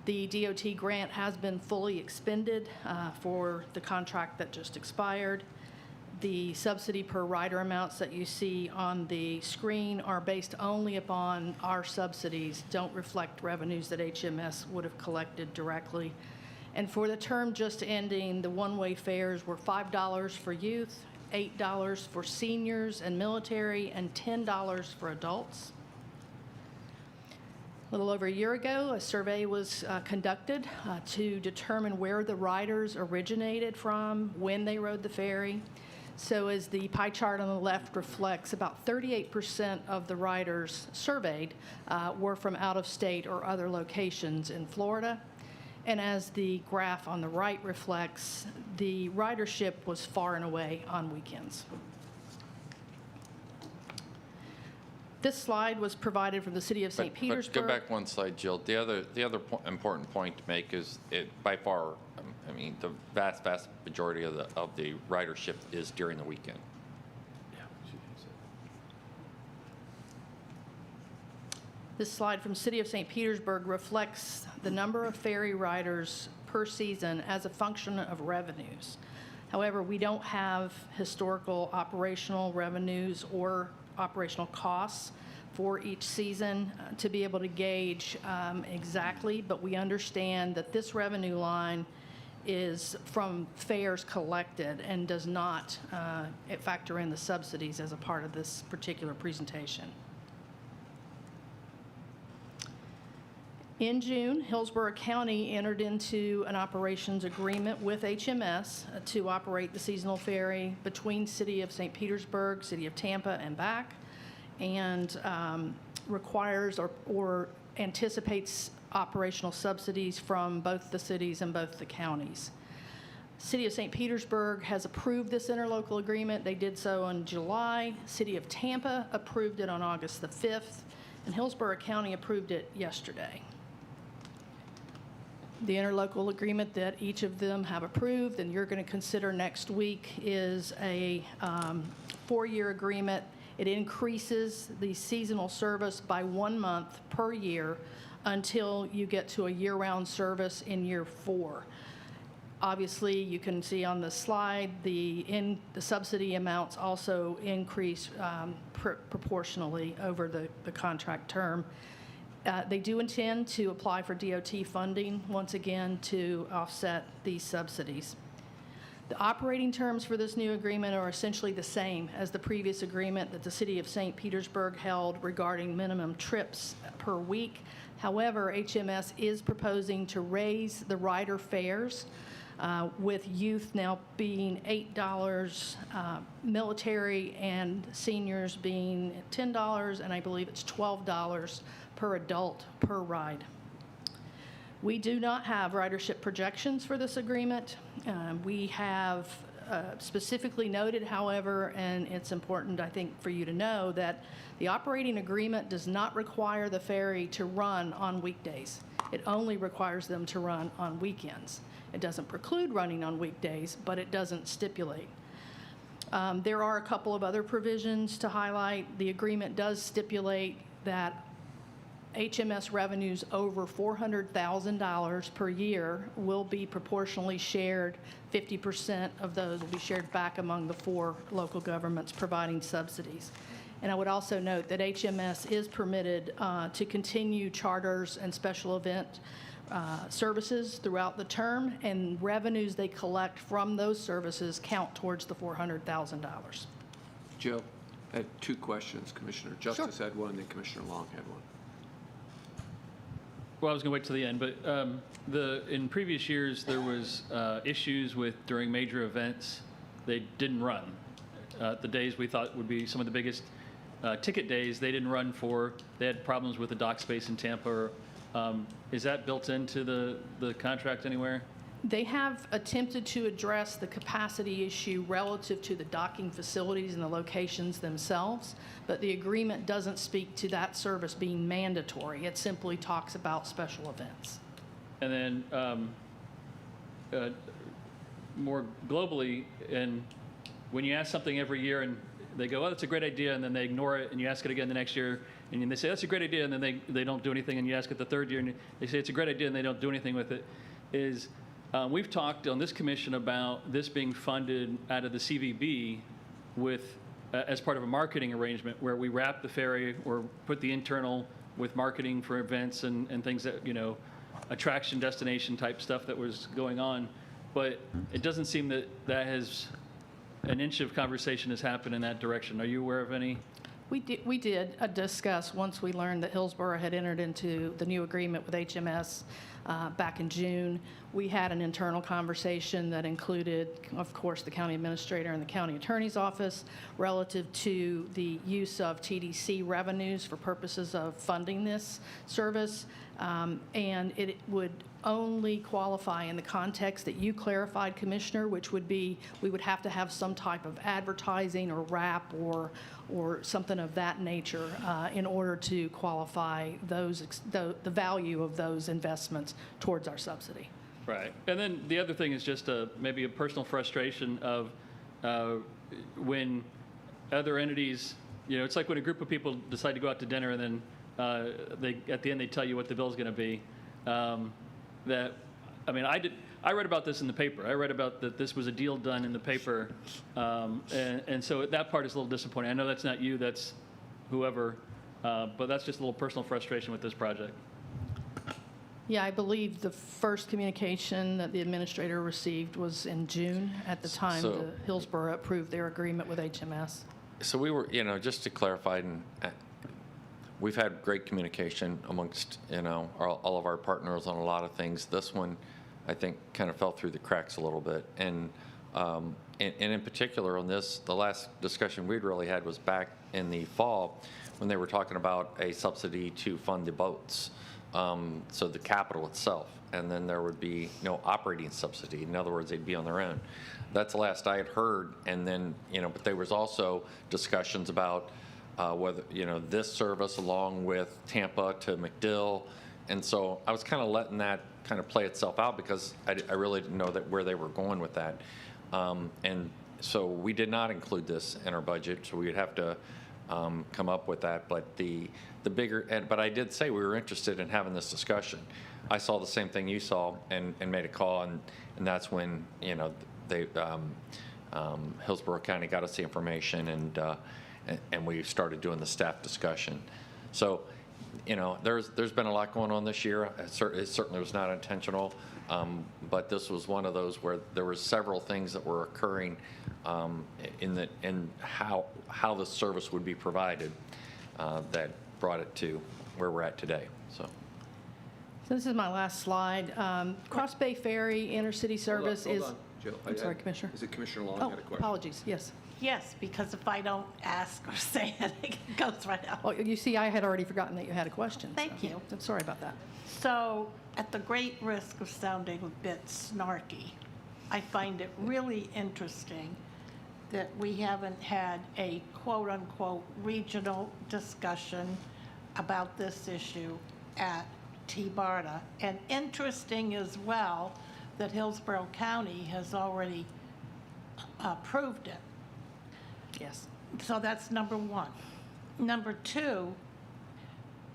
The DOT grant has been fully expended for the contract that just expired. The subsidy per rider amounts that you see on the screen are based only upon our subsidies, don't reflect revenues that HMS would have collected directly. And for the term just ending, the one-way fares were $5 for youth, $8 for seniors and military, and $10 for adults. A little over a year ago, a survey was conducted to determine where the riders originated from, when they rode the ferry. So as the pie chart on the left reflects, about 38% of the riders surveyed were from out of state or other locations in Florida. And as the graph on the right reflects, the ridership was far and away on weekends. This slide was provided from the City of St. Petersburg. But go back one slide, Jill. The other important point to make is by far, the vast majority of the ridership is during the weekend. This slide from City of St. Petersburg reflects the number of ferry riders per season as a function of revenues. However, we don't have historical operational revenues or operational costs for each season to be able to gauge exactly, but we understand that this revenue line is from fares collected and does not factor in the subsidies as a part of this particular presentation. In June, Hillsborough County entered into an operations agreement with HMS to operate the seasonal ferry between City of St. Petersburg, City of Tampa, and back, and requires or anticipates operational subsidies from both the cities and both the counties. City of St. Petersburg has approved this interlocal agreement. They did so in July. City of Tampa approved it on August the 5th, and Hillsborough County approved it yesterday. The interlocal agreement that each of them have approved and you're going to consider next week is a 4-year agreement. It increases the seasonal service by 1 month per year until you get to a year-round service in year 4. Obviously, you can see on the slide the subsidy amounts also increase proportionally over the contract term. They do intend to apply for DOT funding, once again, to offset these subsidies. The operating terms for this new agreement are essentially the same as the previous agreement that the City of St. Petersburg held regarding minimum trips per week. However, HMS is proposing to raise the rider fares, with youth now being $8, military and seniors being $10, and I believe it's $12 per adult per ride. We do not have ridership projections for this agreement. We have specifically noted, however, and it's important, I think, for you to know that the operating agreement does not require the ferry to run on weekdays. It only requires them to run on weekends. It doesn't preclude running on weekdays, but it doesn't stipulate. There are a couple of other provisions to highlight. The agreement does stipulate that HMS revenues over $400,000 per year will be proportionally shared. 50% of those will be shared back among the 4 local governments providing subsidies. And I would also note that HMS is permitted to continue charters and special event services throughout the term, and revenues they collect from those services count towards the $400,000. Joe, I had 2 questions. Commissioner Justice had one, and then Commissioner Long had one. Well, I was going to wait till the end, but in previous years, there was issues with during major events, they didn't run. The days we thought would be some of the biggest ticket days, they didn't run for. They had problems with the dock space in Tampa. Is that built into the contract anywhere? They have attempted to address the capacity issue relative to the docking facilities and the locations themselves, but the agreement doesn't speak to that service being mandatory. It simply talks about special events. And then more globally, and when you ask something every year and they go, oh, that's a great idea, and then they ignore it, and you ask it again the next year, and they say, that's a great idea, and then they don't do anything, and you ask it the 3rd year, and they say, it's a great idea, and they don't do anything with it, is we've talked on this commission about this being funded out of the CVB with, as part of a marketing arrangement where we wrap the ferry or put the internal with marketing for events and things that, attraction, destination type stuff that was going on. But it doesn't seem that has, an inch of conversation has happened in that direction. Are you aware of any? We did discuss, once we learned that Hillsborough had entered into the new agreement with HMS back in June. We had an internal conversation that included, of course, the county administrator and the county attorney's office relative to the use of TDC revenues for purposes of funding this service. And it would only qualify in the context that you clarified, Commissioner, which would be we would have to have some type of advertising or wrap or something of that nature in order to qualify the value of those investments towards our subsidy. Right. And then the other thing is just maybe a personal frustration of when other entities, it's like when a group of people decide to go out to dinner and then at the end they tell you what the bill's going to be. I read about this in the paper. I read about that this was a deal done in the paper, and so that part is a little disappointing. I know that's not you, that's whoever, but that's just a little personal frustration with this project. Yeah, I believe the first communication that the administrator received was in June, at the time So- the Hillsborough approved their agreement with HMS. So we were, just to clarify, and we've had great communication amongst, all of our partners on a lot of things. This one, I think, kind of fell through the cracks a little bit. And in particular on this, the last discussion we'd really had was back in the fall when they were talking about a subsidy to fund the boats. So the capital itself, and then there would be no operating subsidy. In other words, they'd be on their own. That's the last I had heard. And then, but there was also discussions about whether, this service along with Tampa to McDill. And so I was kind of letting that kind of play itself out because I really didn't know where they were going with that. And so we did not include this in our budget, so we would have to come up with that. But the bigger, but I did say we were interested in having this discussion. I saw the same thing you saw and made a call, and that's when, they, Hillsborough County got us the information, and we started doing the staff discussion. So, there's been a lot going on this year. It certainly was not intentional, but this was one of those where there were several things that were occurring in how the service would be provided that brought it to where we're at today. So this is my last slide. Cross Bay Ferry intercity service Hold is. on, Jill. I'm sorry, Commissioner. Is it Commissioner Long Oh, had a question? apologies. Yes. Yes, because if I don't ask or say it, it goes right out. Well, you see, I had already forgotten that you had a question. Thank you. I'm sorry about that. So, at the great risk of sounding a bit snarky, I find it really interesting that we haven't had a quote-unquote regional discussion about this issue at T-BARTA. And interesting as well that Hillsborough County has already approved it. Yes. So that's number one. Number two,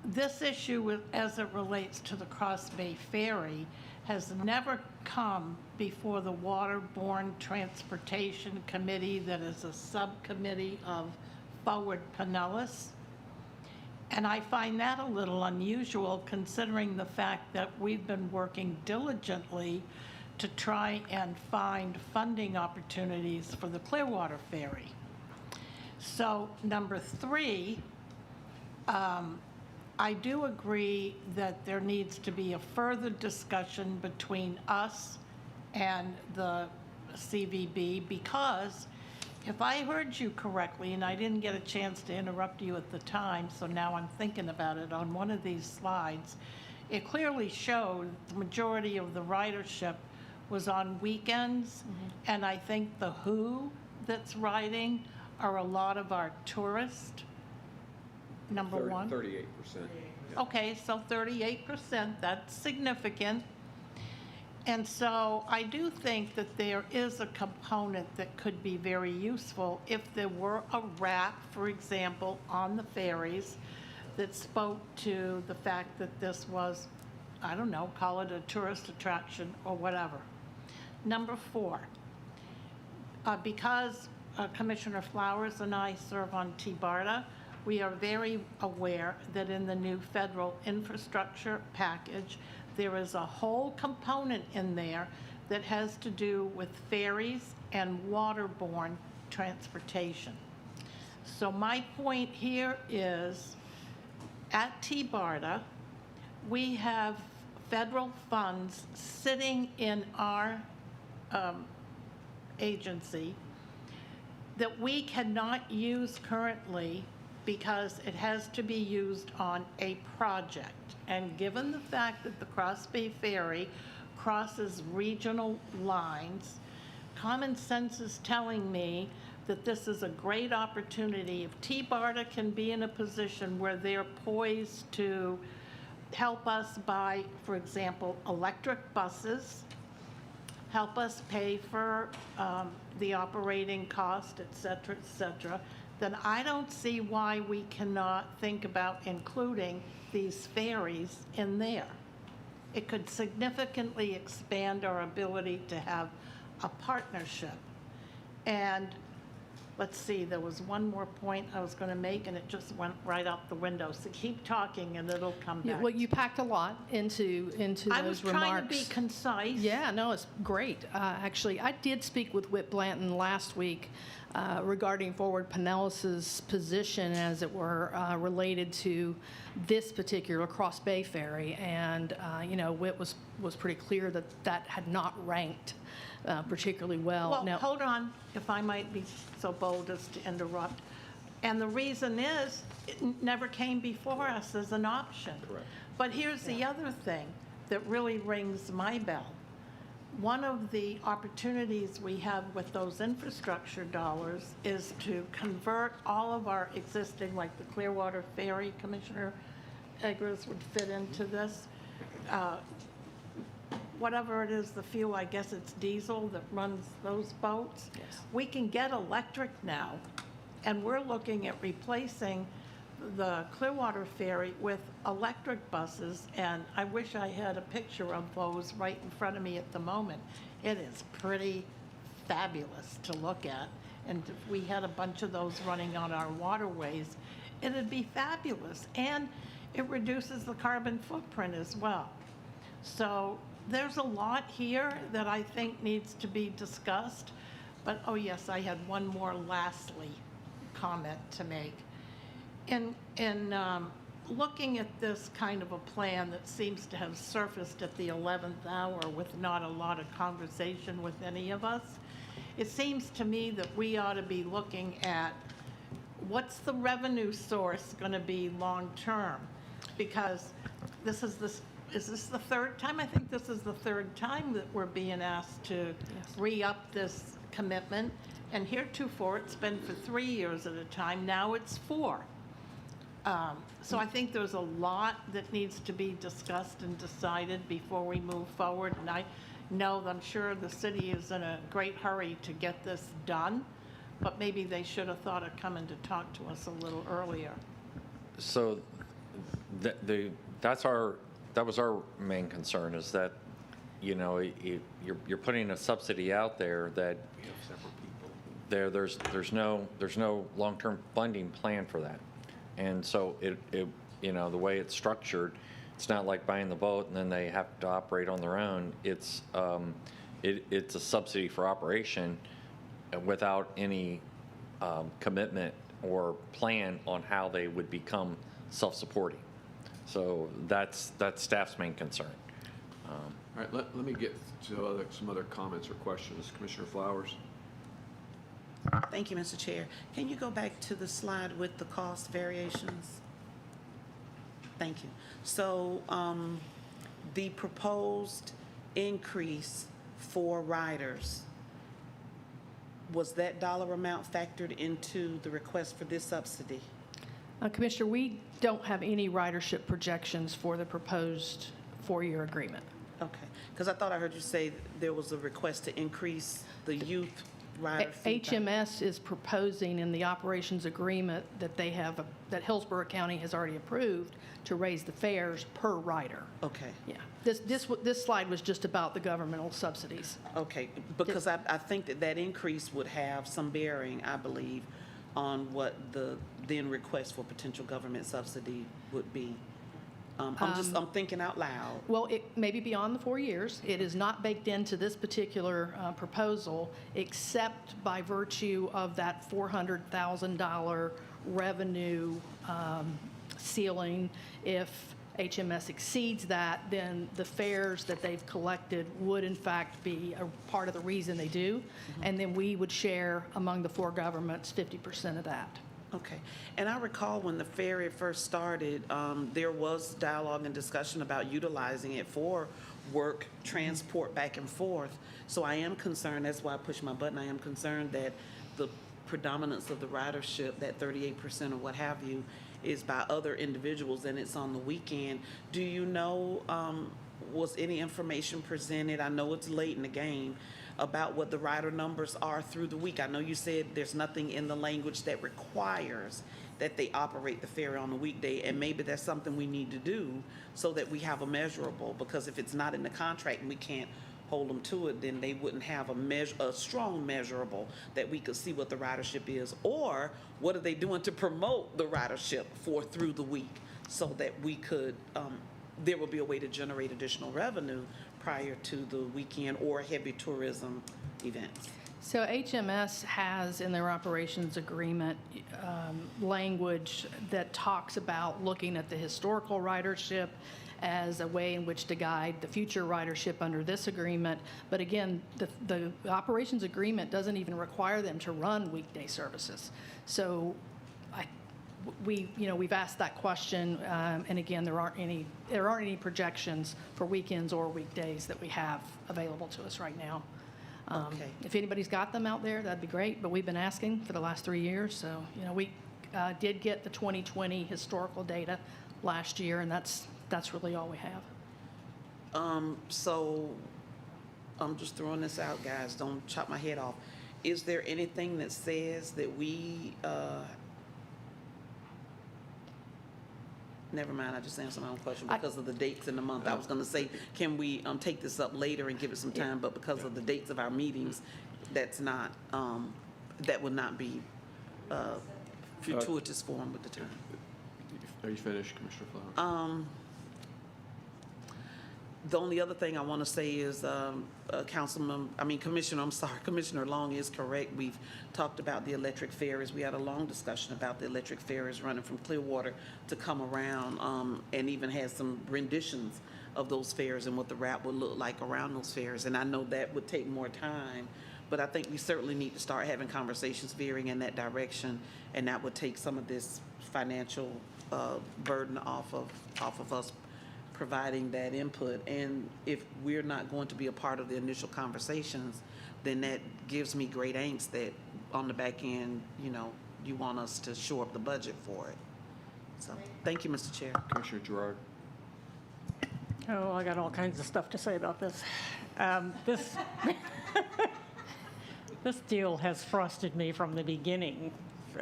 this issue as it relates to the Cross Bay Ferry has never come before the Waterborne Transportation Committee that is a subcommittee of Forward Pinellas. And I find that a little unusual considering the fact that we've been working diligently to try and find funding opportunities for the Clearwater Ferry. So number three, I do agree that there needs to be a further discussion between us and the CVB because if I heard you correctly, and I didn't get a chance to interrupt you at the time, so now I'm thinking about it, on one of these slides, it clearly showed the majority of the ridership was on weekends, and I think the who that's riding are a lot of our tourists, number one. 38%. Okay, so 38%, that's significant. And so I do think that there is a component that could be very useful if there were a wrap, for example, on the ferries that spoke to the fact that this was, I don't know, call it a tourist attraction or whatever. Number four, because Commissioner Flowers and I serve on T-BARTA, we are very aware that in the new federal infrastructure package, there is a whole component in there that has to do with ferries and waterborne transportation. So my point here is, at T-BARTA, we have federal funds sitting in our agency that we cannot use currently because it has to be used on a project. And given the fact that the Cross Bay Ferry crosses regional lines, common sense is telling me that this is a great opportunity. If T-BARTA can be in a position where they're poised to help us buy, for example, electric buses, help us pay for the operating cost, et cetera, then I don't see why we cannot think about including these ferries in there. It could significantly expand our ability to have a partnership. And let's see, there was one more point I was going to make, and it just went right out the window. So keep talking, and it'll come Yeah, back. well, you packed a lot into I was those trying to be remarks. concise. Yeah, no, it's great. Actually, I did speak with Whit Blanton last week regarding Forward Pinellas's position, as it were, related to this particular Cross Bay ferry. And, Whit was pretty clear that that had not ranked particularly well. Well, Now, hold on, if I might be so bold as to interrupt. And the reason is, it never came before us as an option. Correct. But here's the other thing that really rings my bell. One of the opportunities we have with those infrastructure dollars is to convert all of our existing, like the Clearwater Ferry, Commissioner Eggers would fit into this. Whatever it is, the fuel, I guess it's diesel that runs those boats. Yes. We can get electric now, and we're looking at replacing the Clearwater Ferry with electric buses, and I wish I had a picture of those right in front of me at the moment. It is pretty fabulous to look at, and if we had a bunch of those running on our waterways, it'd be fabulous, and it reduces the carbon footprint as well. So there's a lot here that I think needs to be discussed, but, oh yes, I had one more lastly comment to make. In looking at this kind of a plan that seems to have surfaced at the 11th hour with not a lot of conversation with any of us, it seems to me that we ought to be looking at what's the revenue source going to be long-term? Because is this the third time? I think this is the third time that we're being asked to re-up this commitment. And heretofore, it's been for 3 years at a time. Now it's 4. So I think there's a lot that needs to be discussed and decided before we move forward. And I know that I'm sure the city is in a great hurry to get this done, but maybe they should have thought of coming to talk to us a little earlier. So that was our main concern, is that, you're putting a subsidy out there that there's no long-term funding plan for that. And so the way it's structured, it's not like buying the boat and then they have to operate on their own. It's a subsidy for operation without any commitment or plan on how they would become self-supporting. So that's staff's main concern. All right, let me get to some other comments or questions. Commissioner Flowers? Thank you, Mr. Chair. Can you go back to the slide with the cost variations? Thank you. So the proposed increase for riders, was that dollar amount factored into the request for this subsidy? Commissioner, we don't have any ridership projections for the proposed 4-year agreement. Okay, because I thought I heard you say there was a request to increase the youth rider fee. HMS is proposing in the operations agreement that they have, that Hillsborough County has already approved, to raise the fares per rider. Okay. Yeah. This slide was just about the governmental subsidies. Okay, because I think that increase would have some bearing, I believe, on what the then request for potential government subsidy would be. I'm thinking out loud. Well, it may be beyond the 4 years. It is not baked into this particular proposal, except by virtue of that $400,000 revenue ceiling. If HMS exceeds that, then the fares that they've collected would in fact be a part of the reason they do. And then we would share among the 4 governments 50% of that. Okay. And I recall when the ferry first started, there was dialogue and discussion about utilizing it for work, transport back and forth. So I am concerned, that's why I pushed my button, I am concerned that the predominance of the ridership, that 38% or what have you, is by other individuals and it's on the weekend. Do you know, was any information presented? I know it's late in the game, about what the rider numbers are through the week. I know you said there's nothing in the language that requires that they operate the ferry on a weekday, and maybe that's something we need to do so that we have a measurable, because if it's not in the contract and we can't hold them to it, then they wouldn't have a strong measurable that we could see what the ridership is, or what are they doing to promote the ridership for through the week, so that we could, there will be a way to generate additional revenue prior to the weekend or heavy tourism events. So HMS has in their operations agreement language that talks about looking at the historical ridership as a way in which to guide the future ridership under this agreement. But again, the operations agreement doesn't even require them to run weekday services. So we've asked that question, and again, there aren't any projections for weekends or weekdays that we have available to us right now. Okay. If anybody's got them out there, that'd be great, but we've been asking for the last 3 years. So, we did get the 2020 historical data last year, and that's really all we have. So I'm just throwing this out, guys, don't chop my head off. Is there anything that says that we, never mind, I just answered my own question because of the dates in the month. I was gonna say, can we take this up later and give it some time, but because of the dates of our meetings, that's not, that would not be fortuitous form with the time. Are you finished, Commissioner Flowers? The only other thing I want to say is, Commissioner Long is correct. We've talked about the electric ferries. We had a long discussion about the electric ferries running from Clearwater to come around, and even had some renditions of those ferries and what the route would look like around those ferries. And I know that would take more time, but I think we certainly need to start having conversations veering in that direction, and that would take some of this financial burden off of us providing that input. And if we're not going to be a part of the initial conversations, then that gives me great angst that on the back end, you want us to shore up the budget for it. So, thank you, Mr. Chair. Commissioner Gerard? Oh, I got all kinds of stuff to say about this. This deal has frosted me from the beginning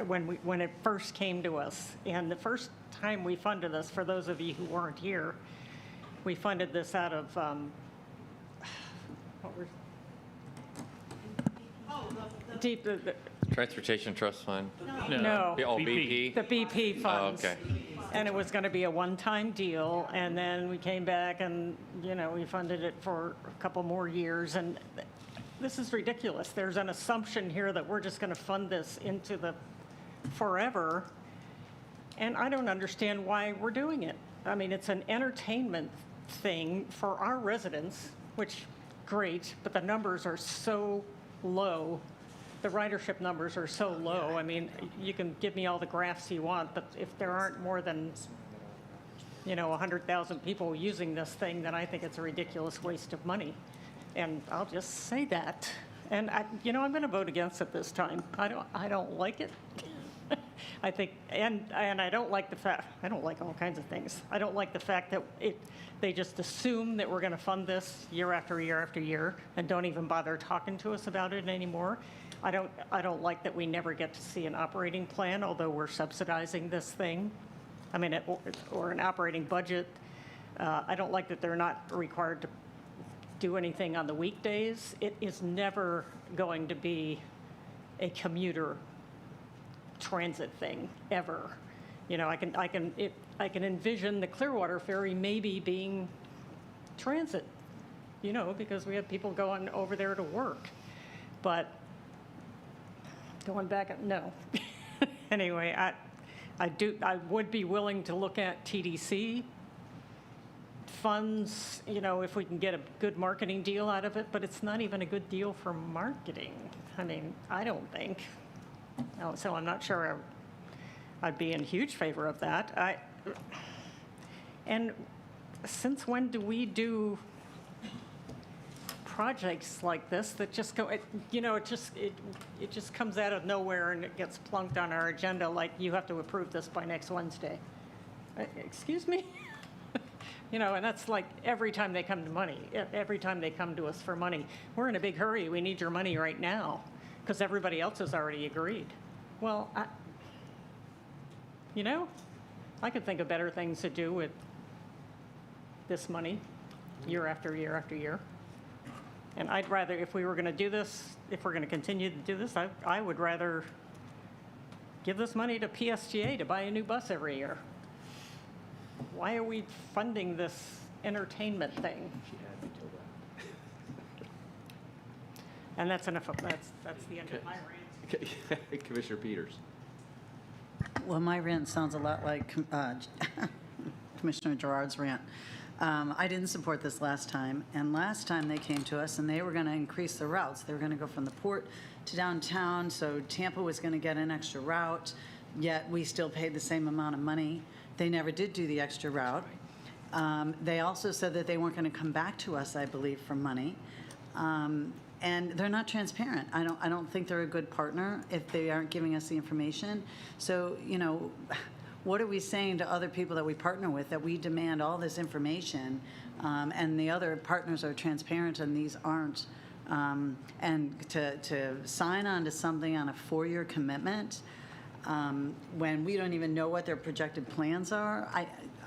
when it first came to us. And the first time we funded this, for those of you who weren't here, we funded this out of, Transportation Trust Fund? No. Oh, BP? The BP funds. Oh, okay. And it was going to be a one-time deal, and then we came back and, we funded it for a couple more years, and this is ridiculous. There's an assumption here that we're just going to fund this into the forever, and I don't understand why we're doing it. I mean, it's an entertainment thing for our residents, which, great, but the numbers are so low. The ridership numbers are so low. I mean, you can give me all the graphs you want, but if there aren't more than, 100,000 people using this thing, then I think it's a ridiculous waste of money. And I'll just say that. And I'm going to vote against it this time. I don't like it. I think, and I don't like the fact, I don't like all kinds of things. I don't like the fact that they just assume that we're going to fund this year after year after year and don't even bother talking to us about it anymore. I don't like that we never get to see an operating plan, although we're subsidizing this thing. I mean, or an operating budget. I don't like that they're not required to do anything on the weekdays. It is never going to be a commuter transit thing, ever. I can envision the Clearwater ferry maybe being transit, because we have people going over there to work. But going back, no. Anyway, I would be willing to look at TDC funds, if we can get a good marketing deal out of it, but it's not even a good deal for marketing. I mean, I don't think. So I'm not sure I'd be in huge favor of that. And since when do we do projects like this that just go, it just comes out of nowhere and it gets plunked on our agenda like you have to approve this by next Wednesday? Excuse me? And that's like every time they come to us for money. We're in a big hurry. We need your money right now because everybody else has already agreed. Well, I could think of better things to do with this money year after year after year. And I'd rather, if we were going to do this, if we're going to continue to do this, I would rather give this money to PSTA to buy a new bus every year. Why are we funding this entertainment thing? And that's enough, that's the end of my rant. Commissioner Peters. Well, my rant sounds a lot like Commissioner Gerard's rant. I didn't support this last time, and last time they came to us and they were going to increase the routes. They were going to go from the port to downtown, so Tampa was going to get an extra route, yet we still paid the same amount of money. They never did do the extra route. They also said that they weren't going to come back to us, I believe, for money. And they're not transparent. I don't think they're a good partner if they aren't giving us the information. So, you know, what are we saying to other people that we partner with, that we demand all this information and the other partners are transparent and these aren't? And to sign on to something on a 4-year commitment when we don't even know what their projected plans are,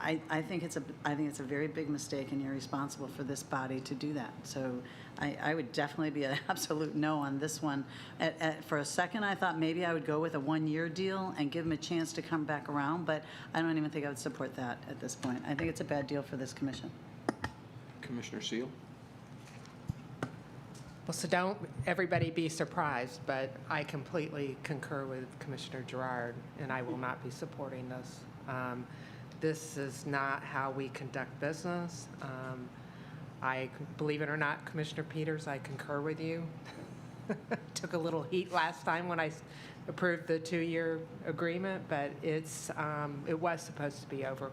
I think it's a very big mistake, and you're responsible for this body to do that. So I would definitely be an absolute no on this one. For a second, I thought maybe I would go with a 1-year deal and give them a chance to come back around, but I don't even think I would support that at this point. I think it's a bad deal for this commission. Commissioner Seal. Well, so don't everybody be surprised, but I completely concur with Commissioner Gerard, and I will not be supporting this. This is not how we conduct business. Believe it or not, Commissioner Peters, I concur with you. Took a little heat last time when I approved the 2-year agreement, but it was supposed to be over.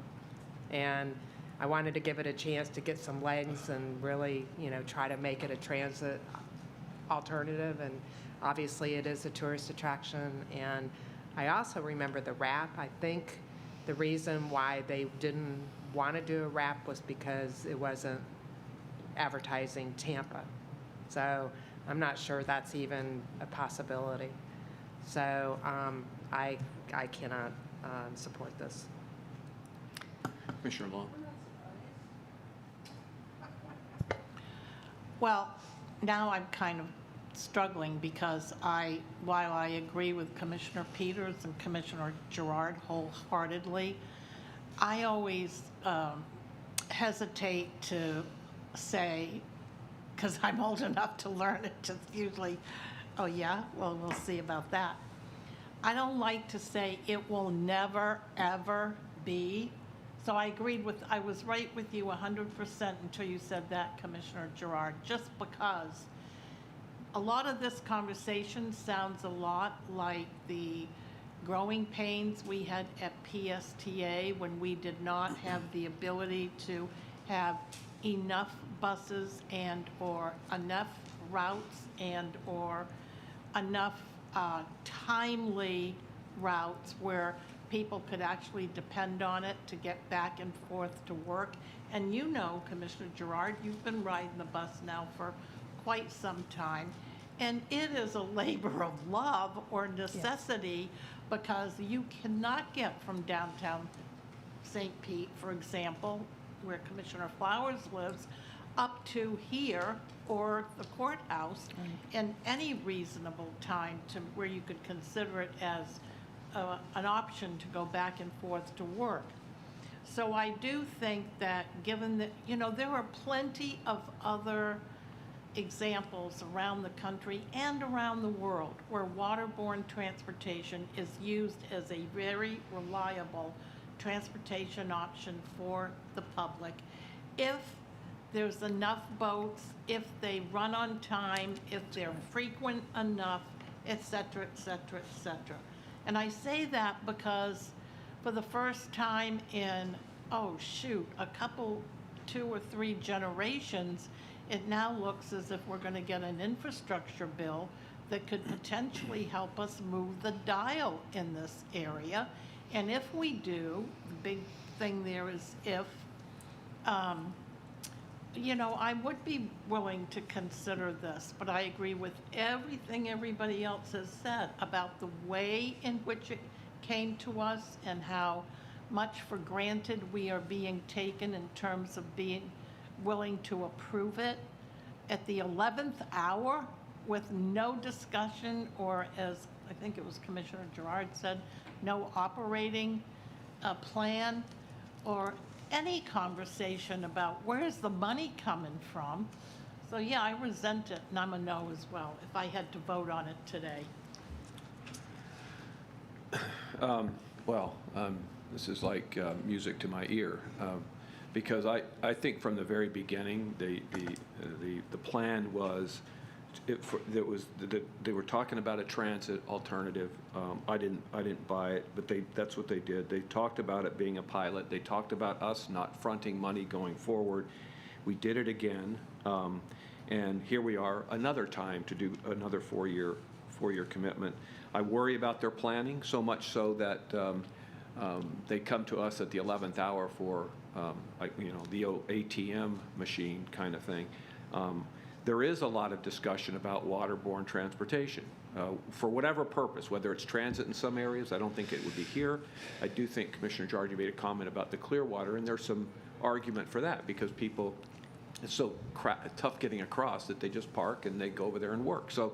And I wanted to give it a chance to get some legs and really, you know, try to make it a transit alternative. And obviously it is a tourist attraction. And I also remember the wrap. I think the reason why they didn't want to do a wrap was because it wasn't advertising Tampa. So I'm not sure that's even a possibility. So I cannot support this. Commissioner Long. Well, now I'm kind of struggling because while I agree with Commissioner Peters and Commissioner Gerard wholeheartedly, I always hesitate to say, because I'm old enough to learn it, just usually, oh yeah, well, we'll see about that. I don't like to say it will never, ever be. So I was right with you 100% until you said that, Commissioner Gerard, just because a lot of this conversation sounds a lot like the growing pains we had at PSTA when we did not have the ability to have enough buses and or enough routes and or enough timely routes where people could actually depend on it to get back and forth to work. And you know, Commissioner Gerard, you've been riding the bus now for quite some time, and it is a labor of love or necessity because you cannot get from downtown St. Pete, for example, where Commissioner Flowers lives, up to here or the courthouse in any reasonable time to where you could consider it as an option to go back and forth to work. So I do think that given that, you know, there are plenty of other examples around the country and around the world where waterborne transportation is used as a very reliable transportation option for the public. If there's enough boats, if they run on time, if they're frequent enough, et cetera, et cetera, et cetera. And I say that because for the first time in, a couple, 2 or 3 generations, it now looks as if we're going to get an infrastructure bill that could potentially help us move the dial in this area. And if we do, the big thing there is if, you know, I would be willing to consider this, but I agree with everything everybody else has said about the way in which it came to us and how much for granted we are being taken in terms of being willing to approve it. at the 11th hour with no discussion, or as I think it was Commissioner Gerard said, no operating plan or any conversation about where's the money coming from. So yeah, I resent it, and I'm a no as well, if I had to vote on it today. This is like music to my ear, because I think from the very beginning, the plan was, they were talking about a transit alternative. I didn't buy it, but that's what they did. They talked about it being a pilot. They talked about us not fronting money going forward. We did it again, and here we are another time to do another four-year commitment. I worry about their planning, so much so that they come to us at the 11th hour for the ATM machine kind of thing. There is a lot of discussion about waterborne transportation for whatever purpose, whether it's transit in some areas. I don't think it would be here. I do think Commissioner Jardy made a comment about the Clearwater, and there's some argument for that because people, it's so tough getting across that they just park and they go over there and work. So,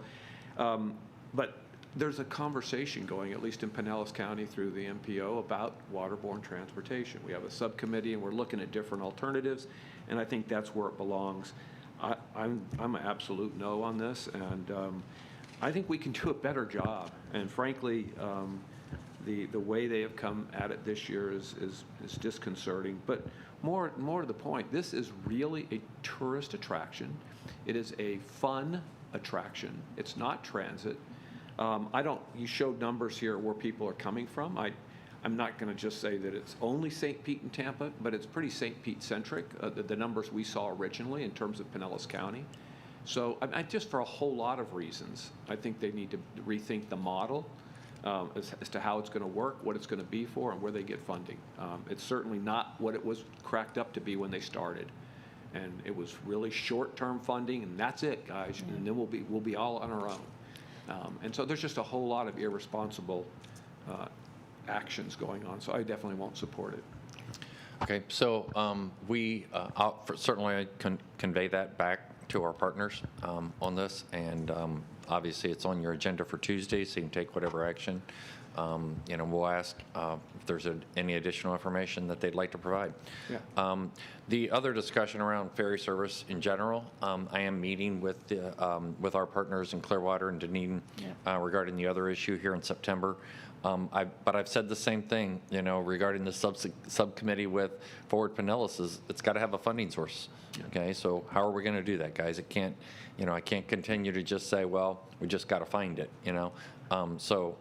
but there's a conversation going, at least in Pinellas County through the MPO, about waterborne transportation. We have a subcommittee and we're looking at different alternatives, and I think that's where it belongs. I'm an absolute no on this, and I think we can do a better job. And frankly, the way they have come at it this year is disconcerting. But more to the point, this is really a tourist attraction. It is a fun attraction. It's not transit. You showed numbers here where people are coming from. I'm not going to just say that it's only St. Pete and Tampa, but it's pretty St. Pete centric, the numbers we saw originally in terms of Pinellas County. So just for a whole lot of reasons, I think they need to rethink the model as to how it's going to work, what it's going to be for, and where they get funding. It's certainly not what it was cracked up to be when they started. And it was really short-term funding, and that's it, guys. And then we'll be all on our own. And so there's just a whole lot of irresponsible actions going on, so I definitely won't support it. Okay, so I'll certainly convey that back to our partners on this, and obviously it's on your agenda for Tuesday, so you can take whatever action. We'll ask if there's any additional information that they'd like to provide. Yeah. The other discussion around ferry service in general, I am meeting with our partners in Clearwater and Dunedin regarding the other issue here in September. But I've said the same thing, regarding the subcommittee with Forward Pinellas. It's got to have a funding source. Yeah. Okay, so how are we going to do that, guys? It can't, I can't continue to just say, well, we just got to find it. So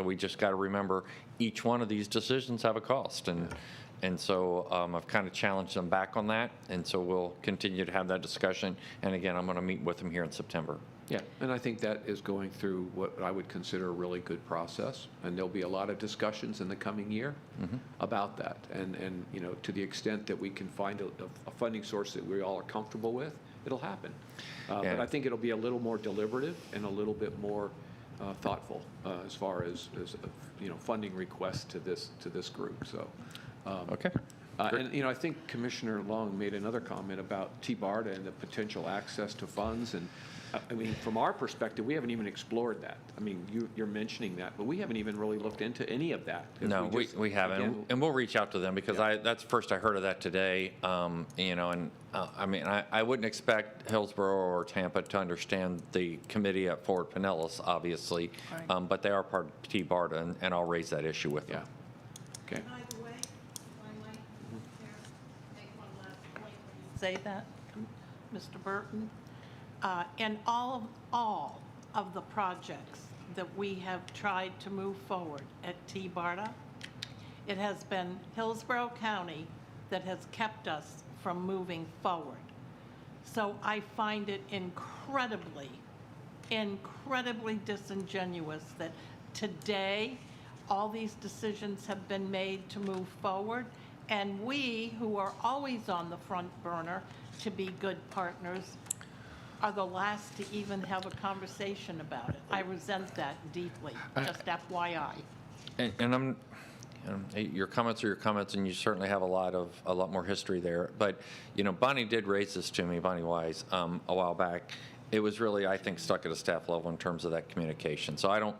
we just got to remember each one of these decisions have a cost, and so I've kind of challenged them back on that, and so we'll continue to have that discussion. And again, I'm going to meet with them here in September. Yeah, and I think that is going through what I would consider a really good process, and there'll be a lot of discussions in the coming year about that. And to the extent that we can find a funding source that we all are comfortable with, it'll happen. But I think it'll be a little more deliberative and a little bit more thoughtful as far as funding requests to this group. So. Okay. And I think Commissioner Long made another comment about T-BARTA and the potential access to funds. And from our perspective, we haven't even explored that. You're mentioning that, but we haven't even really looked into any of that. No, we haven't, again, and we'll reach out to them because that's first I heard of that today. I wouldn't expect Hillsborough or Tampa to understand the committee at Forward Pinellas, obviously, right. But they are part of T-BARTA, and I'll raise that issue with them. Okay. Either way, if I might, make one last point when you say that, Mr. Burton. And all of the projects that we have tried to move forward at T-BARTA, it has been Hillsborough County that has kept us from moving forward. So I find it incredibly disingenuous that today all these decisions have been made to move forward, and we, who are always on the front burner to be good partners, are the last to even have a conversation about it. I resent that deeply, just FYI. And Your comments are your comments, and you certainly have a lot more history there. But, Bonnie did raise this to me, Bonnie Wise, a while back. It was really, I think, stuck at a staff level in terms of that communication. So I don't,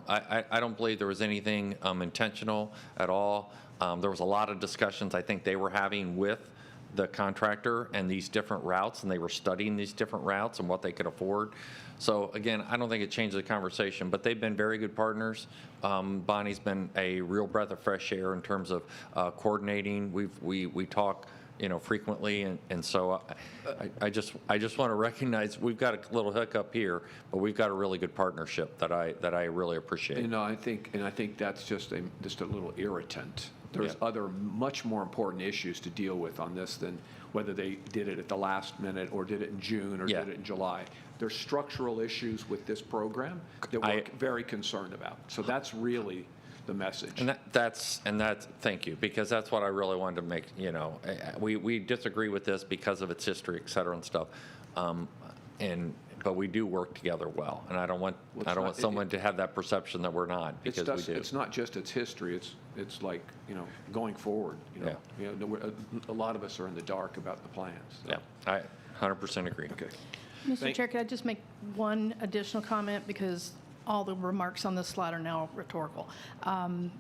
I don't believe there was anything intentional at all. There was a lot of discussions I think they were having with the contractor and these different routes, and they were studying these different routes and what they could afford. So again, I don't think it changed the conversation, but they've been very good partners. Bonnie's been a real breath of fresh air in terms of coordinating. We talk, frequently, and so I just want to recognize we've got a little hiccup here, but we've got a really good partnership that I really appreciate. I think that's just a little irritant. There's other much more important issues to deal with on this than whether they did it at the last minute or did it in June or did it in July. There's structural issues with this program that we're very concerned about. So that's really the message. And that's thank you, because that's what I really wanted to make. We disagree with this because of its history, et cetera, and stuff. But we do work together well, and I don't want someone to have that perception that we're not, because we do. It's not just its history. It's like going forward. A lot of us are in the dark about the plans. So. Yeah, I 100% agree. Okay. Mr. Chair, could I just make one additional comment, because all the remarks on this slide are now rhetorical.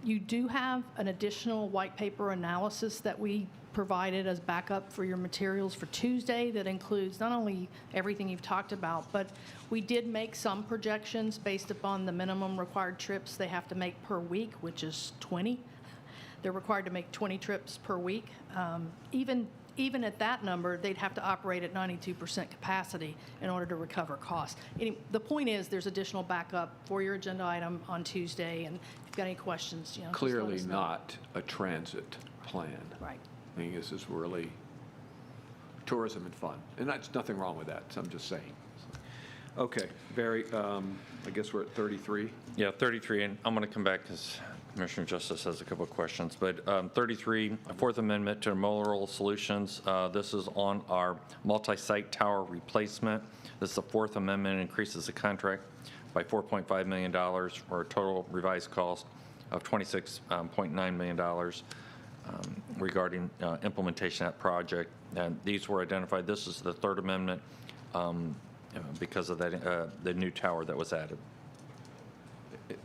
You do have an additional white paper analysis that we provided as backup for your materials for Tuesday that includes not only everything you've talked about, but we did make some projections based upon the minimum required trips they have to make per week, which is 20. They're required to make 20 trips per week. Even at that number, they'd have to operate at 92% capacity in order to recover costs. The point is, there's additional backup for your agenda item on Tuesday, and if you've got any questions, just let Clearly us know. not a transit plan. Right. I mean, this is really tourism and fun, and that's nothing wrong with that. So I'm just saying. Okay, Barry. I guess we're at 33. Yeah, 33, and I'm going to come back because Commissioner Justice has a couple of questions. But 33, Fourth Amendment to Intermodal Solutions. This is on our multi-site tower replacement. This is the Fourth Amendment, increases the contract by $4.5 million for a total revised cost of $26.9 million regarding implementation of that project. And these were identified. This is the Third Amendment because of that the new tower that was added.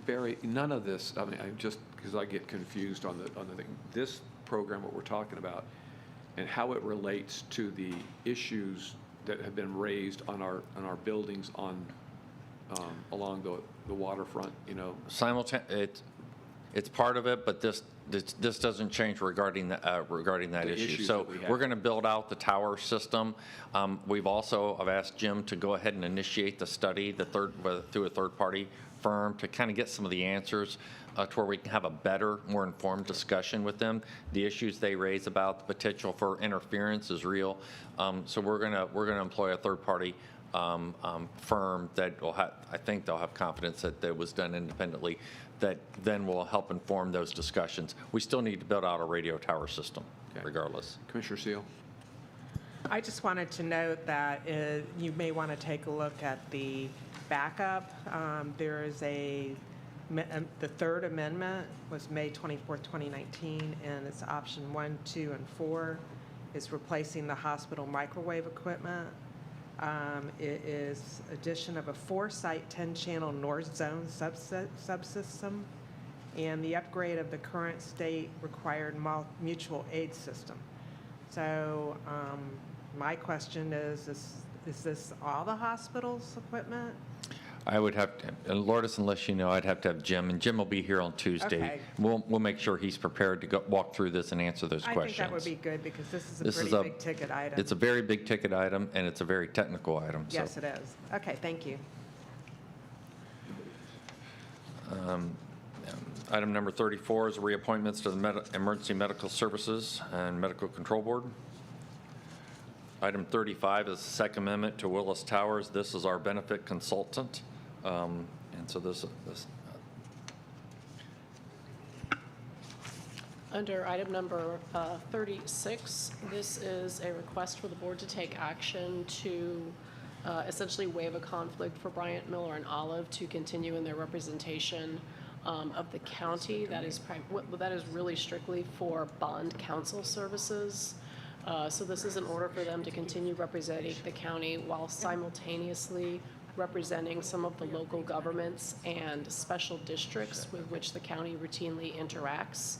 Barry, none of this, I mean, just because I get confused on the thing, this program, what we're talking about, and how it relates to the issues that have been raised on our buildings along the waterfront, It's part of it, but this doesn't change regarding that issue. So we're going to build out the tower system. We've also I've asked Jim to go ahead and initiate the study, through a third-party firm, to kind of get some of the answers to where we can have a better, more informed discussion with them. The issues they raise about the potential for interference is real. So we're gonna employ a third-party firm that will have, I think they'll have confidence that it was done independently, that then will help inform those discussions. We still need to build out a radio tower system, regardless. Commissioner Seal? I just wanted to note that you may want to take a look at the backup. There is the Third Amendment was May 24th, 2019, and it's option 1, 2, and 4 is replacing the hospital microwave equipment. It is addition of a 4-site 10-channel North Zone subsystem and the upgrade of the current state required mutual aid system. So my question is this all the hospital's equipment? I would have to, Lourdes, unless you know, I'd have to have Jim, and Jim will be here on Tuesday. Okay. We'll make sure he's prepared to walk through this and answer those questions. I think that would be good because this is a pretty big ticket item. It's a very big ticket item, and it's a very technical item. Yes, it is. Okay, thank you. Item number 34 is reappointments to the Emergency Medical Services and Medical Control Board. Item 35 is the Second Amendment to Willis Towers. This is our benefit consultant. And so this Under item number 36, this is a request for the board to take action to essentially waive a conflict for Bryant, Miller, and Olive to continue in their representation of the county. That is that is really strictly for bond counsel services. So this is in order for them to continue representing the county while simultaneously representing some of the local governments and special districts with which the county routinely interacts.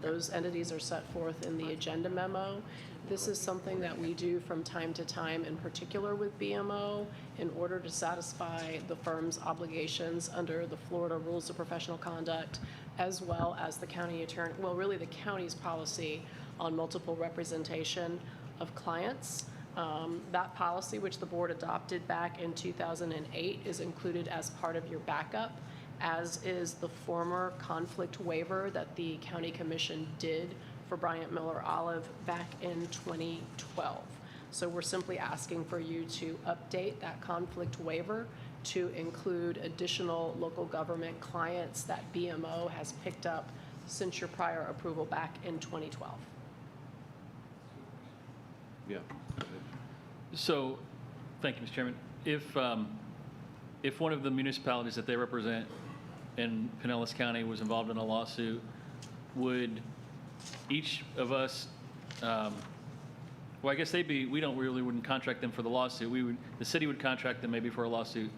Those entities are set forth in the agenda memo. This is something that we do from time to time, in particular with BMO, in order to satisfy the firm's obligations under the Florida Rules of Professional Conduct, as well as the county attorney, well, really the county's policy on multiple representation of clients. That policy, which the board adopted back in 2008, is included as part of your backup, as is the former conflict waiver that the county commission did for Bryant Miller Olive back in 2012. So we're simply asking for you to update that conflict waiver to include additional local government clients that BMO has picked up since your prior approval back in 2012. Yeah. So, thank you, Mr. Chairman. If one of the municipalities that they represent in Pinellas County was involved in a lawsuit, would each of us, well, I guess we wouldn't contract them for the lawsuit. The city would contract them maybe for a lawsuit.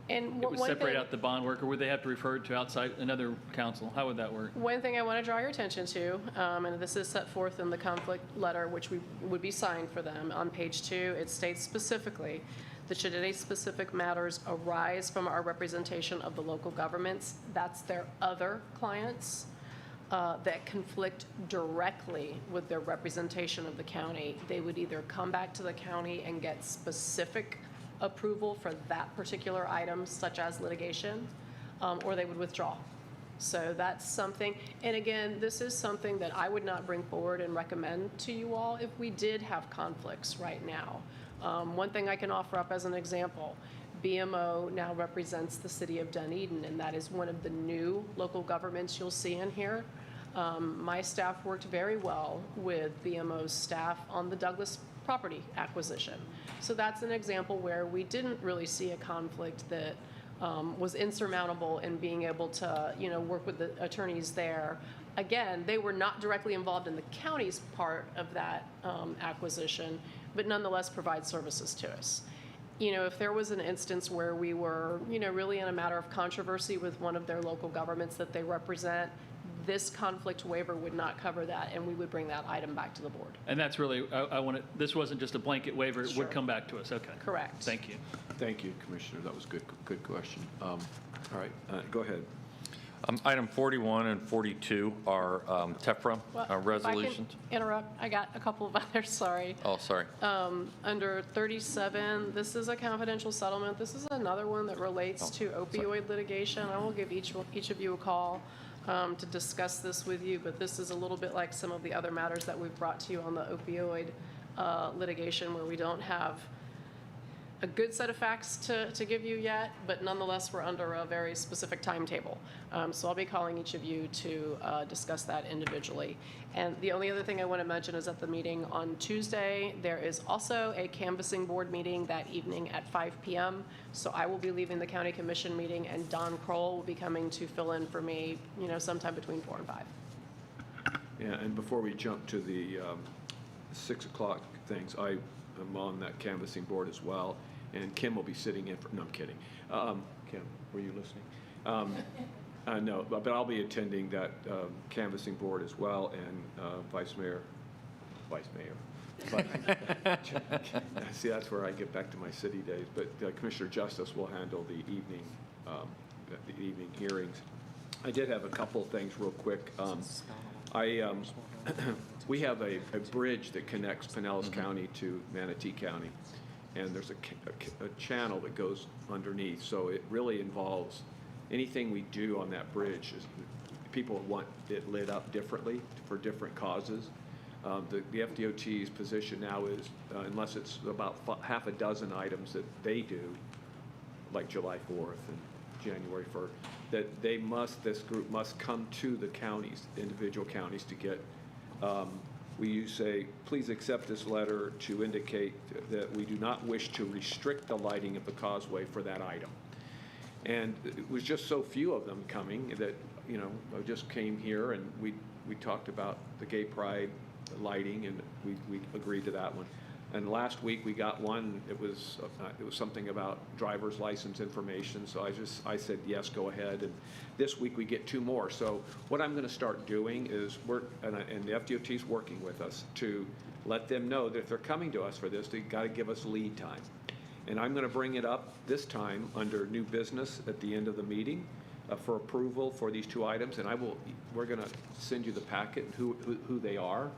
And It would separate out the bond work, or would they have to refer it to outside another council? How would that work? One thing I want to draw your attention to, and this is set forth in the conflict letter, which would be signed for them. On page 2, it states specifically that should any specific matters arise from our representation of the local governments, that's their other clients, that conflict directly with their representation of the county, they would either come back to the county and get specific approval for that particular item, such as litigation, or they would withdraw. So that's something, and again, this is something that I would not bring forward and recommend to you all if we did have conflicts right now. One thing I can offer up as an example, BMO now represents the city of Dunedin, and that is one of the new local governments you'll see in here. My staff worked very well with BMO's staff on the Douglas property acquisition. So that's an example where we didn't really see a conflict that was insurmountable in being able to, work with the attorneys there. Again, they were not directly involved in the county's part of that acquisition, but nonetheless provide services to us. If there was an instance where we were, really in a matter of controversy with one of their local governments that they represent, this conflict waiver would not cover that, and we would bring that item back to the board. And that's really, this wasn't just a blanket waiver, it would come back to us, okay. Correct. Thank you. Thank you, Commissioner. That was good question. All right, go ahead. Item 41 and 42 are TEFRA resolutions. If I can interrupt, I got a couple of others, sorry. Oh, sorry. Under 37, this is a confidential settlement. This is another one that relates to opioid litigation. I will give each of you a call to discuss this with you, but this is a little bit like some of the other matters that we've brought to you on the opioid litigation, where we don't have a good set of facts to give you yet, but nonetheless, we're under a very specific timetable. So I'll be calling each of you to discuss that individually. And the only other thing I want to mention is at the meeting on Tuesday, there is also a canvassing board meeting that evening at 5 p.m. So I will be leaving the county commission meeting, and Don Kroll will be coming to fill in for me, sometime between 4 and 5. Yeah, and before we jump to the 6 o'clock things, I am on that canvassing board as well, and Kim will be sitting in for, no, I'm kidding. Kim, were you listening? No, but I'll be attending that canvassing board as well, and Vice Mayor. But, see, that's where I get back to my city days, but Commissioner Justice will handle the evening hearings. I did have a couple of things real quick. We have a bridge that connects Pinellas County to Manatee County, and there's a channel that goes underneath. So it really involves anything we do on that bridge. People want it lit up differently for different causes. The FDOT's position now is, unless it's about half a dozen items that they do, like July 4th and January 1st, that this group must come to the counties, individual counties, to get, we say, please accept this letter to indicate that we do not wish to restrict the lighting of the causeway for that item. And it was just so few of them coming that, you know, I just came here and we talked about the gay pride lighting, and we agreed to that one. And last week we got one, it was something about driver's license information, so I said, yes, go ahead. And this week we get 2 more. So what I'm gonna start doing is and the FDOT's working with us to let them know that if they're coming to us for this, they gotta give us lead time. And I'm gonna bring it up this time under new business at the end of the meeting for approval for these 2 items, and we're gonna send you the packet, who they are.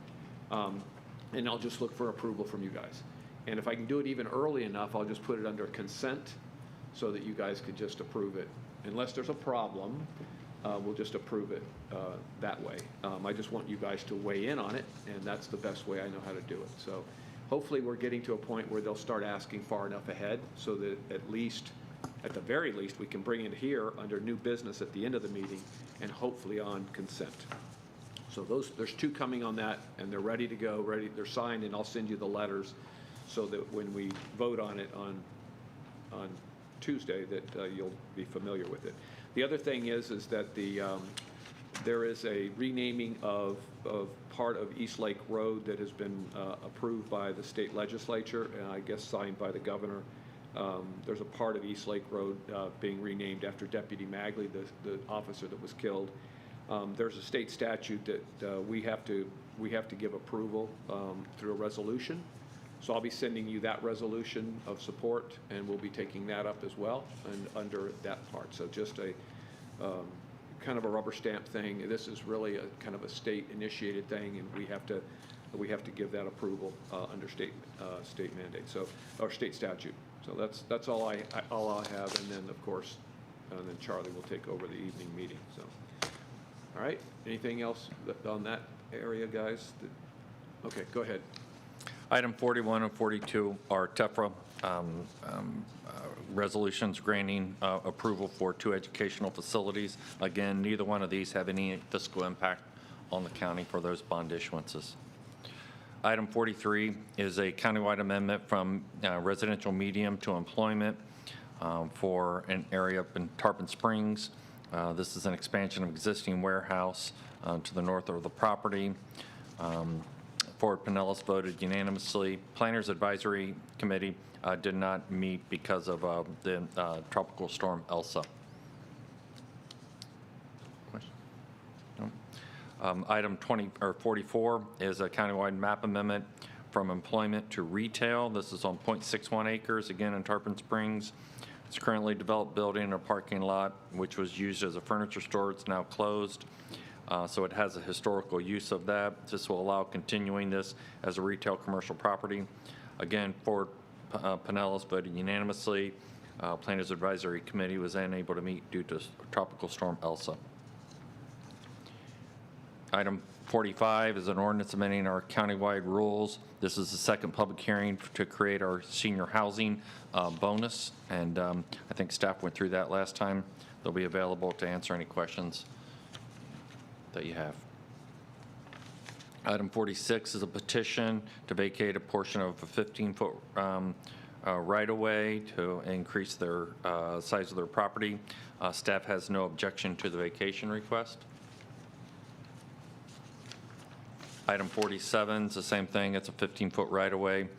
And I'll just look for approval from you guys. And if I can do it even early enough, I'll just put it under consent so that you guys could just approve it. Unless there's a problem, we'll just approve it that way. I just want you guys to weigh in on it, and that's the best way I know how to do it. So hopefully we're getting to a point where they'll start asking far enough ahead so that at the very least, we can bring it here under new business at the end of the meeting and hopefully on consent. So there's 2 coming on that, and they're ready to go, they're signed, and I'll send you the letters so that when we vote on it on Tuesday, that you'll be familiar with it. The other thing is that there is a renaming of part of East Lake Road that has been approved by the state legislature, and I guess signed by the governor. There's a part of East Lake Road being renamed after Deputy Magley, the officer that was killed. There's a state statute that we have to give approval through a resolution. So I'll be sending you that resolution of support, and we'll be taking that up as well and under that part. So just a kind of a rubber stamp thing. This is really a kind of a state initiated thing, and we have to give that approval under state mandate, or state statute. So that's all I have, and then of course, and then Charlie will take over the evening meeting. So. All right, anything else on that area, guys? Okay, go ahead. Item 41 and 42 are TEFRA resolutions granting approval for 2 educational facilities. Again, neither one of these have any fiscal impact on the county for those bond issuances. Item 43 is a countywide amendment from residential medium to employment for an area up in Tarpon Springs. This is an expansion of existing warehouse to the north of the property. Ford Pinellas voted unanimously. Planners Advisory Committee did not meet because of the tropical storm Elsa. No? Item 44 is a countywide map amendment from employment to retail. This is on 0.61 acres, again in Tarpon Springs. It's currently developed building in a parking lot, which was used as a furniture store. It's now closed. So it has a historical use of that. This will allow continuing this as a retail commercial property. Again, Ford Pinellas voted unanimously. Planners Advisory Committee was unable to meet due to Tropical Storm Elsa. Item 45 is an ordinance amending our countywide rules. This is the second public hearing to create our senior housing bonus, and I think staff went through that last time. They'll be available to answer any questions that you have. Item 46 is a petition to vacate a portion of a 15-foot right-of-way to increase their size of their property. Staff has no objection to the vacation request. Item 47 is the same thing. It's a 15-foot right-of-way.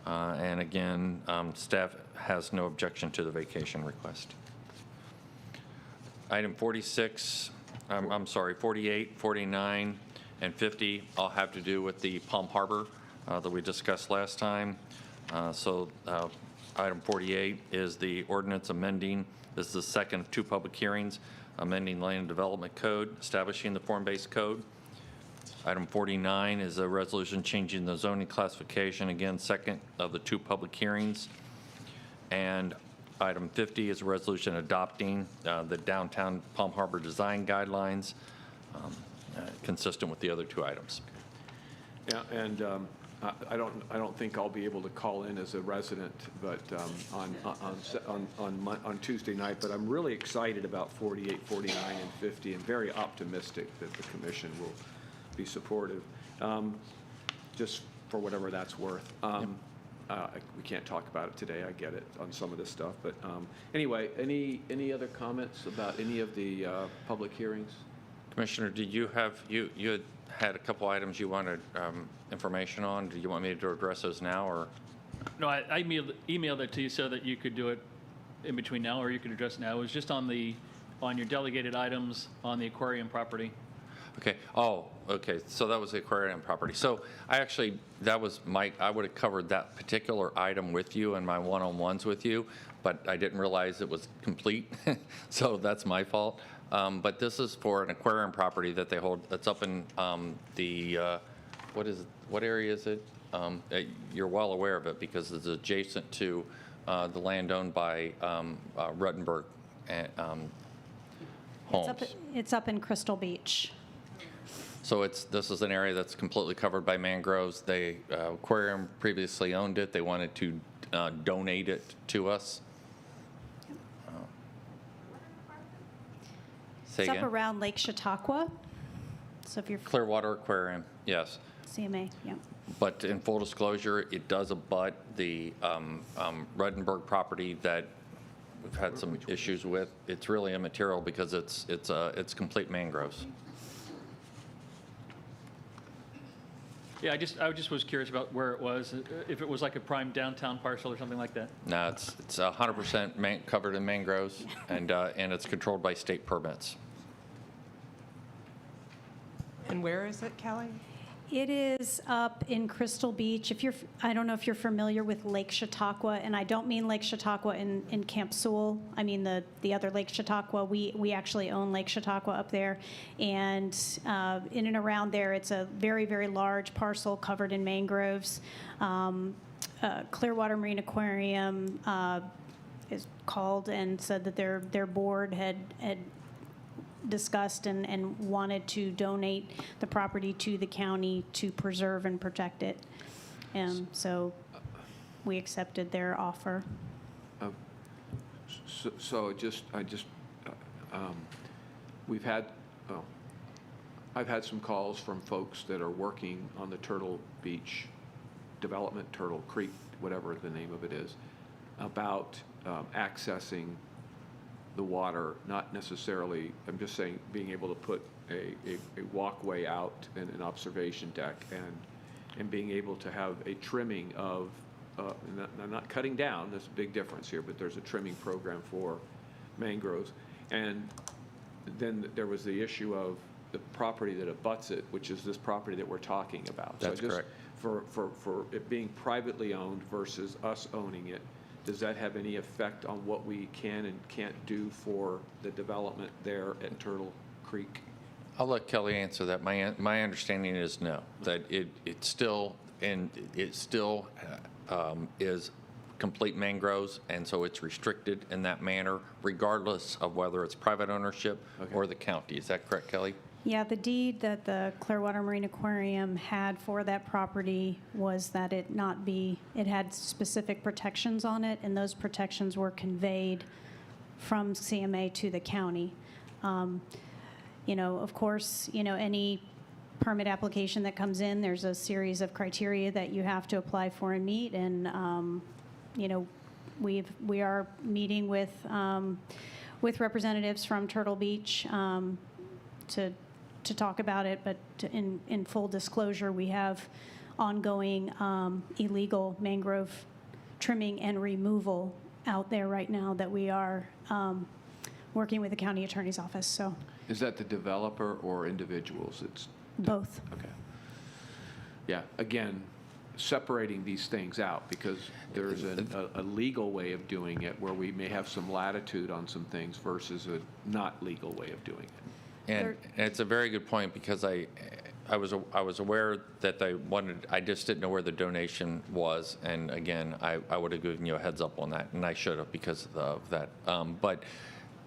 And again, staff has no objection to the vacation request. Item 46, I'm sorry, 48, 49, and 50 all have to do with the Palm Harbor that we discussed last time. Item 48 is the ordinance amending, this is the second of 2 public hearings, amending Land Development Code, establishing the form-based code. Item 49 is a resolution changing the zoning classification, again, second of the 2 public hearings. And item 50 is a resolution adopting the downtown Palm Harbor design guidelines, consistent with the other 2 items. Yeah, and I don't think I'll be able to call in as a resident, but on Tuesday night. But I'm really excited about 48, 49, and 50, and very optimistic that the commission will be supportive, just for whatever that's worth. We can't talk about it today, I get it, on some of this stuff. But anyway, any other comments about any of the public hearings? Commissioner, did you have, you had a couple items you wanted information on. Do you want me to address those now, or? No, I emailed it to you so that you could do it in between now, or you could address it now. It was just on your delegated items on the aquarium property. Okay. Oh, okay. So that was the aquarium property. So I actually, I would have covered that particular item with you in my one-on-ones with you, but I didn't realize it was complete. So that's my fault. But this is for an aquarium property that they hold. That's up in what area is it? You're well aware of it because it's adjacent to the land owned by Ruttenberg Homes. It's up in Crystal Beach. So this is an area that's completely covered by mangroves. The aquarium previously owned it. They wanted to donate it to us. Say It's again? up around Lake Chautauqua. So if you're Clearwater Aquarium, yes. CMA, yeah. But in full disclosure, it does abut the Ruttenberg property that we've had some issues with. It's really immaterial because it's complete mangroves. Yeah, I just was curious about where it was, if it was like a prime downtown parcel or something like that. No, it's 100% covered in mangroves, and it's controlled by state permits. And where is it, Kelly? It is up in Crystal Beach. I don't know if you're familiar with Lake Chautauqua, and I don't mean Lake Chautauqua in Camp Sewell. I mean the other Lake Chautauqua. We actually own Lake Chautauqua up there, and in and around there, it's a very, very large parcel covered in mangroves. Clearwater Marine Aquarium is called and said that their board had discussed and wanted to donate the property to the county to preserve and protect it. And so we accepted their offer. I've had some calls from folks that are working on the Turtle Beach development, Turtle Creek, whatever the name of it is, about accessing the water, not necessarily, I'm just saying, being able to put a walkway out and an observation deck and being able to have a trimming of, not cutting down, there's a big difference here, but there's a trimming program for mangroves. And then there was the issue of the property that abuts it, which is this property that we're talking about. That's correct. For it being privately owned versus us owning it, does that have any effect on what we can and can't do for the development there at Turtle Creek? I'll let Kelly answer that. My understanding is no, that it still is complete mangroves, and so it's restricted in that manner, regardless of whether it's private ownership or the county. Is that correct, Kelly? Yeah, the deed that the Clearwater Marine Aquarium had for that property was that it had specific protections on it, and those protections were conveyed from CMA to the county. Of course, any permit application that comes in, there's a series of criteria that you have to apply for and meet, and, we are meeting with representatives from Turtle Beach to talk about it, but in full disclosure, we have ongoing illegal mangrove trimming and removal out there right now that we are working with the county attorney's office. So, is that the developer or individuals? It's both. Okay. Yeah. Again, separating these things out because there's a legal way of doing it where we may have some latitude on some things versus a not legal way of doing it. And it's a very good point because I was aware that they wanted, I just didn't know where the donation was. And again, I would have given you a heads up on that, and I should have because of that. But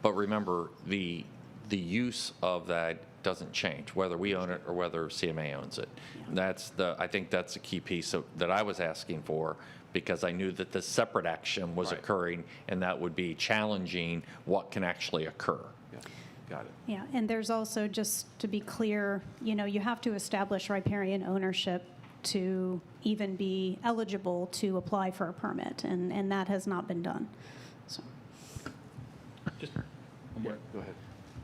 remember, the use of that doesn't change, whether we own it or whether CMA owns it. Yeah. I think that's the key piece that I was asking for, because I knew that the separate action was occurring, and that would be challenging what can actually occur. Got it. Yeah, and there's also, just to be clear, you have to establish riparian ownership to even be eligible to apply for a permit, and that has not been done. So. Just one more. Go ahead.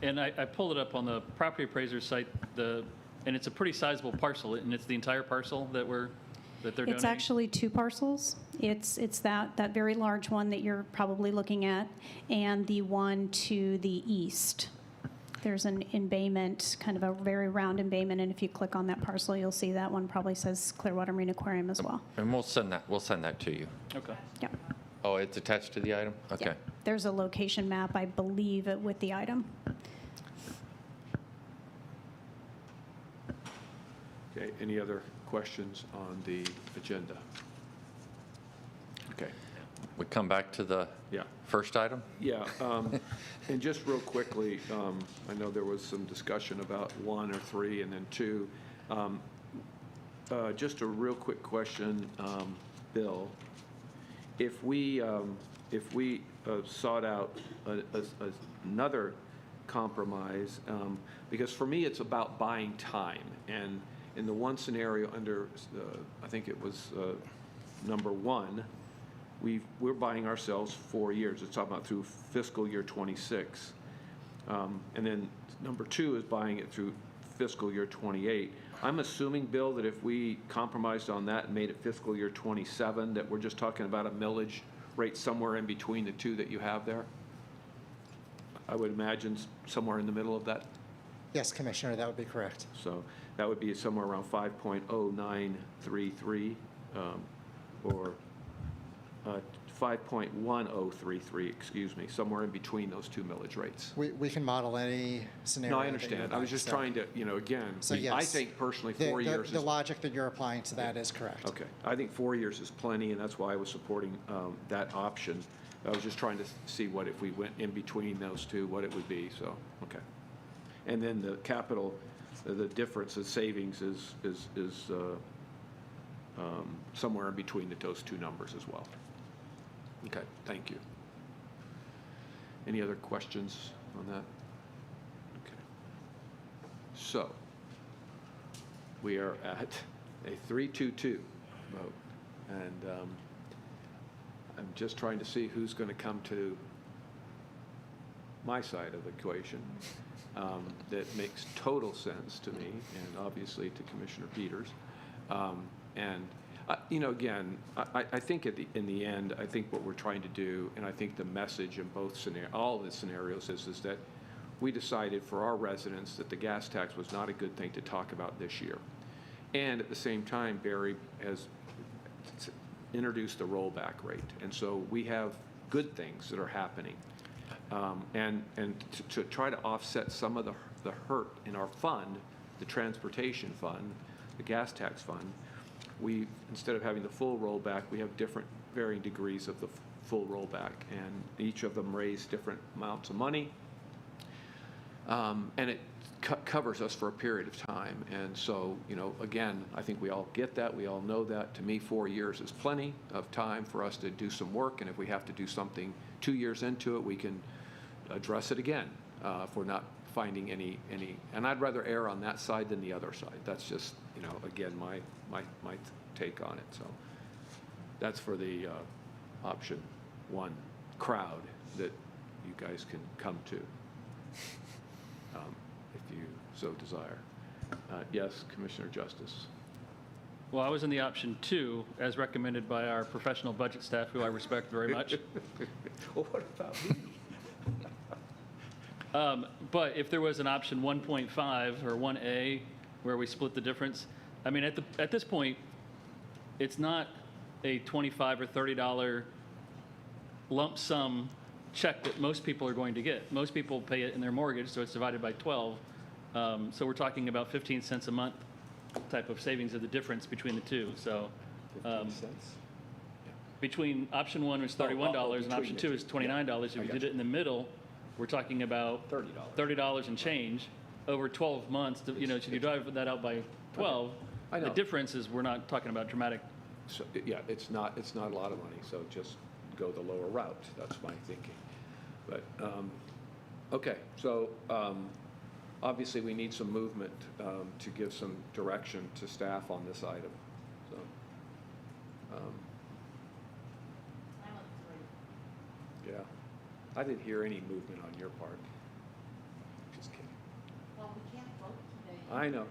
And I pulled it up on the property appraiser site, and it's a pretty sizable parcel, and it's the entire parcel that they're donating? It's actually 2 parcels. It's that very large one that you're probably looking at, and the one to the east. There's an embayment, kind of a very round embayment, and if you click on that parcel, you'll see that one probably says Clearwater Marine Aquarium as well. And we'll send that to you. Okay. Yeah. Oh, it's attached to the item? Okay. Yeah. There's a location map, I believe, with the item. Okay, any other questions on the agenda? Okay. We come back to the first item? Yeah, and just real quickly, I know there was some discussion about 1 or 3 and then 2. Just a real quick question, Bill. If we sought out another compromise, because for me it's about buying time, and in the one scenario under, I think it was number 1, we're buying ourselves 4 years. It's talking about through fiscal year 26. And then number 2 is buying it through fiscal year 28. I'm assuming, Bill, that if we compromised on that and made it fiscal year 27, that we're just talking about a millage rate somewhere in between the 2 that you have there? I would imagine somewhere in the middle of that. Yes, Commissioner, that would be correct. So that would be somewhere around 5.0933 or 5.1033, excuse me, somewhere in between those 2 millage rates. We can model any scenario. No, I that you understand. would I was like, just so- trying to, again, So I yes, think personally 4 years The is... logic that you're applying to that is correct. Okay. I think 4 years is plenty, and that's why I was supporting that option. I was just trying to see what if we went in between those 2, what it would be, so, okay. And then the capital, the difference, the savings is somewhere in between those 2 numbers as well. Okay, thank you. Any other questions on that? Okay. So, we are at a 3-2-2 vote, and I'm just trying to see who's going to come to my side of the equation. That makes total sense to me, and obviously to Commissioner Peters. Again, I think in the end, I think what we're trying to do, and I think the message in all of the scenarios is that we decided for our residents that the gas tax was not a good thing to talk about this year. And at the same time, Barry has introduced the rollback rate. And so we have good things that are happening. And to try to offset some of the hurt in our fund, the transportation fund, the gas tax fund, we, instead of having the full rollback, we have different varying degrees of the full rollback, and each of them raise different amounts of money. And it covers us for a period of time. And so, again, I think we all get that. We all know that. To me, 4 years is plenty of time for us to do some work. And if we have to do something 2 years into it, we can address it again if we're not finding any. And I'd rather err on that side than the other side. That's just, again, my take on it. So that's for the option 1 crowd that you guys can come to. If you so desire. Yes, Commissioner Justice. Well, I was in the option 2, as recommended by our professional budget staff, who I respect very much. Well, what about me? But if there was an option 1.5 or 1A, where we split the difference, I mean, at this point, it's not a $25 or $30 lump sum check that most people are going to get. Most people pay it in their mortgage, so it's divided by 12. So we're talking about 15 cents a month type of savings of the difference between the 2. So 15 cents? between option 1 was $31 and option 2 is $29. If you did it in the middle, we're talking about $30 and change over 12 months. So you divide that out by 12. I know. The difference is we're not talking about dramatic. So, yeah, it's not a lot of money, so just go the lower route. That's my thinking. But, okay, so obviously we need some movement to give some direction to staff on this item. Yeah. I didn't hear any movement on your part. Just kidding. Well, we can't vote today. I know,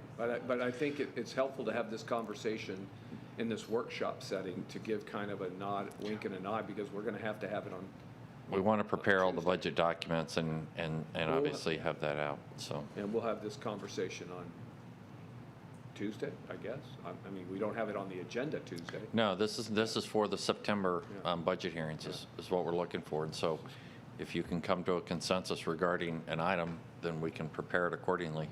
but I think it's helpful to have this conversation in this workshop setting to give kind of a nod, wink and a nod, because we're going to have it on. We want to prepare all the budget documents and obviously have that out, so. And we'll have this conversation on Tuesday, I guess. I mean, we don't have it on the agenda Tuesday. No, this is for the September Yeah. budget hearings is what we're looking for. And so if you can come to a consensus regarding an item, then we can prepare it accordingly.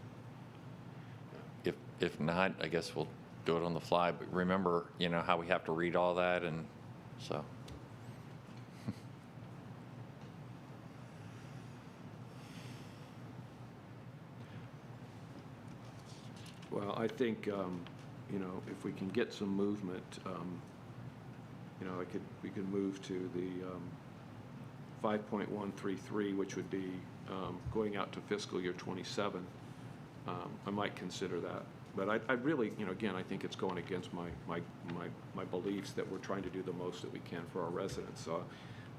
If not, I guess we'll do it on the fly. But remember, how we have to read all that, and so. Well, I think, if we can get some movement, we could move to the 5.133, which would be going out to fiscal year 27. I might consider that. But I really, again, I think it's going against my beliefs that we're trying to do the most that we can for our residents. So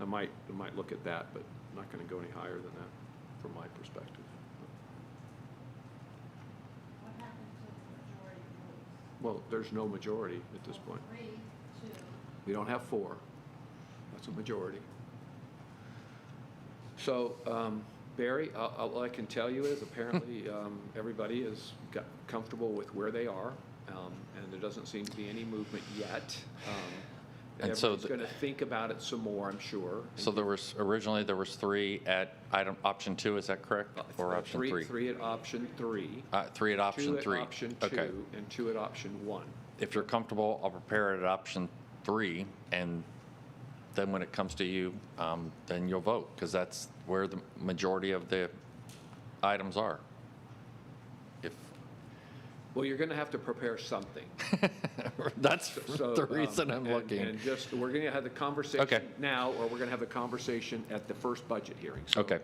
I might look at that, but I'm not going to go any higher than that from my perspective. Well, there's no majority at this point. We don't have 4. That's a majority. So, Barry, all I can tell you is apparently everybody is comfortable with where they are, and there doesn't seem to be any movement yet. And so everybody's going to think about it some more, I'm sure. So originally there was 3 at option 2, is that correct? Or option 3? 3 at option 3. 3 at option 3. 2 at option 2, Okay. and 2 at option 1. If you're comfortable, I'll prepare it at option 3, and then when it comes to you, then you'll vote, because that's where the majority of the items are. Well, you're going to have to prepare something. That's the reason I'm looking. And we're going to have the conversation Okay. now, or we're going to have the conversation at the first budget hearing. So Okay.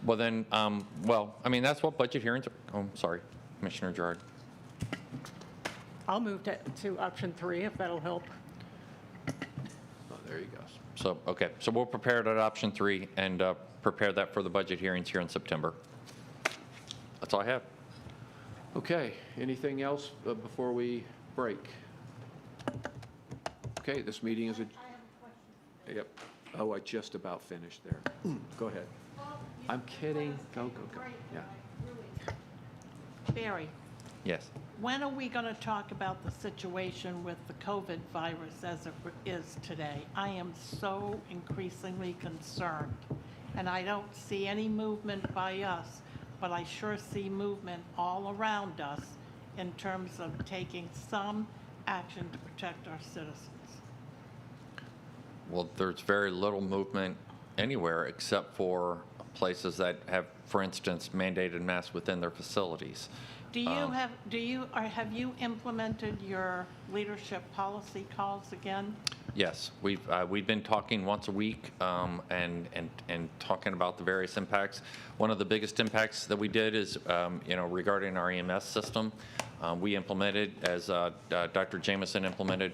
Well, then, that's what budget hearings are. Oh, sorry, Commissioner Gerard. I'll move to option 3 if that'll help. Oh, there you go. So, okay, so we'll prepare it at option 3 and prepare that for the budget hearings here in September. That's all I have. Okay, anything else before we break? Okay, this meeting is. Yep. Oh, I just about finished there. Go ahead. I'm kidding. Go. Yeah. Barry, Yes. when are we going to talk about the situation with the COVID virus as it is today? I am so increasingly concerned, and I don't see any movement by us, but I sure see movement all around us in terms of taking some action to protect our citizens. Well, there's very little movement anywhere except for places that have, for instance, mandated masks within their facilities. Have you implemented your leadership policy calls again? Yes, we've been talking once a week and talking about the various impacts. One of the biggest impacts that we did is regarding our EMS system. We implemented, as Dr. Jameson implemented,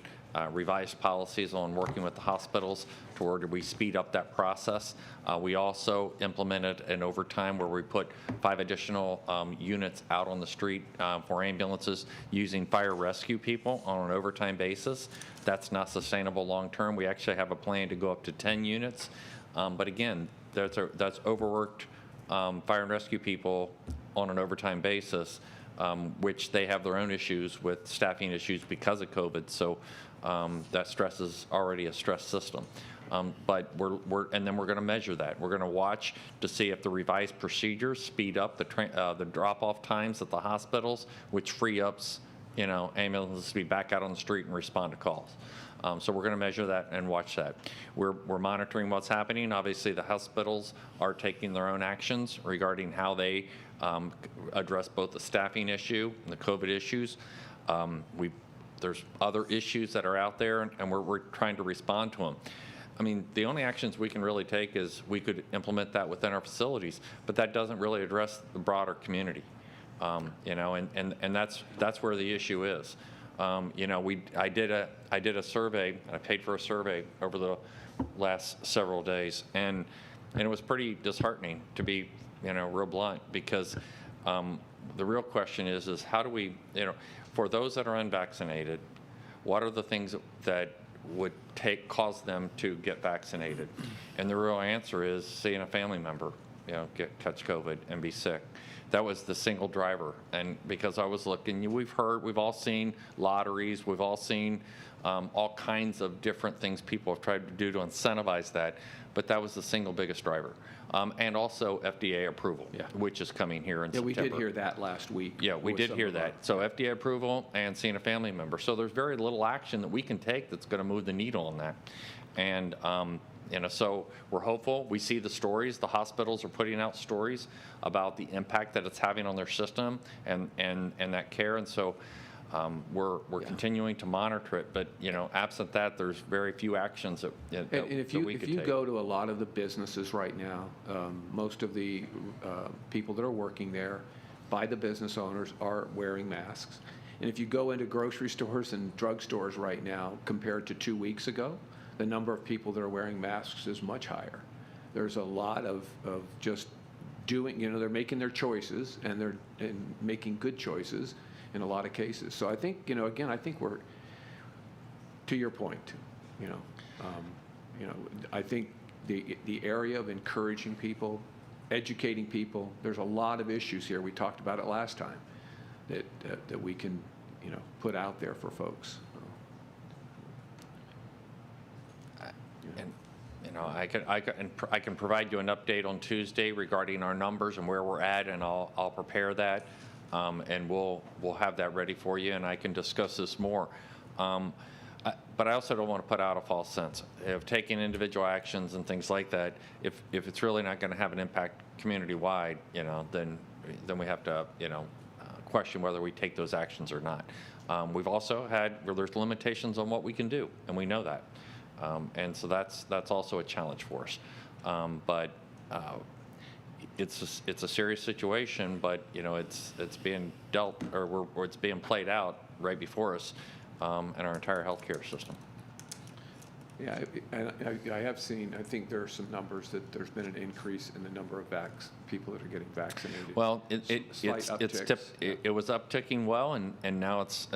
revised policies on working with the hospitals to where we speed up that process. We also implemented an overtime where we put 5 additional units out on the street for ambulances using fire rescue people on an overtime basis. That's not sustainable long term. We actually have a plan to go up to 10 units. But again, that's overworked fire and rescue people on an overtime basis, which they have their own issues with staffing issues because of COVID. So that stress is already a stress system. But we're going to measure that. We're going to watch to see if the revised procedures speed up the drop-off times at the hospitals, which free ups ambulances to be back out on the street and respond to calls. So we're going to measure that and watch that. We're monitoring what's happening. Obviously, the hospitals are taking their own actions regarding how they address both the staffing issue and the COVID issues. There's other issues that are out there, and we're trying to respond to them. I mean, the only actions we can really take is we could implement that within our facilities, but that doesn't really address the broader community. And that's where the issue is. You know, I did a survey, and I paid for a survey over the last several days, and it was pretty disheartening, to be, you know, real blunt, because the real question is how do we, you know, for those that are unvaccinated, what are the things that would cause them to get vaccinated? And the real answer is seeing a family member, you know, catch COVID and be sick. That was the single driver. And because I was looking, we've all seen lotteries, we've all seen all kinds of different things people have tried to do to incentivize that, but that was the single biggest driver. And also FDA approval, which is coming here in September. We did hear that last week. Yeah, we did hear that. So FDA approval and seeing a family member. So there's very little action that we can take that's going to move the needle on that. And you know, so we're hopeful. We see the stories. The hospitals are putting out stories about the impact that it's having on their system and that care. And so we're continuing to monitor it. But, you know, absent that, there's very few actions that we could take. If you go to a lot of the businesses right now, most of the people that are working there by the business owners are wearing masks. And if you go into grocery stores and drugstores right now, compared to 2 weeks ago, the number of people that are wearing masks is much higher. There's a lot of just doing, you know, they're making their choices, and they're making good choices in a lot of cases. So I think, you know, again, I think we're, to your point, you know, I think the area of encouraging people, educating people, there's a lot of issues here. We talked about it last time that we can, you know, put out there for folks. And, you know, I can provide you an update on Tuesday regarding our numbers and where we're at, and I'll prepare that, and we'll have that ready for you, and I can discuss this more. But I also don't want to put out a false sense of taking individual actions and things like that. If it's really not going to have an impact community-wide, you know, then we have to, you know, question whether we take those actions or not. We've also had where there's limitations on what we can do, and we know that. And so that's also a challenge for us. But it's a serious situation, but, you know, it's being dealt, or it's being played out right before us in our entire healthcare system. Yeah, I have seen, I think there are some numbers that there's been an increase in the number of people that are getting vaccinated. Well, it was upticking well, and now it's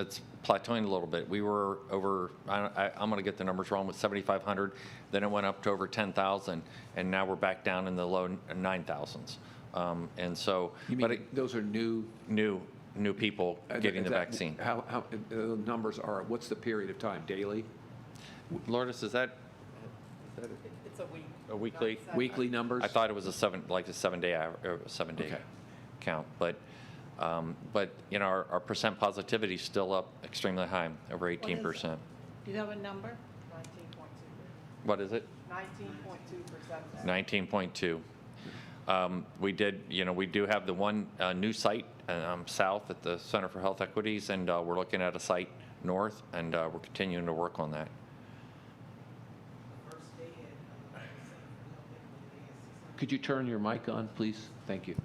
plateauing a little bit. We were over, I'm going to get the numbers wrong, with 7,500. Then it went up to over 10,000, and now we're back down in the low 9,000s. And so, you mean those are new people getting the vaccine. How the numbers are? What's the period of time? Daily? Lourdes, is that It's a week. a weekly? Weekly numbers? I thought it was a 7-day Okay. count, but you know, our percent positivity is still up extremely high, over 18%. Do you have a number? 19.2. What is it? 19.2%. 19.2. We do have the one new site south at the Center for Health Equities, and we're looking at a site north, and we're continuing to work on that. Could you turn your mic on, please? Thank you.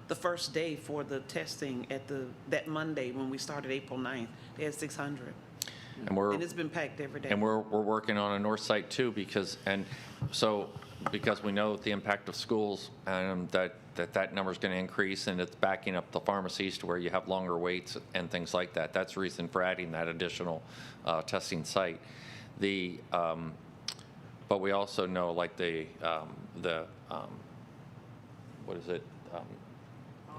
The first day for the testing that Monday when we started April 9th, they had 600. And it's been packed every day. And we're working on a north site too, because we know the impact of schools, and that number is going to increase, and it's backing up the pharmacies to where you have longer waits and things like that. That's the reason for adding that additional testing site. But we also know, like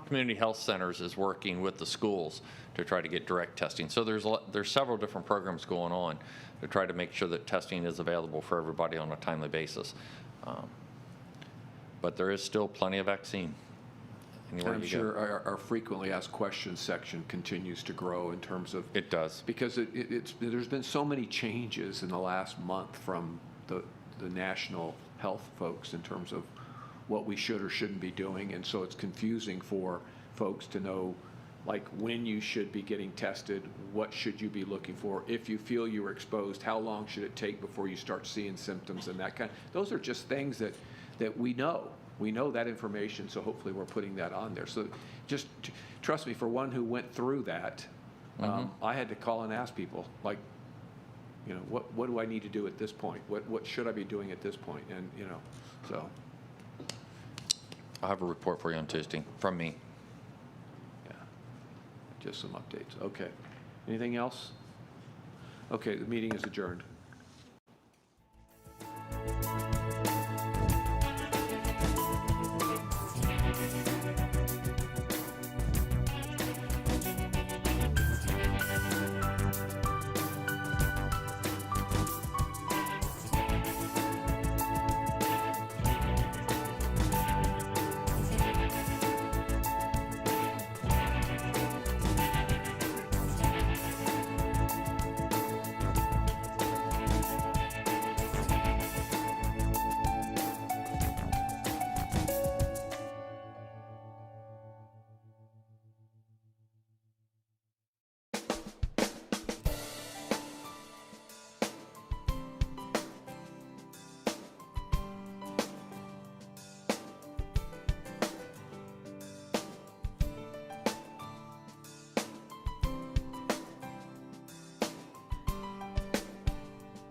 community health centers is working with the schools to try to get direct testing. So there's several different programs going on to try to make sure that testing is available for everybody on a timely basis. But there is still plenty of vaccine. I'm sure our frequently asked questions section continues to grow in terms of... It does. Because there's been so many changes in the last month from the national health folks in terms of what we should or shouldn't be doing, and so it's confusing for folks to know, like, when you should be getting tested, what should you be looking for, if you feel you were exposed, how long should it take before you start seeing symptoms, and that kind of, those are just things that we know. We know that information, so hopefully we're putting that on there. So just trust me, for one who went through that, I had to call and ask people, like, you know, what do I need to do at this point? What should I be doing at this point? And, you know, so, I'll have a report for you on Tuesday from me. yeah, just some updates. Okay. Anything else? Okay, the meeting is adjourned.